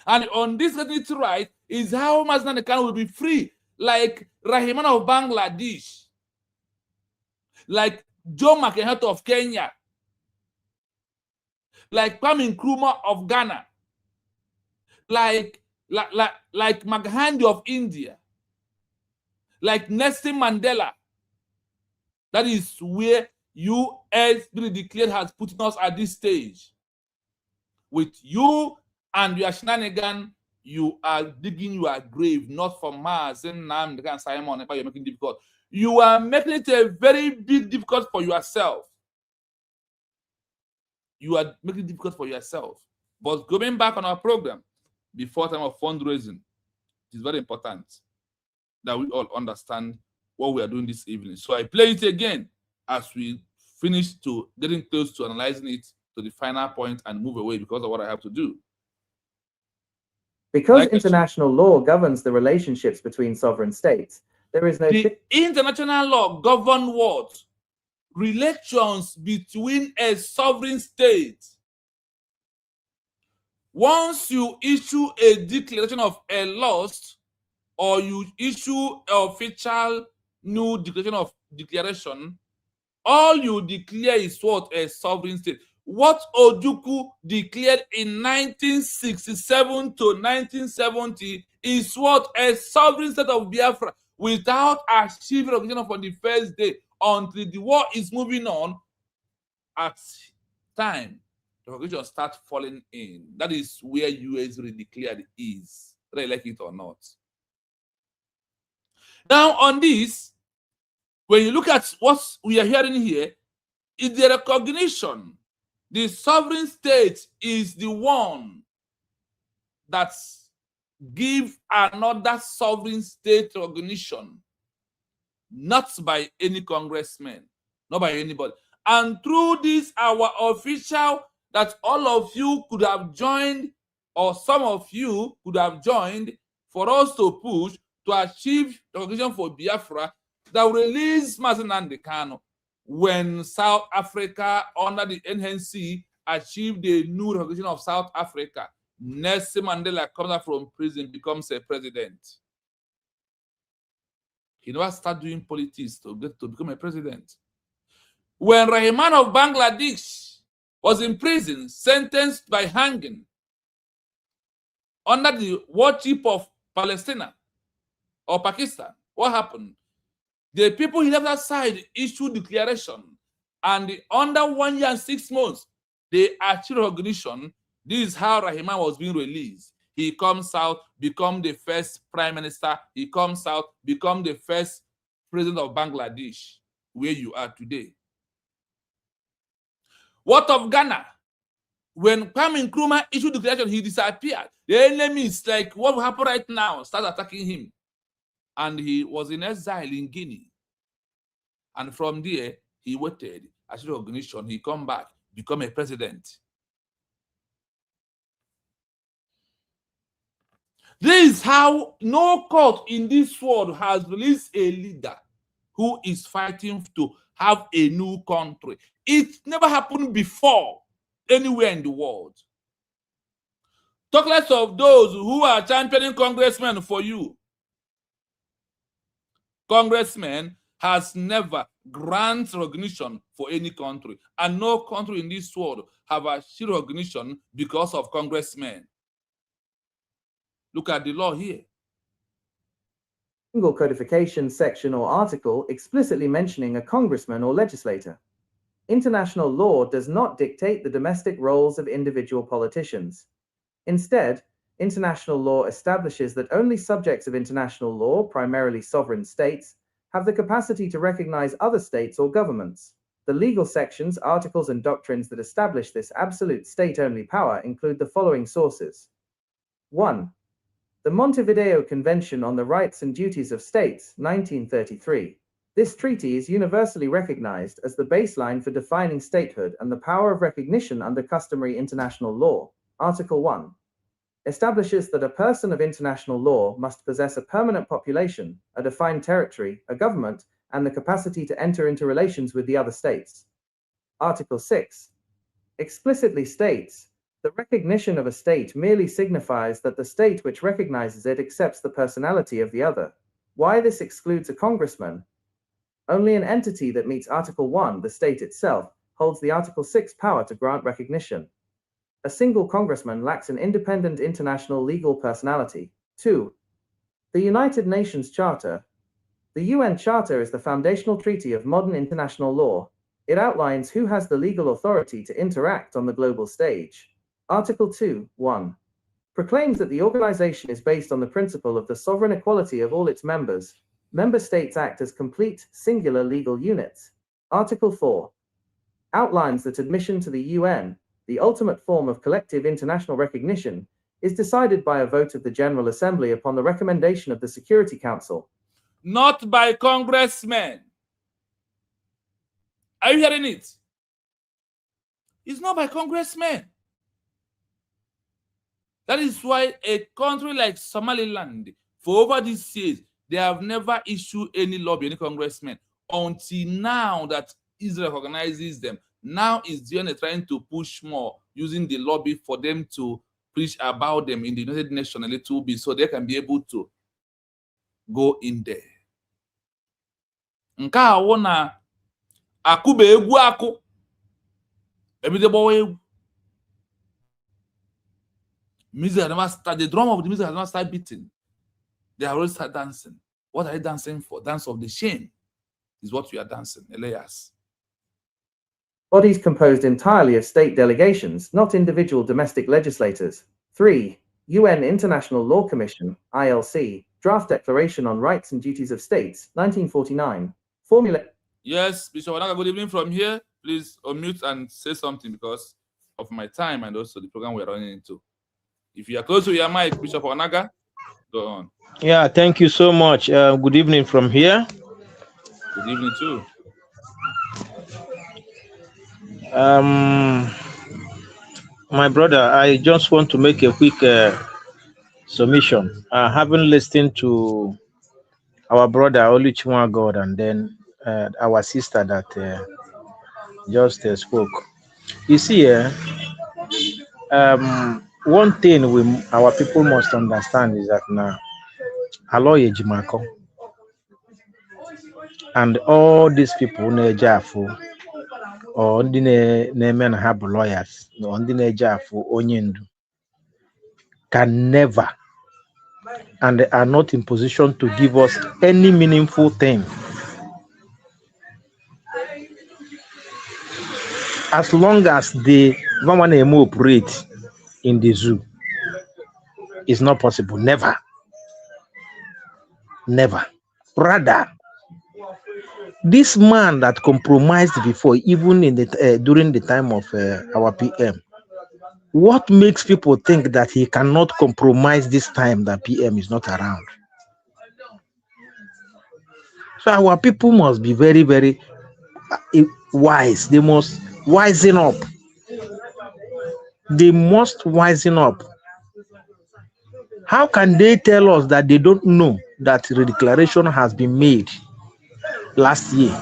And on this getting it right is how Mazen Khan will be free. like Rahman of Bangladesh, like Joe McEnroe of Kenya, like Kwame Nkrumah of Ghana, like Mahatma of India, like Nelson Mandela. That is where US really declared has put us at this stage. With you and your shenanigan, you are digging your grave, not for Mars and Nam and Simon, you're making it difficult. You are making it a very big difficult for yourself. You are making it difficult for yourself. But going back on our program, before time of fundraising, it is very important that we all understand what we are doing this evening. So I play it again as we finish to getting close to analyzing it to the final point and move away because of what I have to do. Because international law governs the relationships between sovereign states, there is no... The international law governs what? Relations between a sovereign state. Once you issue a declaration of a loss, or you issue an official new declaration, all you declare is what? A sovereign state. What Ojukwu declared in 1967 to 1970 is what? A sovereign state of Biafra, without achieving recognition on the first day until the war is moving on. At time, the recognition starts falling in. That is where US really declared is, whether you like it or not. Now, on this, when you look at what we are hearing here, is the recognition. The sovereign state is the one that gives another sovereign state recognition, not by any congressman, not by anybody. And through this, our official that all of you could have joined, or some of you could have joined, for us to push to achieve recognition for Biafra, that will release Mazi Nnamdi Kanu when South Africa, under the NNC, achieved a new recognition of South Africa. Nelson Mandela comes out from prison, becomes a president. He never started doing politics to become a president. When Rahman of Bangladesh was in prison, sentenced by hanging under the warship of Palestine or Pakistan, what happened? The people he left aside issued declaration, and under 1 year and 6 months, they achieved recognition. This is how Rahman was being released. He comes out, become the first prime minister. He comes out, become the first president of Bangladesh, where you are today. What of Ghana? When Kwame Nkrumah issued declaration, he disappeared. The enemies, like what will happen right now, start attacking him. And he was in exile in Guinea. And from there, he waited. As recognition, he come back, become a president. This is how no court in this world has released a leader who is fighting to have a new country. It never happened before anywhere in the world. Talk less of those who are championing congressmen for you. Congressmen has never granted recognition for any country, and no country in this world have achieved recognition because of congressmen. Look at the law here. Single codification section or article explicitly mentioning a congressman or legislator. International law does not dictate the domestic roles of individual politicians. Instead, international law establishes that only subjects of international law, primarily sovereign states, have the capacity to recognize other states or governments. The legal sections, articles, and doctrines that establish this absolute state-only power include the following sources. 1. The Montevideo Convention on the Rights and Duties of States, 1933. This treaty is universally recognized as the baseline for defining statehood and the power of recognition under customary international law. Article 1 establishes that a person of international law must possess a permanent population, a defined territory, a government, and the capacity to enter into relations with the other states. Article 6 explicitly states, the recognition of a state merely signifies that the state which recognizes it accepts the personality of the other. Why this excludes a congressman? Only an entity that meets Article 1, the state itself, holds the Article 6 power to grant recognition. A single congressman lacks an independent international legal personality. 2. The United Nations Charter. The UN Charter is the foundational treaty of modern international law. It outlines who has the legal authority to interact on the global stage. Article 2(1) proclaims that the organization is based on the principle of the sovereign equality of all its members. Member states act as complete, singular legal units. Article 4 outlines that admission to the UN, the ultimate form of collective international recognition, is decided by a vote of the General Assembly upon the recommendation of the Security Council. Not by congressmen. Are you hearing it? It's not by congressmen. That is why a country like Somaliland, for over these years, they have never issued any law by any congressman until now that Israel recognizes them. Now is the trying to push more using the lobby for them to preach about them in the United Nations a little bit so they can be able to go in there. Nke a wụ na akụba egwu akụ ebido gbawa egwu. Music has never started. The drum of the music has not started beating. They have already started dancing. What are they dancing for? Dance of the shame is what we are dancing, Elias. Bodies composed entirely of state delegations, not individual domestic legislators. 3. UN International Law Commission, ILC, Draft Declaration on Rights and Duties of States, 1949. Formula. Yes, Bishop Onaga, good evening from here. Please unmute and say something because of my time and also the program we're running into. If you are close to your mic, Bishop Onaga, go on. Yeah, thank you so much. Good evening from here. Good evening too. My brother, I just want to make a quick submission. Having listened to our brother Oluchiwa God and then our sister that just spoke. You see, one thing our people must understand is that now, Aloye Jimako and all these people Nejafu or men have lawyers or Nejafu Onyendu can never and they are not in position to give us any meaningful thing. As long as they want to operate in the zoo, it's not possible. Never. Never. Rather, this man that compromised before, even in the during the time of our PM, what makes people think that he cannot compromise this time that PM is not around? So our people must be very, very wise. They must wisen up. They must wisen up. How can they tell us that they don't know that the declaration has been made last year?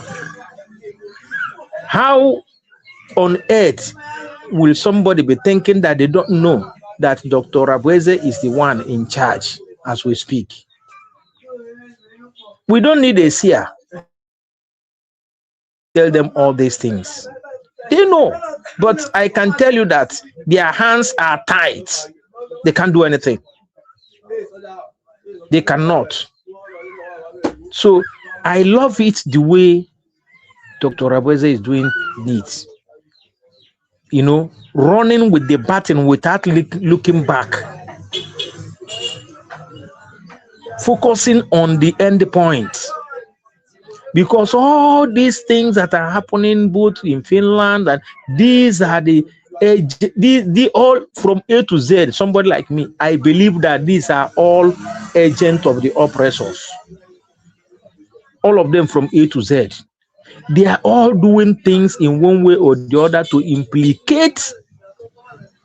How on earth will somebody be thinking that they don't know that Dr. Rabweze is the one in charge as we speak? We don't need a seer. Tell them all these things. They know, but I can tell you that their hands are tied. They can't do anything. They cannot. So I love it the way Dr. Rabweze is doing it. You know, running with the baton without looking back. Focusing on the end point. Because all these things that are happening both in Finland and these are the all from A to Z. Somebody like me, I believe that these are all agents of the oppressors. All of them from A to Z. They are all doing things in one way or the other to implicate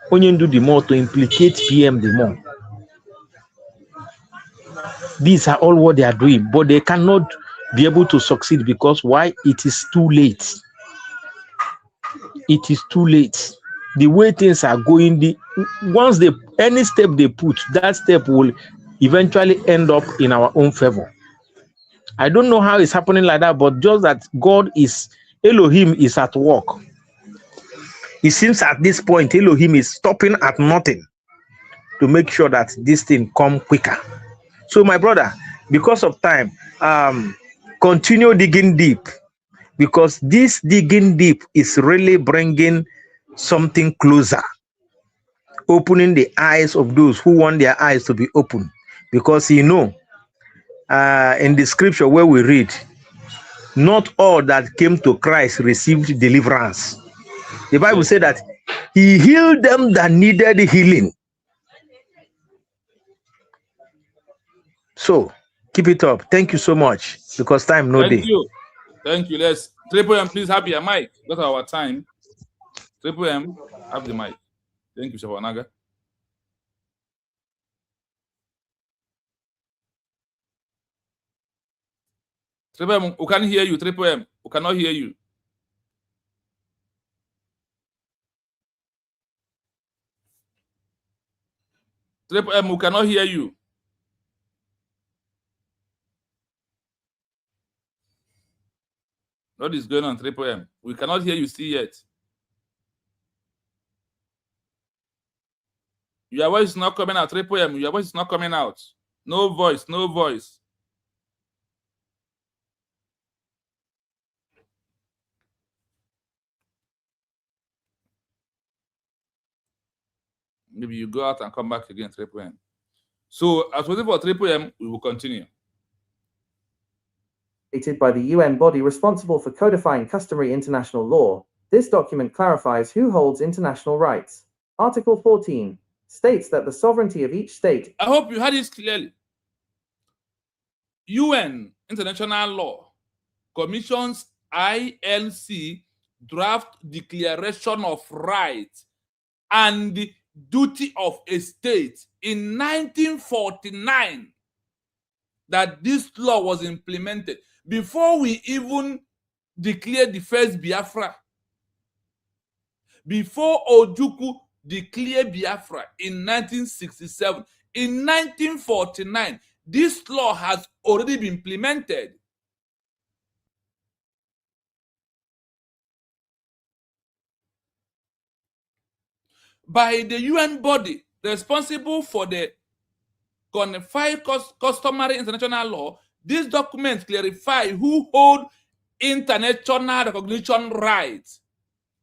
Onyendu the more, to implicate PM the more. These are all what they are doing, but they cannot be able to succeed because why? It is too late. It is too late. The way things are going, once any step they put, that step will eventually end up in our own favor. I don't know how it's happening like that, but just that Elohim is at work. It seems at this point, Elohim is stopping at nothing to make sure that this thing come quicker. So my brother, because of time, continue digging deep, because this digging deep is really bringing something closer, opening the eyes of those who want their eyes to be open. Because in the scripture where we read, not all that came to Christ received deliverance. The Bible said that he healed them that needed healing. So keep it up. Thank you so much, because time no day. Thank you. Let's Triple M, please have your mic. That's our time. Triple M, have the mic. Thank you, Shabanaga. Triple M, we can't hear you. Triple M, we cannot hear you. Triple M, we cannot hear you. What is going on, Triple M? We cannot hear you still yet. Your voice is not coming out, Triple M. Your voice is not coming out. No voice, no voice. Maybe you go out and come back again, Triple M. So, as waiting for Triple M, we will continue. By the UN body responsible for codifying customary international law, this document clarifies who holds international rights. Article 14 states that the sovereignty of each state. I hope you heard this clearly. UN international law commissions ILC draft declaration of rights and the duty of a state in 1949 that this law was implemented before we even declared the first Biafra. Before Ojukwu declared Biafra in 1967, in 1949, this law has already been implemented. By the UN body responsible for the customary international law. This document clarifies who hold international recognition rights.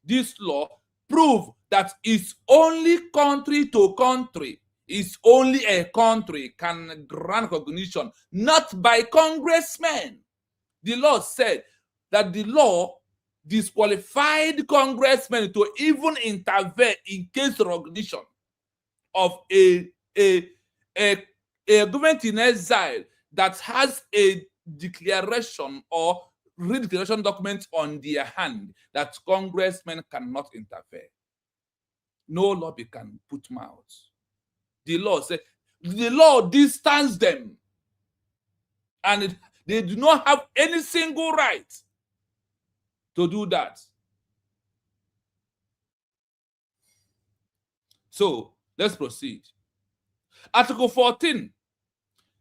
This law proves that it's only country to country, it's only a country can grant recognition, not by congressmen. The law said that the law disqualified congressmen to even intervene in case of recognition of a government in exile that has a declaration or redeclaration document on their hand that congressmen cannot interfere. No lobby can put mouth. The law says the law distances them, and they do not have any single right to do that. So let's proceed. Article 14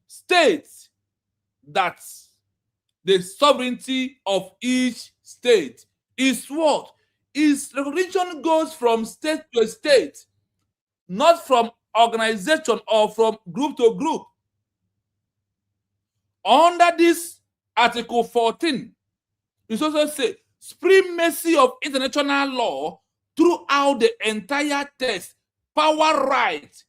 states that the sovereignty of each state is what? Its recognition goes from state to state, not from organization or from group to group. Under this Article 14, it also says supremacy of international law throughout the entire text, power, right,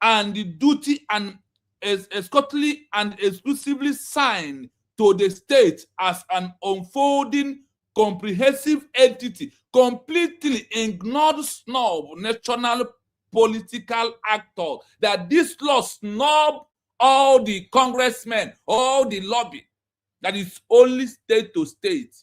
and the duty and escortly and exclusively signed to the state as an unfolding comprehensive entity, completely ignored snob national political actors, that this law snub all the congressmen, all the lobby, that is only state to state,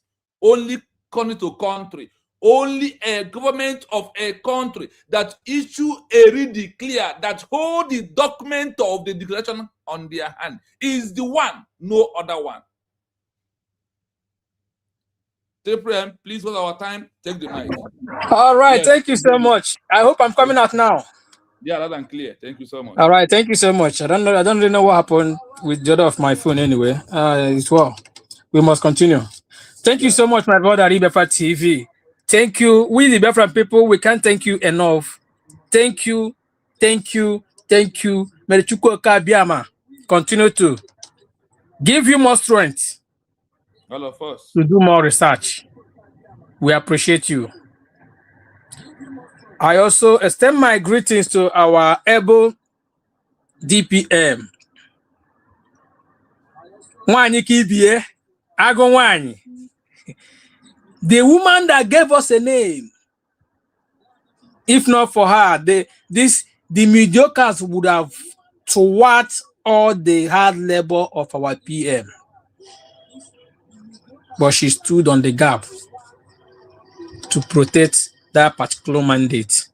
only country to country, only a government of a country that issue a redeclare, that hold the document of the declaration on their hand, is the one, no other one. Please, for our time, take the mic. All right, yes. Thank you so much. I hope I'm coming out now. Yeah, loud and clear. Thank you so much. All right, thank you so much. I don't really know what happened. with the other of my phone anyway. As well. We must continue. Thank you so much, my brother Ribefa TV. Thank you. We the Biafran people, we can't thank you enough. Thank you. Thank you. Thank you. May the Chukwu Biama continue to give you more strength All of us. to do more research. We appreciate you. I also extend my greetings to our able DPM. Nwanyi Kibie, Ago Nwanyi. The woman that gave us a name. If not for her, the mediocres would have thwarted all the hard labor of our PM. But she stood on the gap to protect that particular mandate.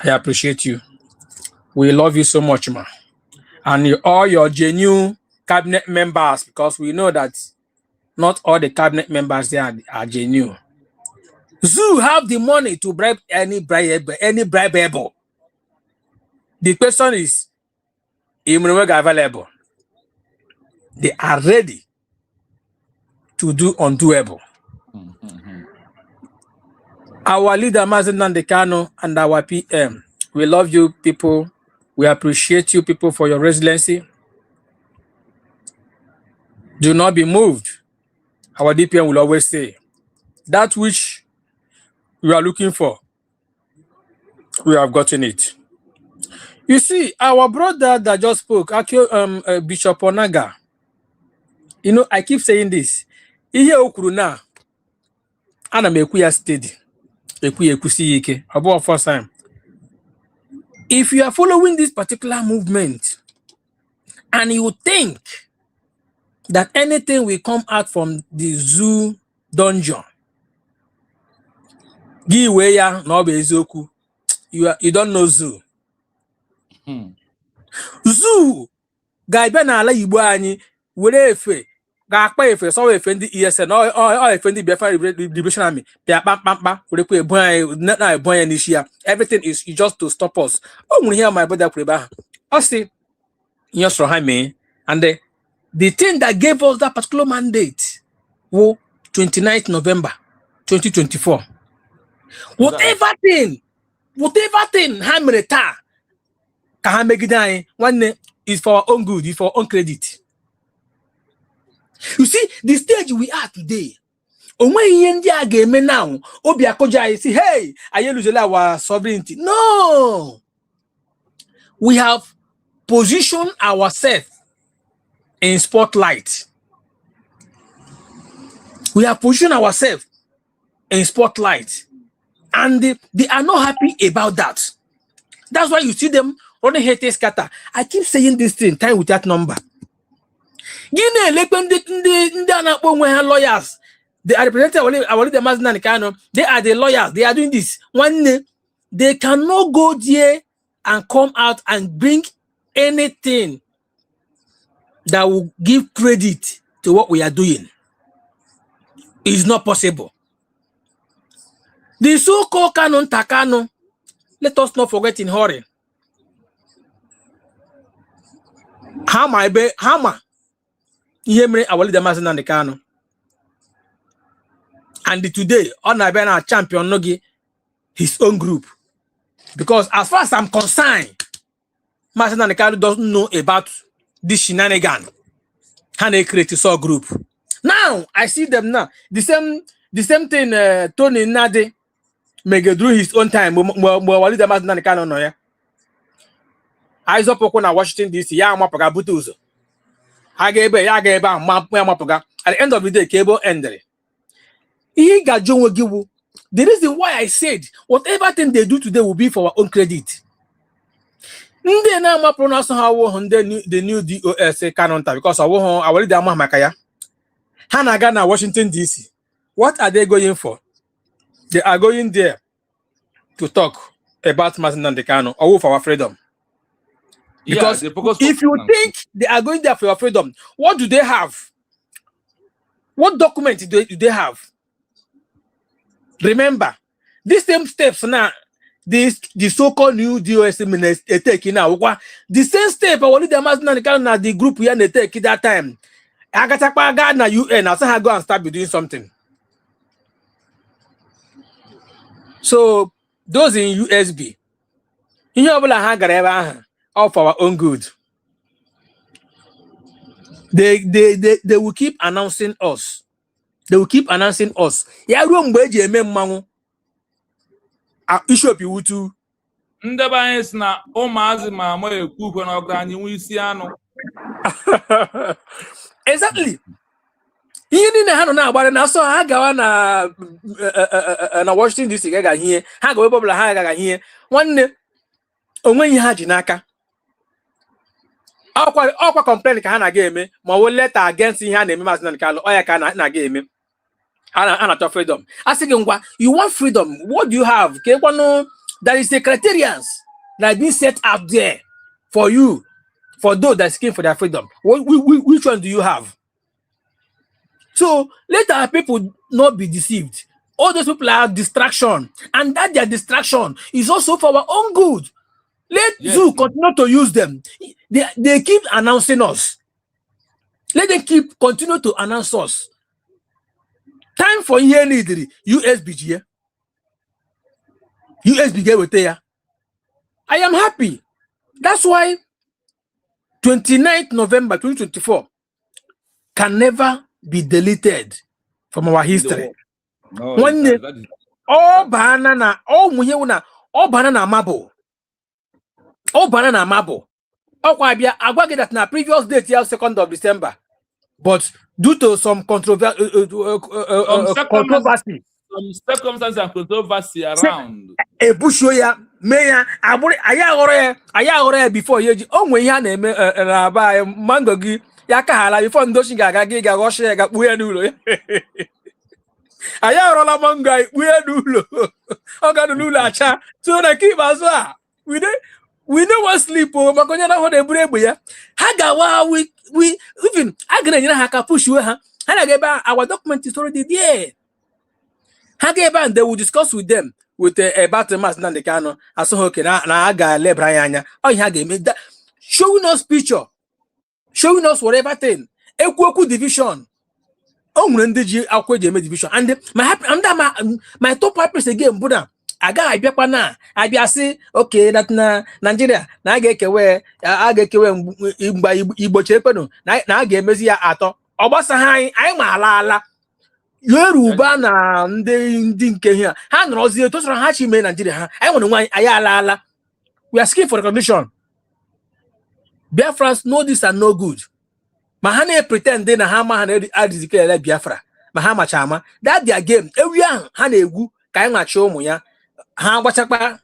I appreciate you. We love you so much, ma. And all your genuine cabinet members, because we know that not all the cabinet members there are genuine. Zoo have the money to bribe any bribeable. The question is, if available, they are ready to do undoable. Our leader, Mazen Nandekano, and our PM, we love you people. We appreciate you people for your resiliency. Do not be moved. Our DPM will always say, that which we are looking for, we have gotten it. You see, our brother that just spoke, Bishop Onaga, you know, I keep saying this. Ihe okuru na, ana me ekuya steady. Ekusi ike. About first time. If you are following this particular movement, and you think that anything will come out from the zoo dungeon, give way ya no be ezoku. You don't know zoo. Zoo guy be na ala Igbo anyi were efe ga-akpa efe so efe ndị ESN or efe ndị Biafra Liberation Army bịa kpamkpamkpa were kwa ebu anyị na ebu anyị n'isi ya. Everything is just to stop us. O nwere ihe my brother kwuru ebe ahụ. Ọ sị ihe sọrọ ha mee, and the thing that gave us that particular mandate was 29th November 2024. Whatever thing ha mere taa ka ha megide anyị nwanne is for our own good, is for our own credit. You see, the stage we are today, now, say, hey, I lose our sovereignty. No, we have positioned ourselves in spotlight. We have positioned ourselves in spotlight, and they are not happy about that. That's why you see them running hate scatter. I keep saying this thing time with that number. Lawyers. They are representing they are the lawyers. They are doing this. One day, they cannot go there and come out and bring anything that will give credit to what we are doing. It's not possible. The so-called canon Takano, let us not forget in hurry. Hammer. Our leader Mazen and the Kano. And today, on Abena champion Nogi, his own group. Because as far as I'm concerned, Mazen and the Kano doesn't know about this shenanigan. And they create a group. Now I see them now. The same thing Tony Nade make do his own time. Our leader Mazen and the Kano no ya. Eyes up on Washington DC. Ya mapaga butuzo. At the end of the day, cable ended. The reason why I said whatever thing they do today will be for our own credit. They now pronounce how the new DOS canon because I already am Makaya. Hanagana, Washington DC. What are they going for? They are going there to talk about Mazen and the canon or for our freedom. Because if you think they are going there for your freedom, what do they have? What document do they have? Remember, these same steps now, the so-called new DOS taking now. The same step I wanted the the group we had take that time. I got a na UN. I said I go and start doing something. So those in USB, you know, all for our own good. They will keep announcing us. They will keep announcing us. Yeah, room where you mangu. Issue you too. Ndebe anyị si na ụmụazị ma ama ekwu ukwe na ọgụ anyị nwe isi anụ. Exactly. Ihe niile ha nọ na-agbara na so ha gawa na Washington DC ga hie ha gawa ebe ọbụla ha ga hie nwanne onwe ihe ha ji n'aka ọkwa complain ka ha na-aga eme ma ọ letter against ihe a na-eme Maazị Nnamdi Kanu ọ ya ka na-aga eme a na-achọ freedom asị gị ngwa you want freedom, what do you have? Ka ekwanụ there is a criterions that been set out there for you, for those that scheme for their freedom. Which one do you have? So let our people not be deceived. All those people are distraction, and that their distraction is also for our own good. Let Zoo continue to use them. They keep announcing us. Let them continue to announce us. Time for here need USBG. USBG with there. I am happy. That's why 29th November 2024 can never be deleted from our history. No, One day, all banana, all muyeuna, all banana marble. All banana marble. Oh, I get that na previous date, 2nd of December. But due to some controversy, some circumstances and controversy around. A bushoya, mayor, I before you. Oh, when you name a mangogi, Yakahala, before Ndoshinga, Giga, Roshega, Weird. Ayarola Mangai, Weird Nulo. I got a Lula cha. So I keep as well. We don't want sleep. Makonya what they brave. Hagawa, we even I can haka push you. Hagaba, our document is already there. Hagaba, and they will discuss with them with about the Master Nnamdi Kanu. I saw okay na aga lebrayanya. Oh, Hage made that showing us picture, showing us whatever thing. Equal division. Oh, Mrendeji Akweje division. And my top purpose again, Buddha. Aga I be say okay that na Nigeria na aga kewe Igbo chepenu na aga emezi ya atọ ọgbasa ha anyị ma ala Yoruba na ndị nke here ha nọrọzie tosoro ha chi mee Nigeria ha anyị nwere nwa anyị ala we are asking for recognition. Biafrans know this and no good ma ha na pretend na ha ma ha na declare Biafra ma ha macha ama that their game every ha na-egwu ka anyị nwachi ụmụ ya ha gbachakwa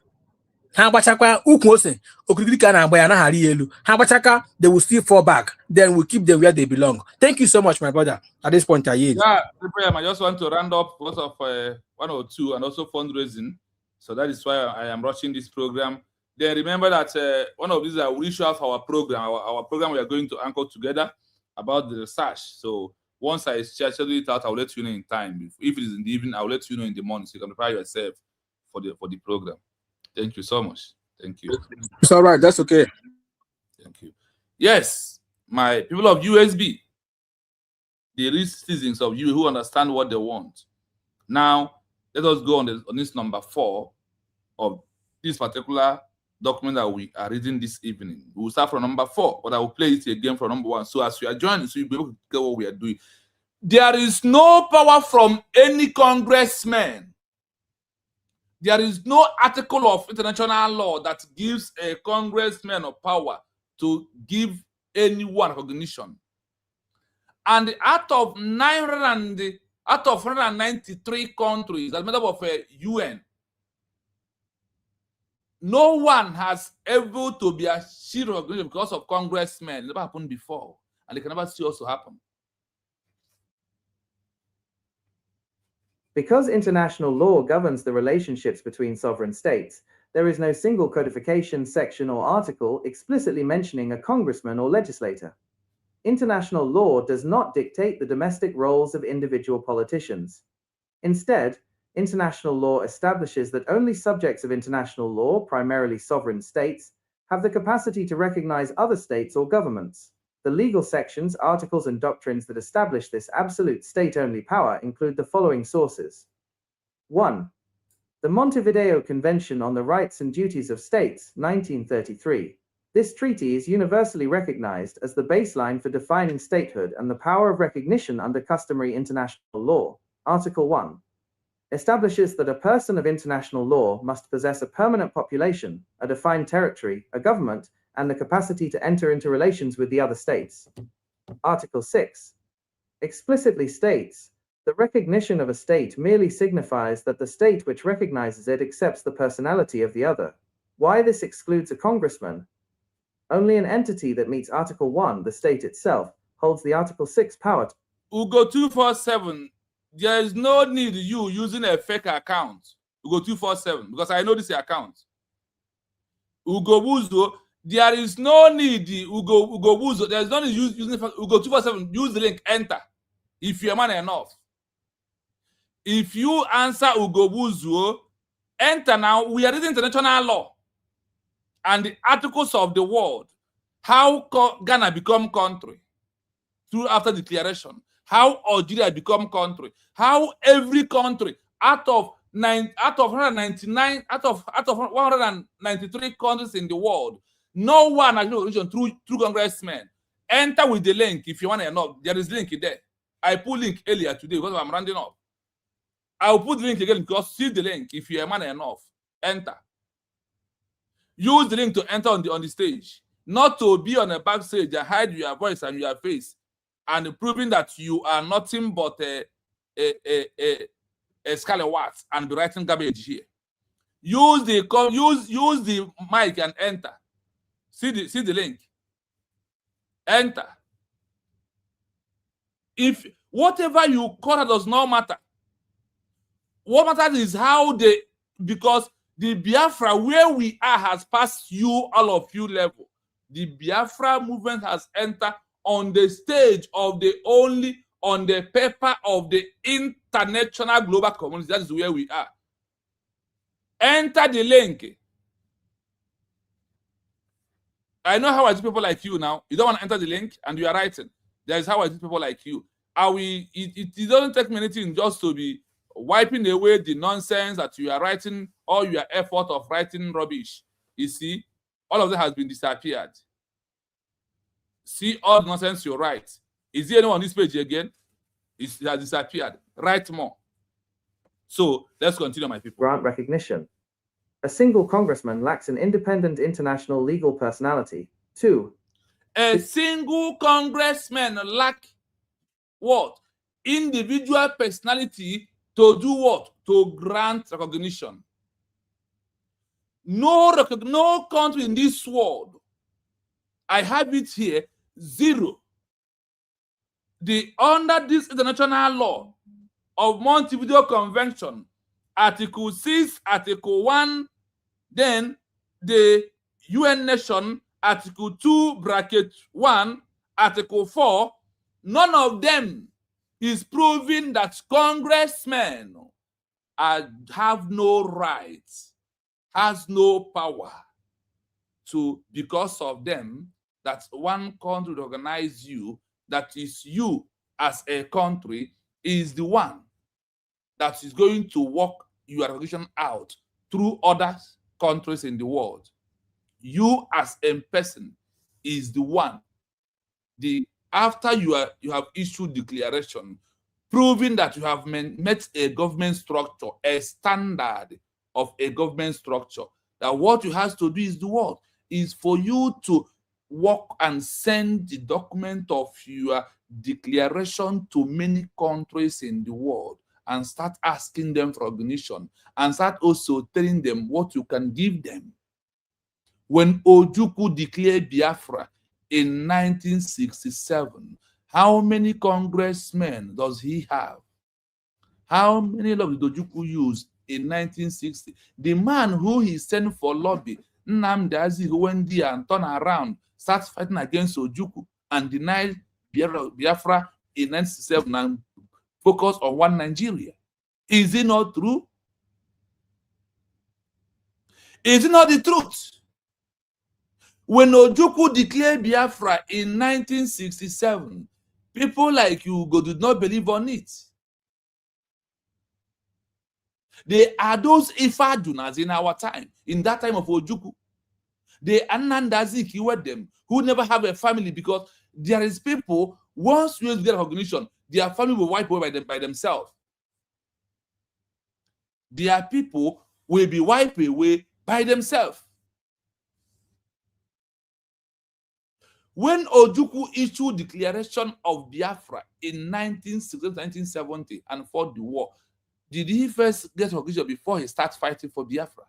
ukwu ose okirikiri ka na-agba ya na hari elu ha gbachaka they will still fall back, then we'll keep them where they belong. Thank you so much, my brother. At this point I yield. Yeah, I just want to round up because of 1 or 2 and also fundraising, so that is why I am rushing this program. Then remember that one of these we show off our program we are going to anchor together about the research. So once I schedule it out, I'll let you know in time. If it is in the evening, I'll let you know in the morning so you can prepare yourself for the program. Thank you so much. Thank you. It's all right. That's okay. Thank you. Yes, my people of USB, the real citizens of you who understand what they want. Now, let us go on this number 4 of this particular document that we are reading this evening. We will start from number 4, but I will play it again from number 1. So as you are joining, so you'll be able to get what we are doing. There is no power from any congressman. There is no article of international law that gives a congressman of power to give anyone recognition. And out of 193 countries, as a member of UN, no one has able to be assured recognition because of congressmen. It never happened before, and it can never see also happen. Because international law governs the relationships between sovereign states, there is no single codification, section, or article explicitly mentioning a congressman or legislator. International law does not dictate the domestic roles of individual politicians. Instead, International law establishes that only subjects of international law, primarily sovereign states, have the capacity to recognize other states or governments. The legal sections, articles, and doctrines that establish this absolute state-only power include the following sources. 1. The Montevideo Convention on the Rights and Duties of States, 1933. This treaty is universally recognized as the baseline for defining statehood and the power of recognition under customary international law. Article 1 establishes that a person of international law must possess a permanent population, a defined territory, a government, and the capacity to enter into relations with the other states. Article 6 explicitly states, the recognition of a state merely signifies that the state which recognizes it accepts the personality of the other. Why this excludes a congressman? Only an entity that meets Article 1, the state itself, holds the Article 6 power. Ugo 247, there is no need you using a fake account. Ugo 247, because I know this account. Ugo Buzo, there is no need Ugo Buzo, there is no need using Ugo 247, use the link, enter. If you're man enough. If you answer Ugo Buzo, enter now. We are reading international law and the articles of the world. How Ghana become country through after declaration. How Algeria become country. How every country out of 193 countries in the world, no one has no religion through congressmen. Enter with the link if you want to know. There is link there. I put link earlier today because I'm rounding up. I'll put the link again because see the link if you're a man enough. Enter. Use the link to enter on the stage, not to be on a backstage and hide your voice and your face, and proving that you are nothing but a scallywag and be writing garbage here. Use the mic and enter. See the link. Enter. If whatever you call it does not matter. What matters is how because the Biafra where we are has passed you, all of you level. The Biafra movement has entered on the stage of on the paper of the international global community. That is where we are. Enter the link. I know how I see people like you now. You don't want to enter the link and you are writing. That is how I see people like you. It doesn't take me anything just to be wiping away the nonsense that you are writing, all your effort of writing rubbish. You see, all of that has been disappeared. See all the nonsense you write. Is there anyone on this page again? It has disappeared. Write more. So let's continue, my people. Grant recognition. A single congressman lacks an independent international legal personality. 2. A single congressman lacks what? Individual personality to do what? To grant recognition. No country in this world, I have it here, 0. Under this international law of Montevideo Convention, Article 6, Article 1, then the UN Nation, Article 2, bracket 1, Article 4, none of them is proving that congressmen have no rights, has no power to, because of them, that one country will organize you, that is you as a country is the one that is going to work your recognition out through other countries in the world. You as a person is the one. After you have issued declaration proving that you have met a government structure, a standard of a government structure, that what you have to do is the what? Is for you to work and send the document of your declaration to many countries in the world and start asking them for recognition and start also telling them what you can give them. When Ojukwu declared Biafra in 1967, how many congressmen does he have? How many lobbies did Ojukwu use in 1960? The man who he sent for lobby, Nnamdi Azikiwe, went there and turned around, starts fighting against Ojukwu and denied Biafra in 1967 and focused on one Nigeria. Is it not true? Is it not the truth? When Ojukwu declared Biafra in 1967, people like Ugo did not believe on it. They are those Ifadunas in our time, in that time of Ojukwu. They Anandazik with them, who never have a family, because there is people, once you get recognition, their family will wipe away by themselves. Their people will be wiped away by themselves. When Ojukwu issued declaration of Biafra in 1970 and fought the war, did he first get recognition before he started fighting for Biafra?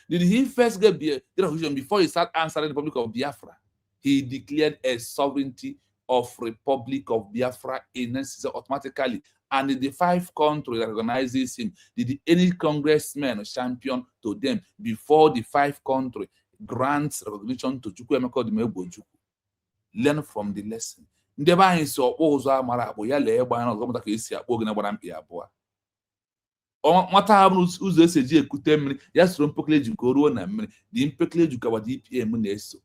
Did he first get recognition before he started answering the Republic of Biafra? He declared a sovereignty of Republic of Biafra in 1960 automatically, and in the 5 countries that recognizes him, did any congressman champion to them before the 5 countries grants recognition to Chukwuemeka Odumegwu Ojukwu? Learn from the lesson. Ndị be anyị si ọkpọ ụzọ amara akpụ ya lee gba anya ọzọ mụta ka esi akpọ ogene gbara mkpi abụọ. Nwata ha ụzọ esi eji ekute mmiri ya soro mpekele eju ka o ruo na mmiri. Dị mpekele eju ka DPM na-eso.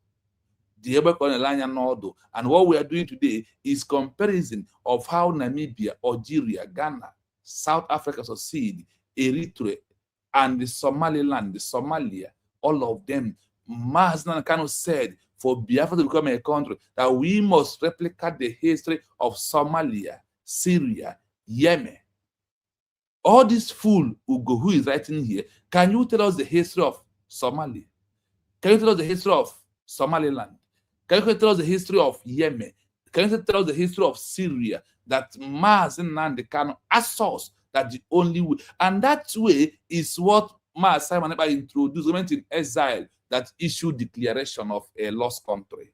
Dị egbe ka ọ na-ele anya n'ọdụ. And what we are doing today is comparison of how Namibia, Algeria, Ghana, South Africa succeed, Eritrea, and the Somaliland, the Somalia, all of them. Maznan Kano said, for Biafra to become a country, that we must replicate the history of Somalia, Syria, Yemen. All this fool Ugo who is writing here, can you tell us the history of Somalia? Can you tell us the history of Somaliland? Can you tell us the history of Yemen? Can you tell us the history of Syria? That Maznan Kano assaults that the only way, and that way is what Simon Ekpa introduced, went in exile, that issued declaration of a lost country.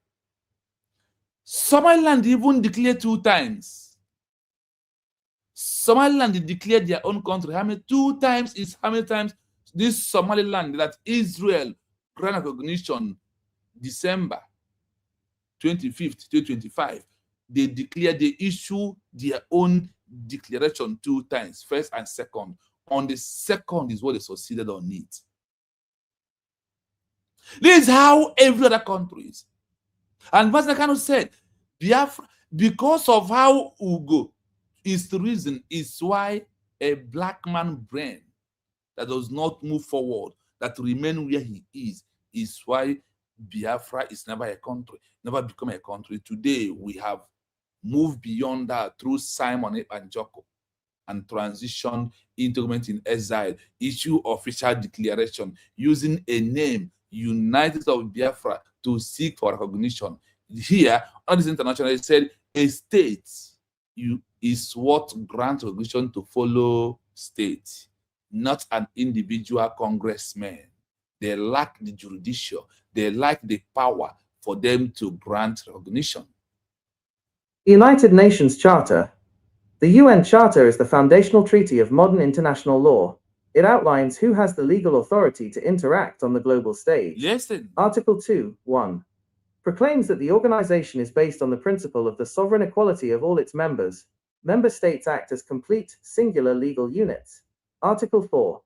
Somaliland even declared 2 times. Somaliland declared their own country. How many? 2 times is how many times this Somaliland that Israel grant recognition December 25th, 2025. They declared, they issue their own declaration 2 times, first and second. On the second is what they succeeded on it. This is how every other country is. And President Kanu said, Biafra, because of how Ugo is the reason, is why a black man brain that does not move forward, that remain where he is why Biafra is never a country, never become a country. Today, we have moved beyond that through Simon Ekpa Njoko and transition into government in exile, issue official declaration, using a name, United of Biafra, to seek for recognition. Here, on this international, it said a state is what grants recognition to follow state, not an individual congressman. They lack the jurisdiction, they lack the power for them to grant recognition. The United Nations Charter. The UN Charter is the foundational treaty of modern international law. It outlines who has the legal authority to interact on the global stage. Listen. Article 2(1) proclaims that the organization is based on the principle of the sovereign equality of all its members. Member states act as complete, singular legal units. Article 4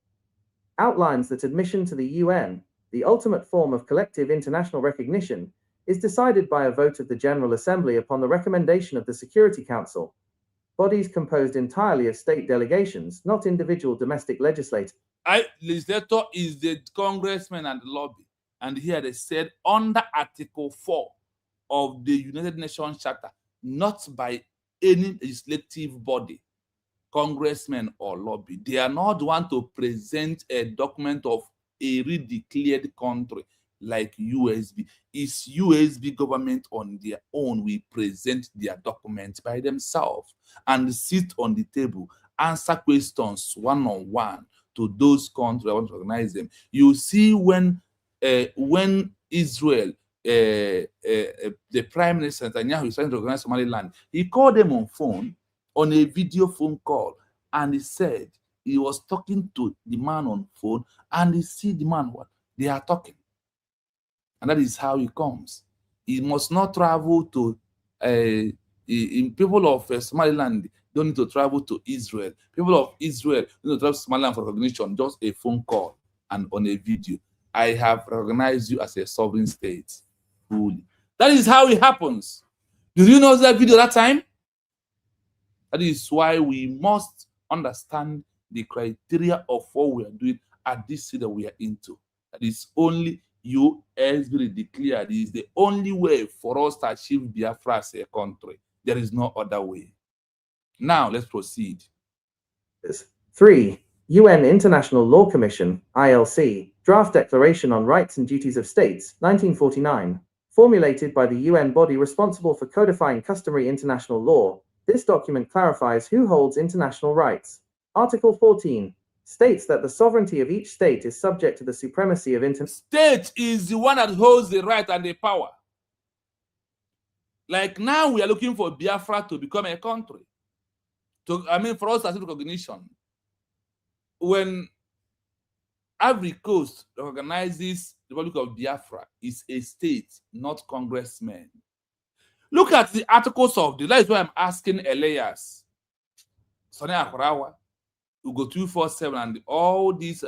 outlines that admission to the UN, the ultimate form of collective international recognition, is decided by a vote of the General Assembly upon the recommendation of the Security Council. Bodies composed entirely of state delegations, not individual domestic legislators. Legislator is the congressman and the lobby. And here they said, under Article 4 of the United Nations Charter, not by any legislative body, congressman or lobby. They are not one to present a document of a redeclared country like USB. It's USB government on their own will present their documents by themselves and sit on the table, answer questions one-on-one to those countries that want to recognize them. You see when Israel, the Prime Minister Netanyahu is trying to recognize Somaliland, he called them on phone, on a video phone call, and he said he was talking to the man on phone, and he see the man what they are talking. And that is how he comes. He must not travel to people of Somaliland don't need to travel to Israel. People of Israel need to travel to Somaliland for recognition, just a phone call. and on a video, I have recognized you as a sovereign state. Fully. That is how it happens. Did you know that video that time? That is why we must understand the criteria of what we are doing at this stage that we are into. That is only US will declare it is the only way for us to achieve Biafra as a country. There is no other way. Now let's proceed. 3. UN International Law Commission, ILC, Draft Declaration on Rights and Duties of States, 1949, formulated by the UN body responsible for codifying customary international law. This document clarifies who holds international rights. Article 14 states that the sovereignty of each state is subject to the supremacy of State is the one that holds the right and the power. Like now we are looking for Biafra to become a country. For us as recognition. When Ivory Coast recognizes the Republic of Biafra, is a state, not congressmen. Look at the articles of the law. That's why I'm asking Elias, Sonny Akwarawa, Ugo 247, and all these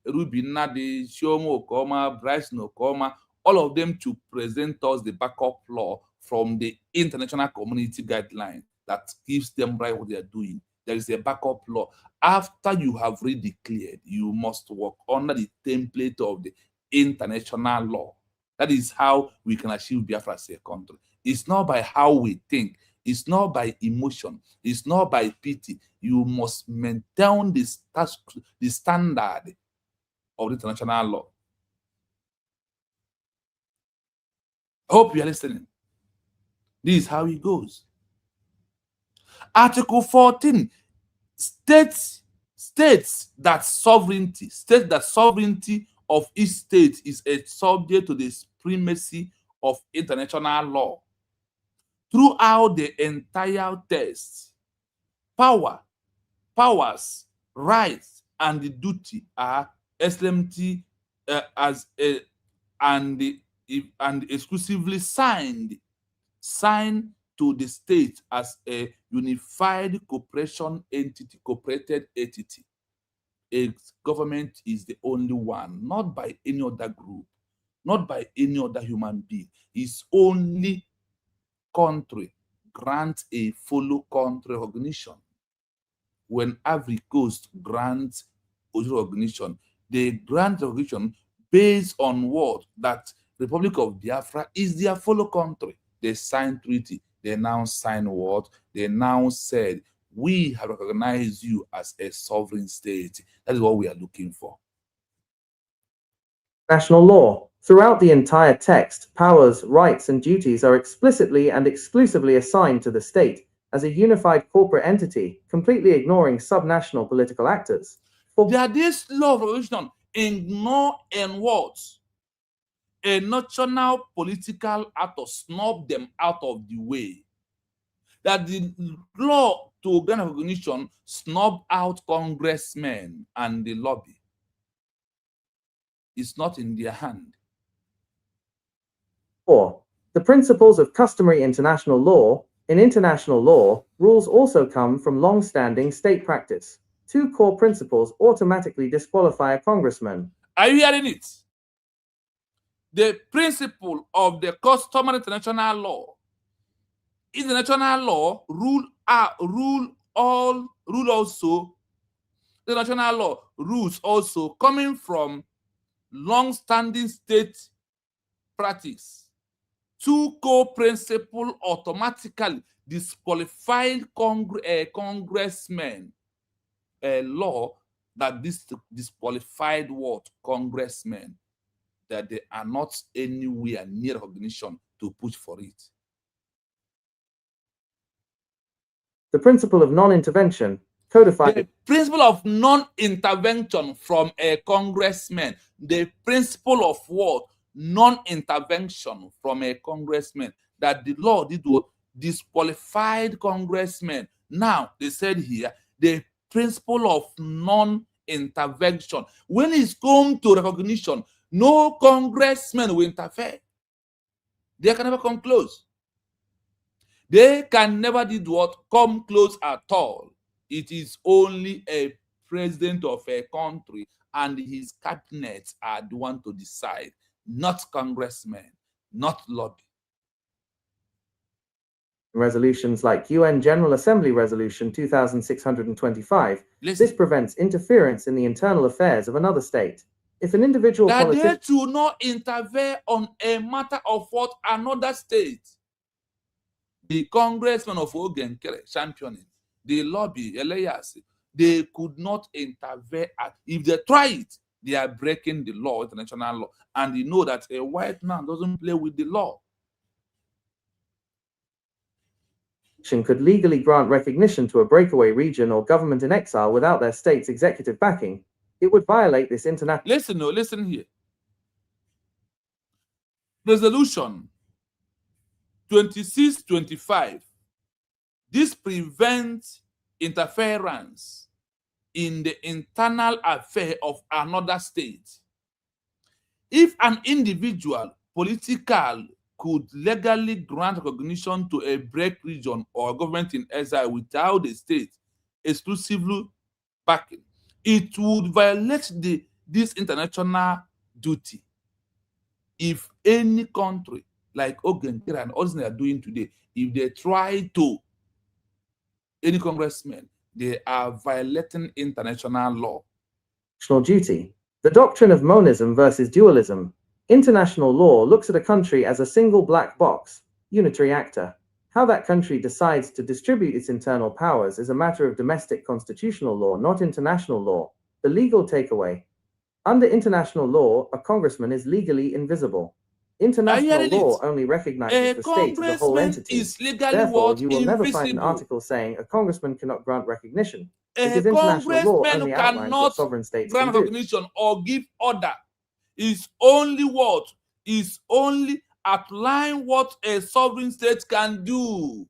Ruby Nadi, Shomo Okoma, Bryce Nokoma, all of them to present us the backup law from the international community guideline that gives them right what they are doing. There is a backup law. After you have redeclared, you must work under the template of the international law. That is how we can achieve Biafra as a country. It's not by how we think. It's not by emotion. It's not by pity. You must maintain the standard of the international law. I hope you are listening. This is how it goes. Article 14 states that sovereignty of each state is subject to the supremacy of international law. Throughout the entire text, powers, rights, and the duty are exclusively and exclusively signed to the state as a unified cooperated entity. A government is the only one, not by any other group, not by any other human being. It's only country grants a follow country recognition. When Ivory Coast grants recognition, they grant recognition based on what? That Republic of Biafra is their fellow country. They signed treaty. They now sign what? They now said, we have recognized you as a sovereign state. That is what we are looking for. National law. Throughout the entire text, powers, rights, and duties are explicitly and exclusively assigned to the state as a unified corporate entity, completely ignoring subnational political actors. This law of recognition ignore and what? A national political act to snub them out of the way. That the law to grant recognition snub out congressmen and the lobby. It's not in their hand. 4. The principles of customary international law. In international law, rules also come from long-standing state practice. 2 core principles automatically disqualify a congressman. Are you hearing it? The principle of the customary international law. International law rule also. The international law rules also coming from long-standing state practice. 2 core principles automatically disqualified congressmen. A law that disqualified what? Congressmen. That they are not anywhere near recognition to push for it. The principle of non-intervention, codified. The principle of non-intervention from a congressman. The principle of what? Non-intervention from a congressman. That the law did what? Disqualified congressmen. Now, they said here, the principle of non-intervention. When it's come to recognition, no congressman will interfere. They can never come close. They can never do what? Come close at all. It is only a president of a country and his cabinet are the one to decide, not congressmen, not lobby. Resolutions like UN General Assembly Resolution 2625, Listen, this prevents interference in the internal affairs of another state. If an individual that they politician do not interfere on a matter of what another state, the congressman of Ogenkere championing, the lobby, Elias, they could not interfere. If they try it, they are breaking the law, international law. And you know that a white man doesn't play with the law. could legally grant recognition to a breakaway region or government in exile without their state's executive backing, it would violate this international. Listen here. Resolution 2625. This prevents interference in the internal affair of another state. If an individual political could legally grant recognition to a break region or government in exile without the state exclusively backing, it would violate this international duty. If any country like Ogenkere and others they are doing today, if they try to, any congressman, they are violating international law. Duty. The doctrine of monism versus dualism. International law looks at a country as a single black box, unitary actor. How that country decides to distribute its internal powers is a matter of domestic constitutional law, not international law. The legal takeaway. Under international law, a congressman is legally invisible. International law only recognizes the state as a whole entity. Is legally Therefore, you will invisible. never find an article saying a congressman cannot grant recognition. A congressman cannot grant recognition or give order. Is only what? Is only applying what a sovereign state can do.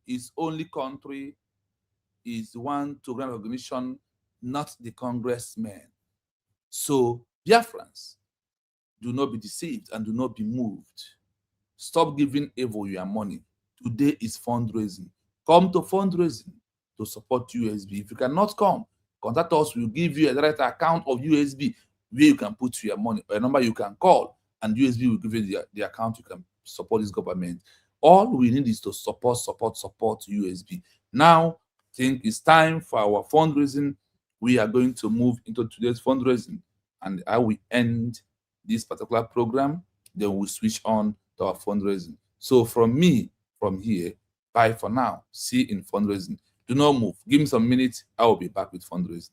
His only country is the one to grant recognition, not the congressman. So, Biafrans, do not be deceived and do not be moved. Stop giving evil your money. Today is fundraising. Come to fundraising to support USB. If you cannot come, contact us. We'll give you a direct account of USB where you can put your money, a number you can call, and USB will give you the account you can support this government. All we need is to support USB. Now, I think it's time for our fundraising. We are going to move into today's fundraising, and I will end this particular program. Then we'll switch on to our fundraising. So from me, from here, bye for now. See you in fundraising. Do not move. Give me some minutes. I will be back with fundraising.